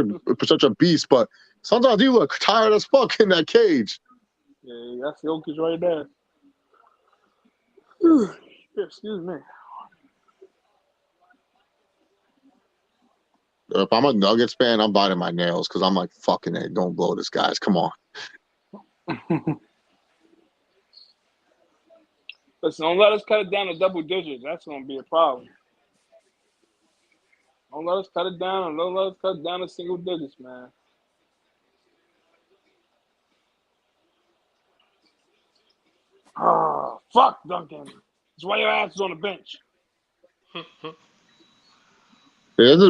a beast, but sometimes he look tired as fuck in that cage. Yeah, that's Jokic right there. Excuse me. If I'm a Nuggets fan, I'm biting my nails because I'm like, fucking it, don't blow this, guys. Come on. Listen, don't let us cut it down to double digits. That's going to be a problem. Don't let us cut it down. Don't let us cut it down to single digits, man. Oh, fuck, Duncan. That's why your ass is on the bench. This is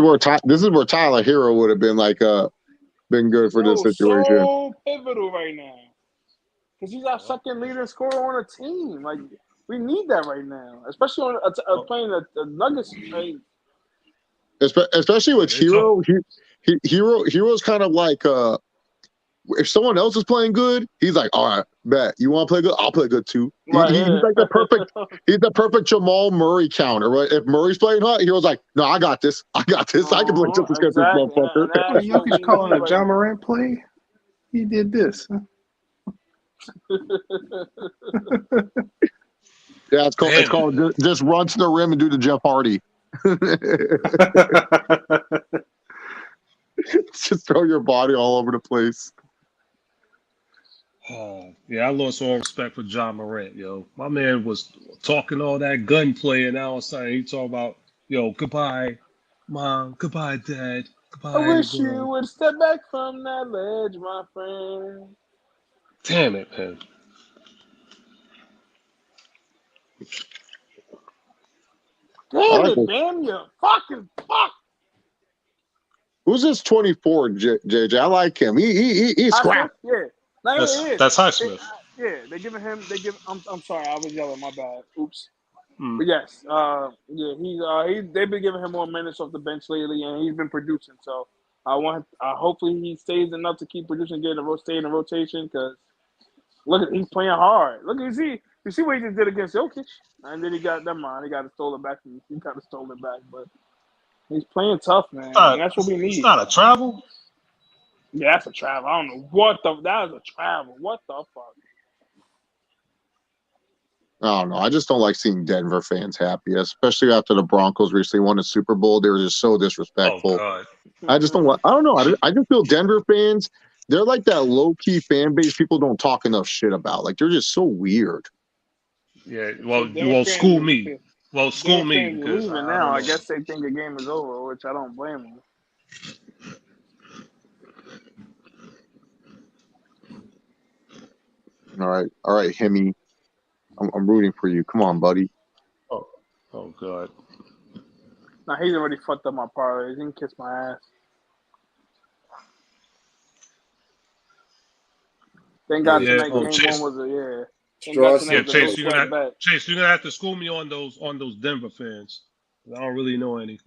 where Tyler Hero would have been like been good for this situation. So pivotal right now. Because he's our second leading scorer on a team. Like, we need that right now. Especially on playing the Nuggets. Like, especially with Hero. Hero's kind of like if someone else is playing good, he's like, all right, bet. You want to play good? I'll play good too. He's like the perfect Jamal Murray counter. Right? If Murray's playing hot, Hero's like, no, I got this. I can play just as good as this motherfucker. Jokic calling a John Morant play. He did this. Yeah, it's called just run to the rim and do the Jeff Hardy. Just throw your body all over the place. Oh, yeah, I lost all respect for John Morant, yo. My man was talking all that gunplay, and now all of a sudden he talking about, yo, goodbye, mom, goodbye, dad, goodbye. I wish you would step back from that ledge, my friend. Damn it, man. Damn you, fucking fuck. Who's this 24, JJ? I like him. He's scrap. Yeah. That's Highsmith. Yeah, they giving him. I'm sorry, I was yelling. My bad. Oops. Mm. But yes, they've been giving him more minutes off the bench lately, and he's been producing. So hopefully he stays enough to keep producing, stay in the rotation. Because he's playing hard. Look, you see what he just did against Jokic, and then he got it stolen back. He got it stolen back, but he's playing tough, man. And that's what we need. It's not a travel. Yeah, that's a travel. I don't know that is a travel. What the fuck? I don't know. I just don't like seeing Denver fans happy, especially after the Broncos recently won the Super Bowl. They were just so Oh disrespectful. God. I just don't want. I don't know. I just feel Denver fans. They're like that low key fan base people don't talk enough shit about. Like they're just so weird. Yeah. Denver School fans, me. Well, school Denver me fans because leaving I now. don't I know. guess they think the game is over, which I don't blame them. All right, Hemi. I'm rooting for you. Come on, buddy. Oh, oh God. Nah, he's already fucked up my parlays. He can kiss my ass. Thank God Hey, Yeah. tonight Oh, game one Chase. was a yeah. Thank God Straw tonight Yeah, was a no Chase. sweat bet. You're gonna have to school me on those Denver fans. I don't really know any.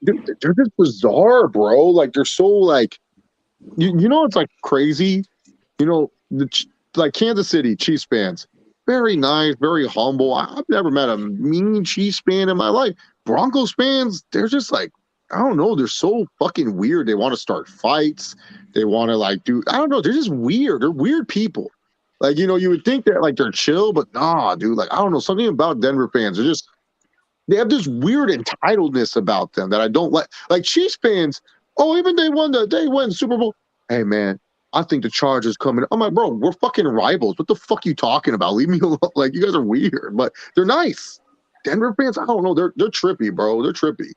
Dude, they're just bizarre, bro. Like they're so like you know it's like crazy. You know like Kansas City Chiefs fans, very nice, very humble. I've never met a mean Chiefs fan in my life. Broncos fans, they're just like I don't know. They're so fucking weird. They want to start fights. They want to like do. I don't know. They're just weird. They're weird people. Like you would think that like they're chill, but nah, dude. Like I don't know. Something about Denver fans are just they have this weird entitledness about them that I don't like. Like Chiefs fans, oh, even they won Super Bowl. Hey man, I think the Chargers coming. I'm like, bro, we're fucking rivals. What the fuck you talking about? Leave me alone. Like you guys are weird, but they're nice. Denver fans, I don't know. They're trippy, bro. They're trippy.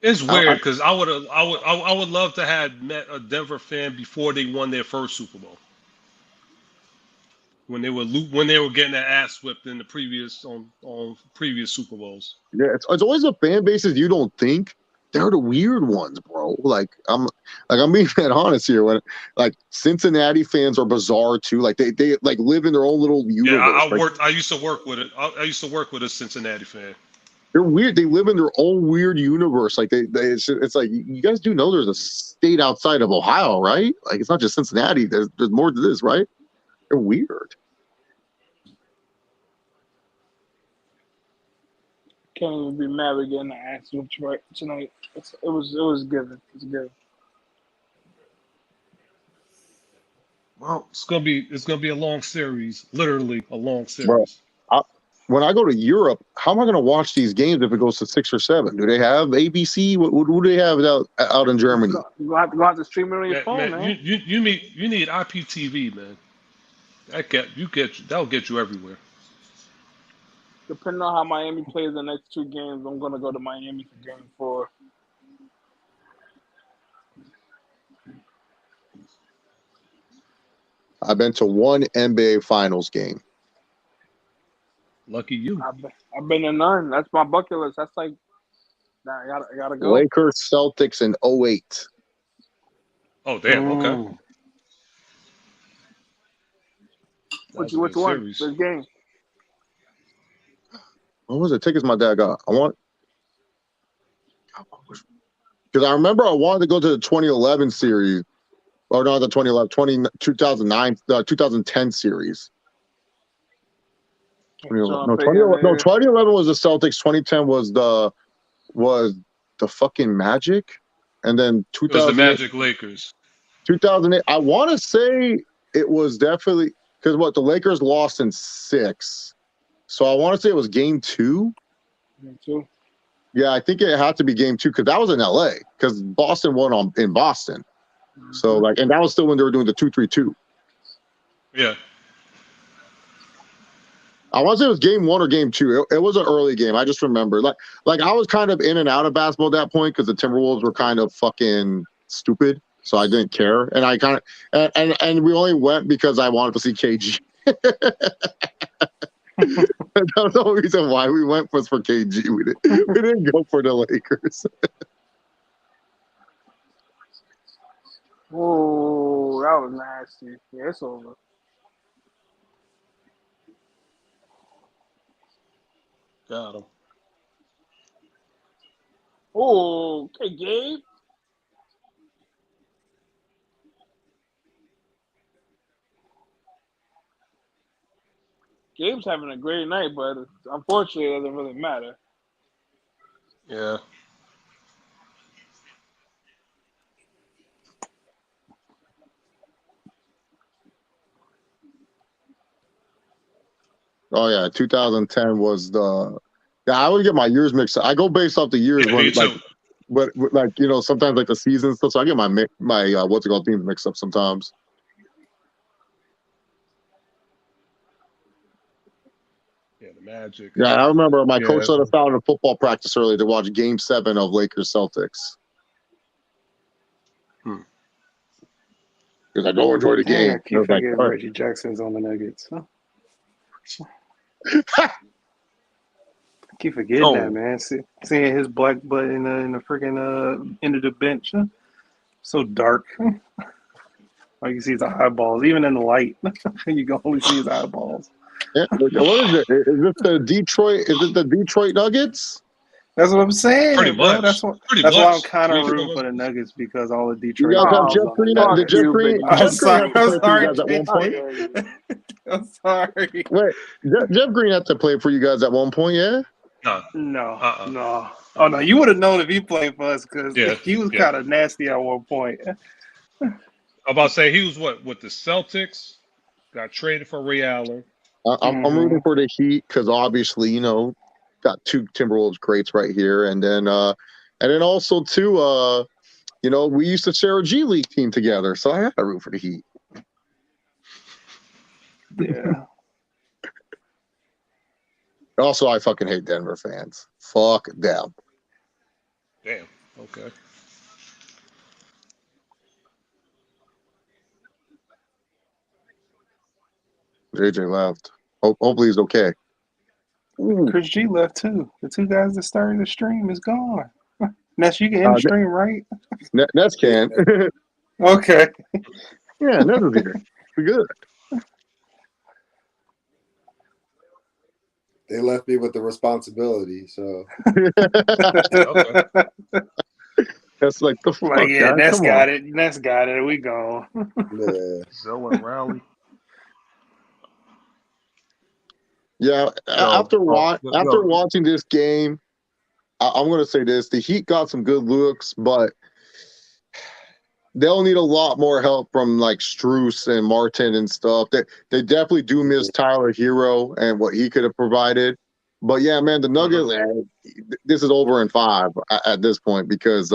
It's I weird because I would love to have met a Denver fan before they won their first Super Bowl. When they were getting their ass whipped in the previous on previous Super Bowls. yeah, it's always the fan bases you don't think. They're the weird ones, bro. I'm being that honest here. When like Cincinnati fans are bizarre too. Like they like live in their own little Yeah, universe. Like I used to work with it. I used to work with a Cincinnati fan. they're weird. They live in their own weird universe. Like it's like you guys do know there's a state outside of Ohio, right? Like it's not just Cincinnati. There's more to this, right? They're weird. Can't even be mad with getting the ass whipped right tonight. It was given. It's good. Well, it's gonna be a long series, literally a long Bro, series. I, when I go to Europe, how am I going to watch these games if it goes to 6 or 7? Do they have ABC? What do they have out in Germany? You have to stream it on your phone, Man, man. you need IPTV, man. That'll get you everywhere. Depending on how Miami plays the next two games, I'm gonna go to Miami for game 4. I've been to one NBA Finals game. Lucky you. I've been to none. That's my bucket list. That's like, nah, I gotta go. Lakers Celtics in '08. Oh damn. Okay. Which That's a good one? series. This game. What was it? Tickets my dad got. Because I remember I wanted to go to the 2011 series, or not the 2009, 2010 series. 2011 was the Celtics. 2010 was the fucking Magic, and then It was the 2008. Magic Lakers. 2008. I want to say it was definitely because the Lakers lost in 6, so I want to say it was game 2. Me too. Yeah, I think it had to be game 2 because that was in LA because Boston won in Boston. So and that was still when they were doing the 2-3-2. Yeah. I want to say it was game 1 or game 2. It was an early game. I just remember like I was kind of in and out of basketball at that point because the Timberwolves were kind of fucking stupid, so I didn't care. And I kind of and we only went because I wanted to see KG. That's the only reason why we went was for KG. We didn't go for the Lakers. Oh, that was nasty. Yeah, it's over. Got him. Oh, okay, Gabe. Gabe's having a great night, but unfortunately, it doesn't really matter. Yeah. Oh yeah, 2010 was the. Yeah, I would get my years mixed up. I go based off the years Yeah, when me too. but like sometimes like the season stuff. So I get my what's it called teams mixed up sometimes. Yeah, the Magic. Yeah, I remember my coach Yeah. let us out in a football practice early to watch Game 7 of Lakers Celtics. Because I go enjoy the Dang, game. I I keep was like, forgetting all Reggie Jackson's on the Nuggets. Huh? right. I keep forgetting that, Oh, man. Seeing his black butt in the freaking end of the bench. Huh? So dark. All you can see his eyeballs. Even in the light, you can only see his eyeballs. yeah. What is it? Is this the Detroit? Is it the Detroit Nuggets? That's what I'm Pretty saying, bro. much. Pretty That's why I'm much. kind of Three rooting for quarters. the Nuggets because all the You Detroit guys have guys Oh, is Jeff on the Green. fuck Did Nuggets. Jeff you, Green? big I'm Jeff Green motherfucker. had sorry. to I'm play for you sorry, guys at one How point. JT. dare you? I'm sorry. Wait, Jeff Green had to play for you guys at one point, yeah? Nah. No, Uh-uh. no. Oh no, you would have known if he played for us because Yeah. he was Yeah. kind of nasty at one point. I'm about to say he was with the Celtics, got traded for Ray Allen. I'm Hmm rooting for the Heat because obviously, got two Timberwolves greats right here, and then also too, we used to share a G League team together, so I had to root for the Heat. Yeah. Also, I fucking hate Denver fans. Fuck them. Damn. Okay. JJ left. Hopefully he's okay. Ooh. Chris G left too. The two guys that started the stream is gone. Ness, you can end the stream, right? Nets can. Okay. Yeah, Nets is here. We good. They left me with the responsibility, so Okay. That's like the fuck, Like, yeah, guys. Ness Come on. got it. Ness got it. We gone. yeah. Zoe and Rowley. Yeah, after watching this game, I'm gonna say this: the Heat got some good looks, but they'll need a lot more help from like Strus and Martin and stuff. They definitely do miss Tyler Hero and what he could have provided. But yeah, man, the Nuggets, this is over in 5 at this point because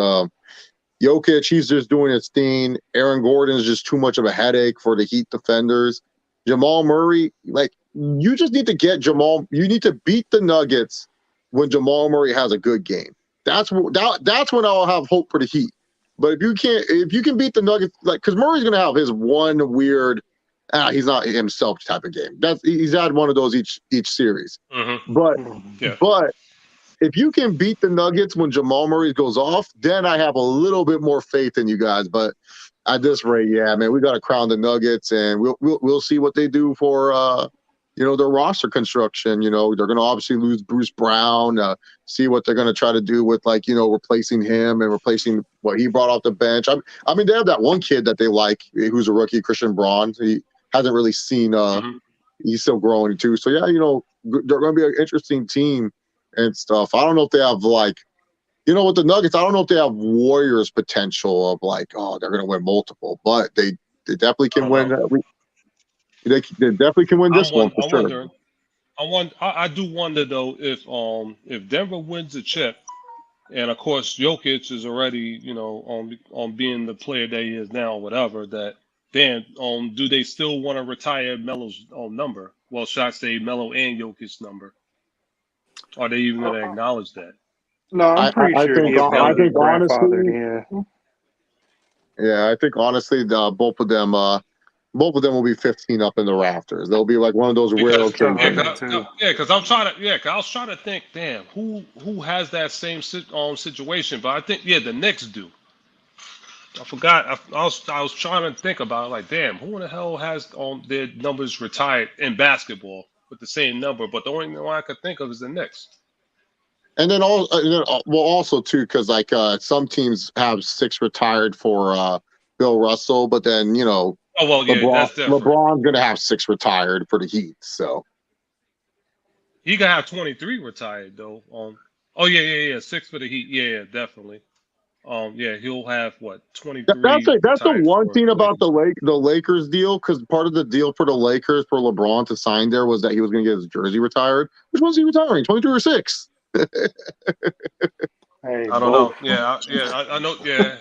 Jokic, he's just doing his thing. Aaron Gordon is just too much of a headache for the Heat defenders. Jamal Murray, like you just need to get Jamal. You need to beat the Nuggets when Jamal Murray has a good game. That's when I'll have hope for the Heat. But if you can beat the Nuggets, like because Murray's gonna have his one weird, he's not himself type of game. He's had one of those each series. Mm-hmm. But Yeah. but if you can beat the Nuggets when Jamal Murray goes off, then I have a little bit more faith in you guys. But at this rate, yeah, man, we got to crown the Nuggets, and we'll see what they do for their roster construction. They're going to obviously lose Bruce Brown. See what they're going to try to do with replacing him and replacing what he brought off the bench. I mean, they have that one kid that they like who's a rookie, Christian Braun. He hasn't really seen. He's still growing too. So yeah, they're going to be an interesting team and stuff. I don't know if they have with the Nuggets, I don't know if they have Warriors potential of they're going to win multiple, but they definitely can win. They definitely can win this one for sure. Wondering. I do wonder though if Denver wins the chip, and of course Jokic is already on being the player that he is now, whatever. That then do they still want to retire Melo's number? Well, should I say Melo and Jokic's number? Are they even going to acknowledge that? No, I'm pretty I sure think he's honestly, grandfathered. Yeah, I think honestly, both of them will be 15 up in the rafters. They'll be like one of those rare occasions. Because I'm trying to, I was trying to think, damn, who has that same situation? But I think, the Knicks do. I forgot. I was trying to think about it, like, damn, who in the hell has their numbers retired in basketball with the same number? But the only one I could think of is the Knicks. And then also too, because some teams have 6 retired for Bill Russell, but then that's different. LeBron's gonna have 6 retired for the Heat. So he gonna have 23 retired though. 6 for the Heat. Yeah, definitely. Yeah, he'll have what That's 23 it. That's the retired one for thing the about Lakers. the Lakers deal, because part of the deal for the Lakers for LeBron to sign there was that he was going to get his jersey retired. Which one's he retiring? 22 or 6? Hey, I don't know. both. I know. Yeah.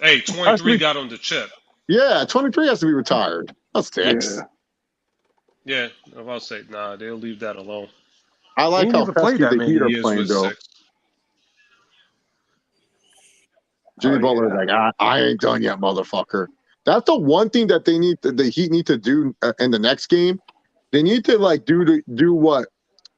Hey, Has to 23 be, got on the chip. yeah, 23 has to be retired. That's Yeah. 6. Yeah, I'll say nah. They'll leave that alone. I He like ain't how even played pesky that the many Heat are years playing with though. six. Jimmy Oh Butler's yeah. like, I ain't done yet, motherfucker. That's the one thing that the Heat need to do in the next game. They need to like do what,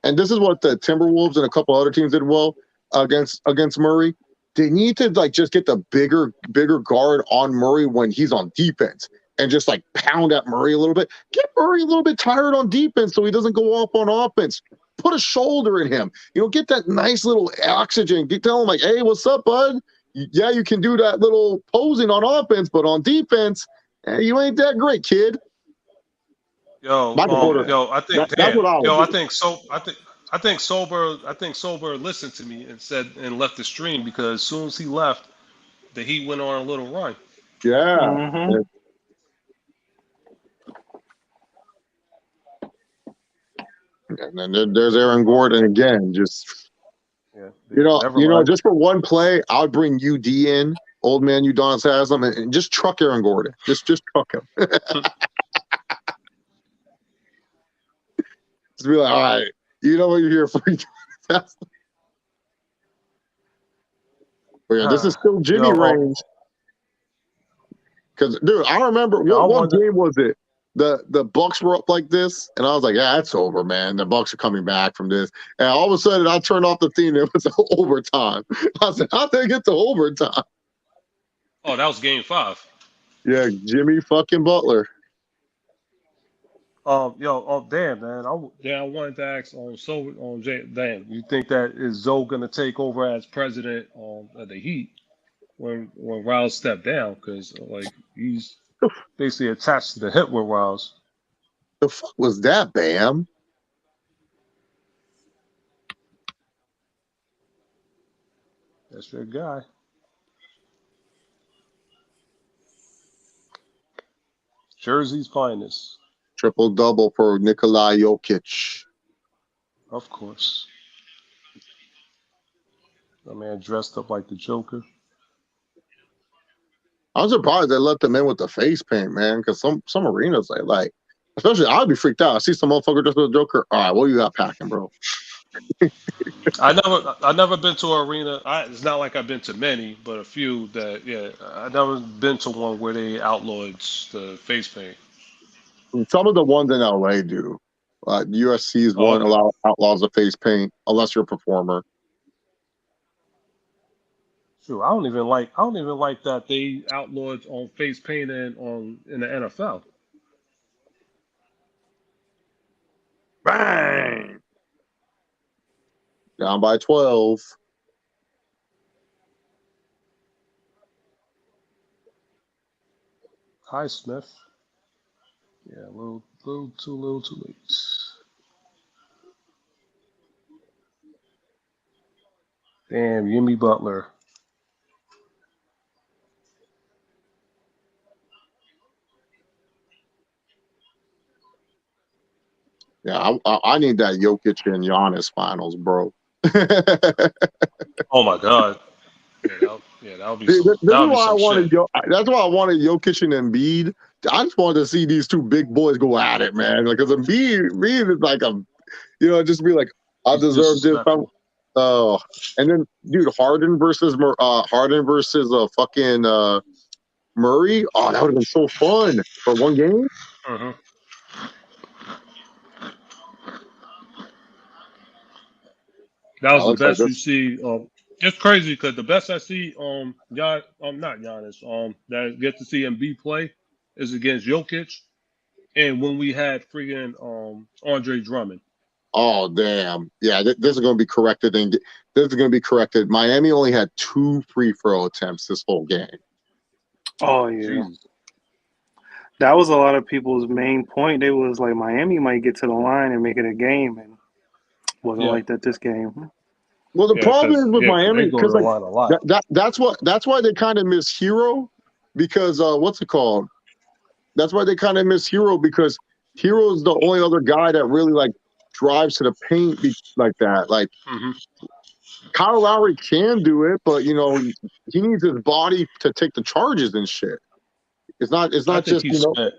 and this is what the Timberwolves and a couple other teams did well against Murray. They need to like just get the bigger guard on Murray when he's on defense and just like pound at Murray a little bit. Get Murray a little bit tired on defense so he doesn't go off on offense. Put a shoulder in him. Get that nice little oxygen. Tell him like, hey, what's up, bud? Yeah, you can do that little posing on offense, but on defense, you ain't that great, kid. Michael Porter. I think That's damn, what I would do. I think Sober listened to me and said and left the stream because as soon as he left, the Heat went on a little run. Yeah. Mm-hmm. And then there's Aaron Gordon again. Just Yeah, never mind. just for one play, I would bring UD in, old man Udonis Haslam, and just truck Aaron Gordon. Just truck him. Just be like, all right, you know what you're here for. But yeah, this is still Jimmy range. Because dude, I remember what game was it? The Bucks were up like this, and I was like, yeah, it's over, man. The Bucks are coming back from this. And all of a sudden, I turned off the theme. It was overtime. I said, how'd they get to overtime? Oh, that was Game 5. Yeah, Jimmy fucking Butler. Damn, man. I wanted to ask damn, you think that is Zoe gonna take over as president of the Heat when Riles stepped down? Because like he's basically attached to the hip with Riles. The fuck was that, Bam? That's your guy. Jersey's finest. Triple double for Nikola Jokic. Of course. The man dressed up like the Joker. I'm surprised they let them in with the face paint, man. Because some arenas like, especially I'd be freaked out. I see some motherfucker dressed with a Joker. All right, what you got packing, bro? I never been to an arena. It's not like I've been to many, but a few that I never been to one where they outlawed the face paint. Some of the ones in LA do. USC's Oh, one okay. outlaws the face paint unless you're a performer. Shoot, I don't even like that they outlawed on face painting in the NFL. Bang! Down by 12. Hi, Smith. Yeah, a little too late. Damn, Jimmy Butler. Yeah, I need that Jokic and Giannis finals, bro. Oh my God. That would be This some. is That would be why I some wanted. shit. That's why I wanted Jokic and Embiid. I just wanted to see these two big boys go at it, man. Because Embiid is like just be like, I He's deserve this. disrespectful. And then, dude, Harden versus fucking Murray. Oh, that would have been so fun for one game. Mm-hmm. That was the Looks like best you this. see. It's crazy because the best I see, not Giannis, that get to see Embiid play is against Jokic, and when we had freaking Andre Drummond. Oh, damn. Yeah, this is going to be corrected. And this is going to be corrected. Miami only had 2 free throw attempts this whole game. Oh yeah. Jesus. That was a lot of people's main point. They was like Miami might get to the line and make it a game, and wasn't Yeah. like that this game. Well, the problem is with 'cause they Miami go to because the like line a lot. that's why they kind of miss Hero because what's it called? That's why they kind of miss Hero because Hero's the only other guy that really like drives to the paint like that. Like Hmm. Kyle Lowry can do it, but you know he needs his body to take the charges and shit. It's I not think just he's spent.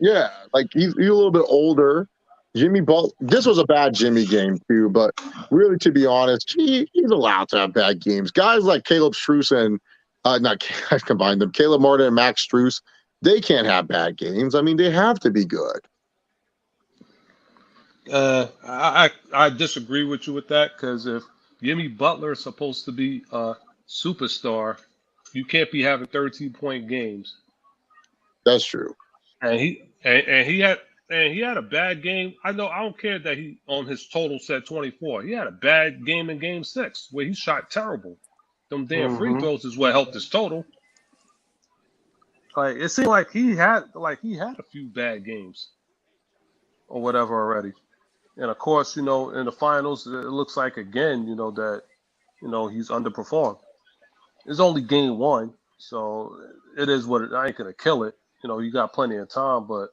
yeah, like he's a little bit older. Jimmy Butler. This was a bad Jimmy game too, but really, to be honest, he's allowed to have bad games. Guys like Caleb Struess and not I've combined them. Caleb Martin and Max Struess, they can't have bad games. I mean, they have to be good. I disagree with you with that because if Jimmy Butler is supposed to be a superstar, you can't be having 13-point games. That's true. And he had a bad game. I don't care that he on his total said 24. He had a bad game in game 6 where he shot terrible. Them damn free Mm-hmm. throws is what helped his total. Like it seemed like he had a few bad games or whatever already. And of course, in the finals, it looks like again, that he's underperformed. It's only game 1, so it is what I ain't gonna kill it. You got plenty of time, but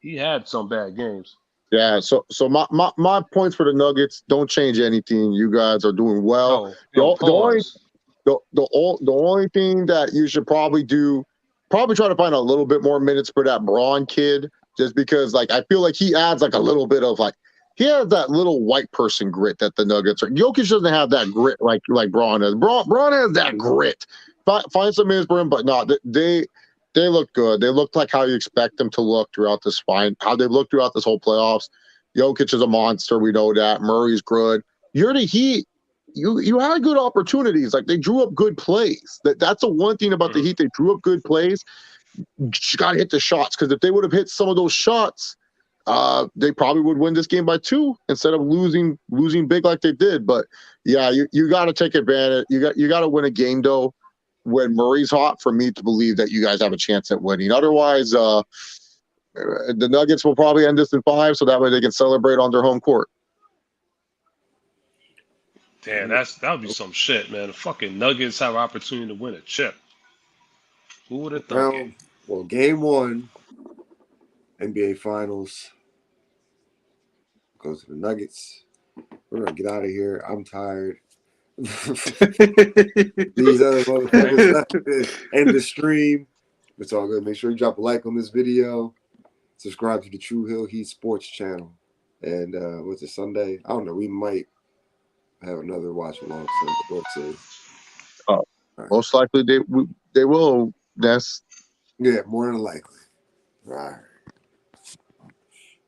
he had some bad games. Yeah. So my points for the Nuggets don't change anything. You guys are doing well. No, The only pause. the only thing that you should probably do, probably try to find a little bit more minutes for that Braun kid, just because like I feel like he adds like a little bit of like he has that little white person grit that the Nuggets are. Jokic doesn't have that grit like Braun has. Braun has that grit. Find some minutes for him, but no, they look good. They look like how you expect them to look throughout this how they look throughout this whole playoffs. Jokic is a monster. We know that. Murray's good. You're the Heat. You had good opportunities. Like they drew up good plays. That's the one thing about the Heat. They drew up good plays. Just got to hit the shots because if they would have hit some of those shots, they probably would win this game by 2 instead of losing big like they did. But yeah, you got to take advantage. You got to win a game though when Murray's hot for me to believe that you guys have a chance at winning. Otherwise, the Nuggets will probably end this in 5, so that way they can celebrate on their home court. Damn, that would be some shit, man. The fucking Nuggets have an opportunity to win a chip. Who would have thunk it? Well, game 1, NBA Finals goes to the Nuggets. We're gonna get out of here. I'm tired. These other motherfuckers end the stream. It's all good. Make sure you drop a like on this video. Subscribe to the True Hill Heat Sports channel. And what's it, Sunday? I don't know. We might have another watch along. So Right. Most likely they will. That's yeah, more than likely. All right.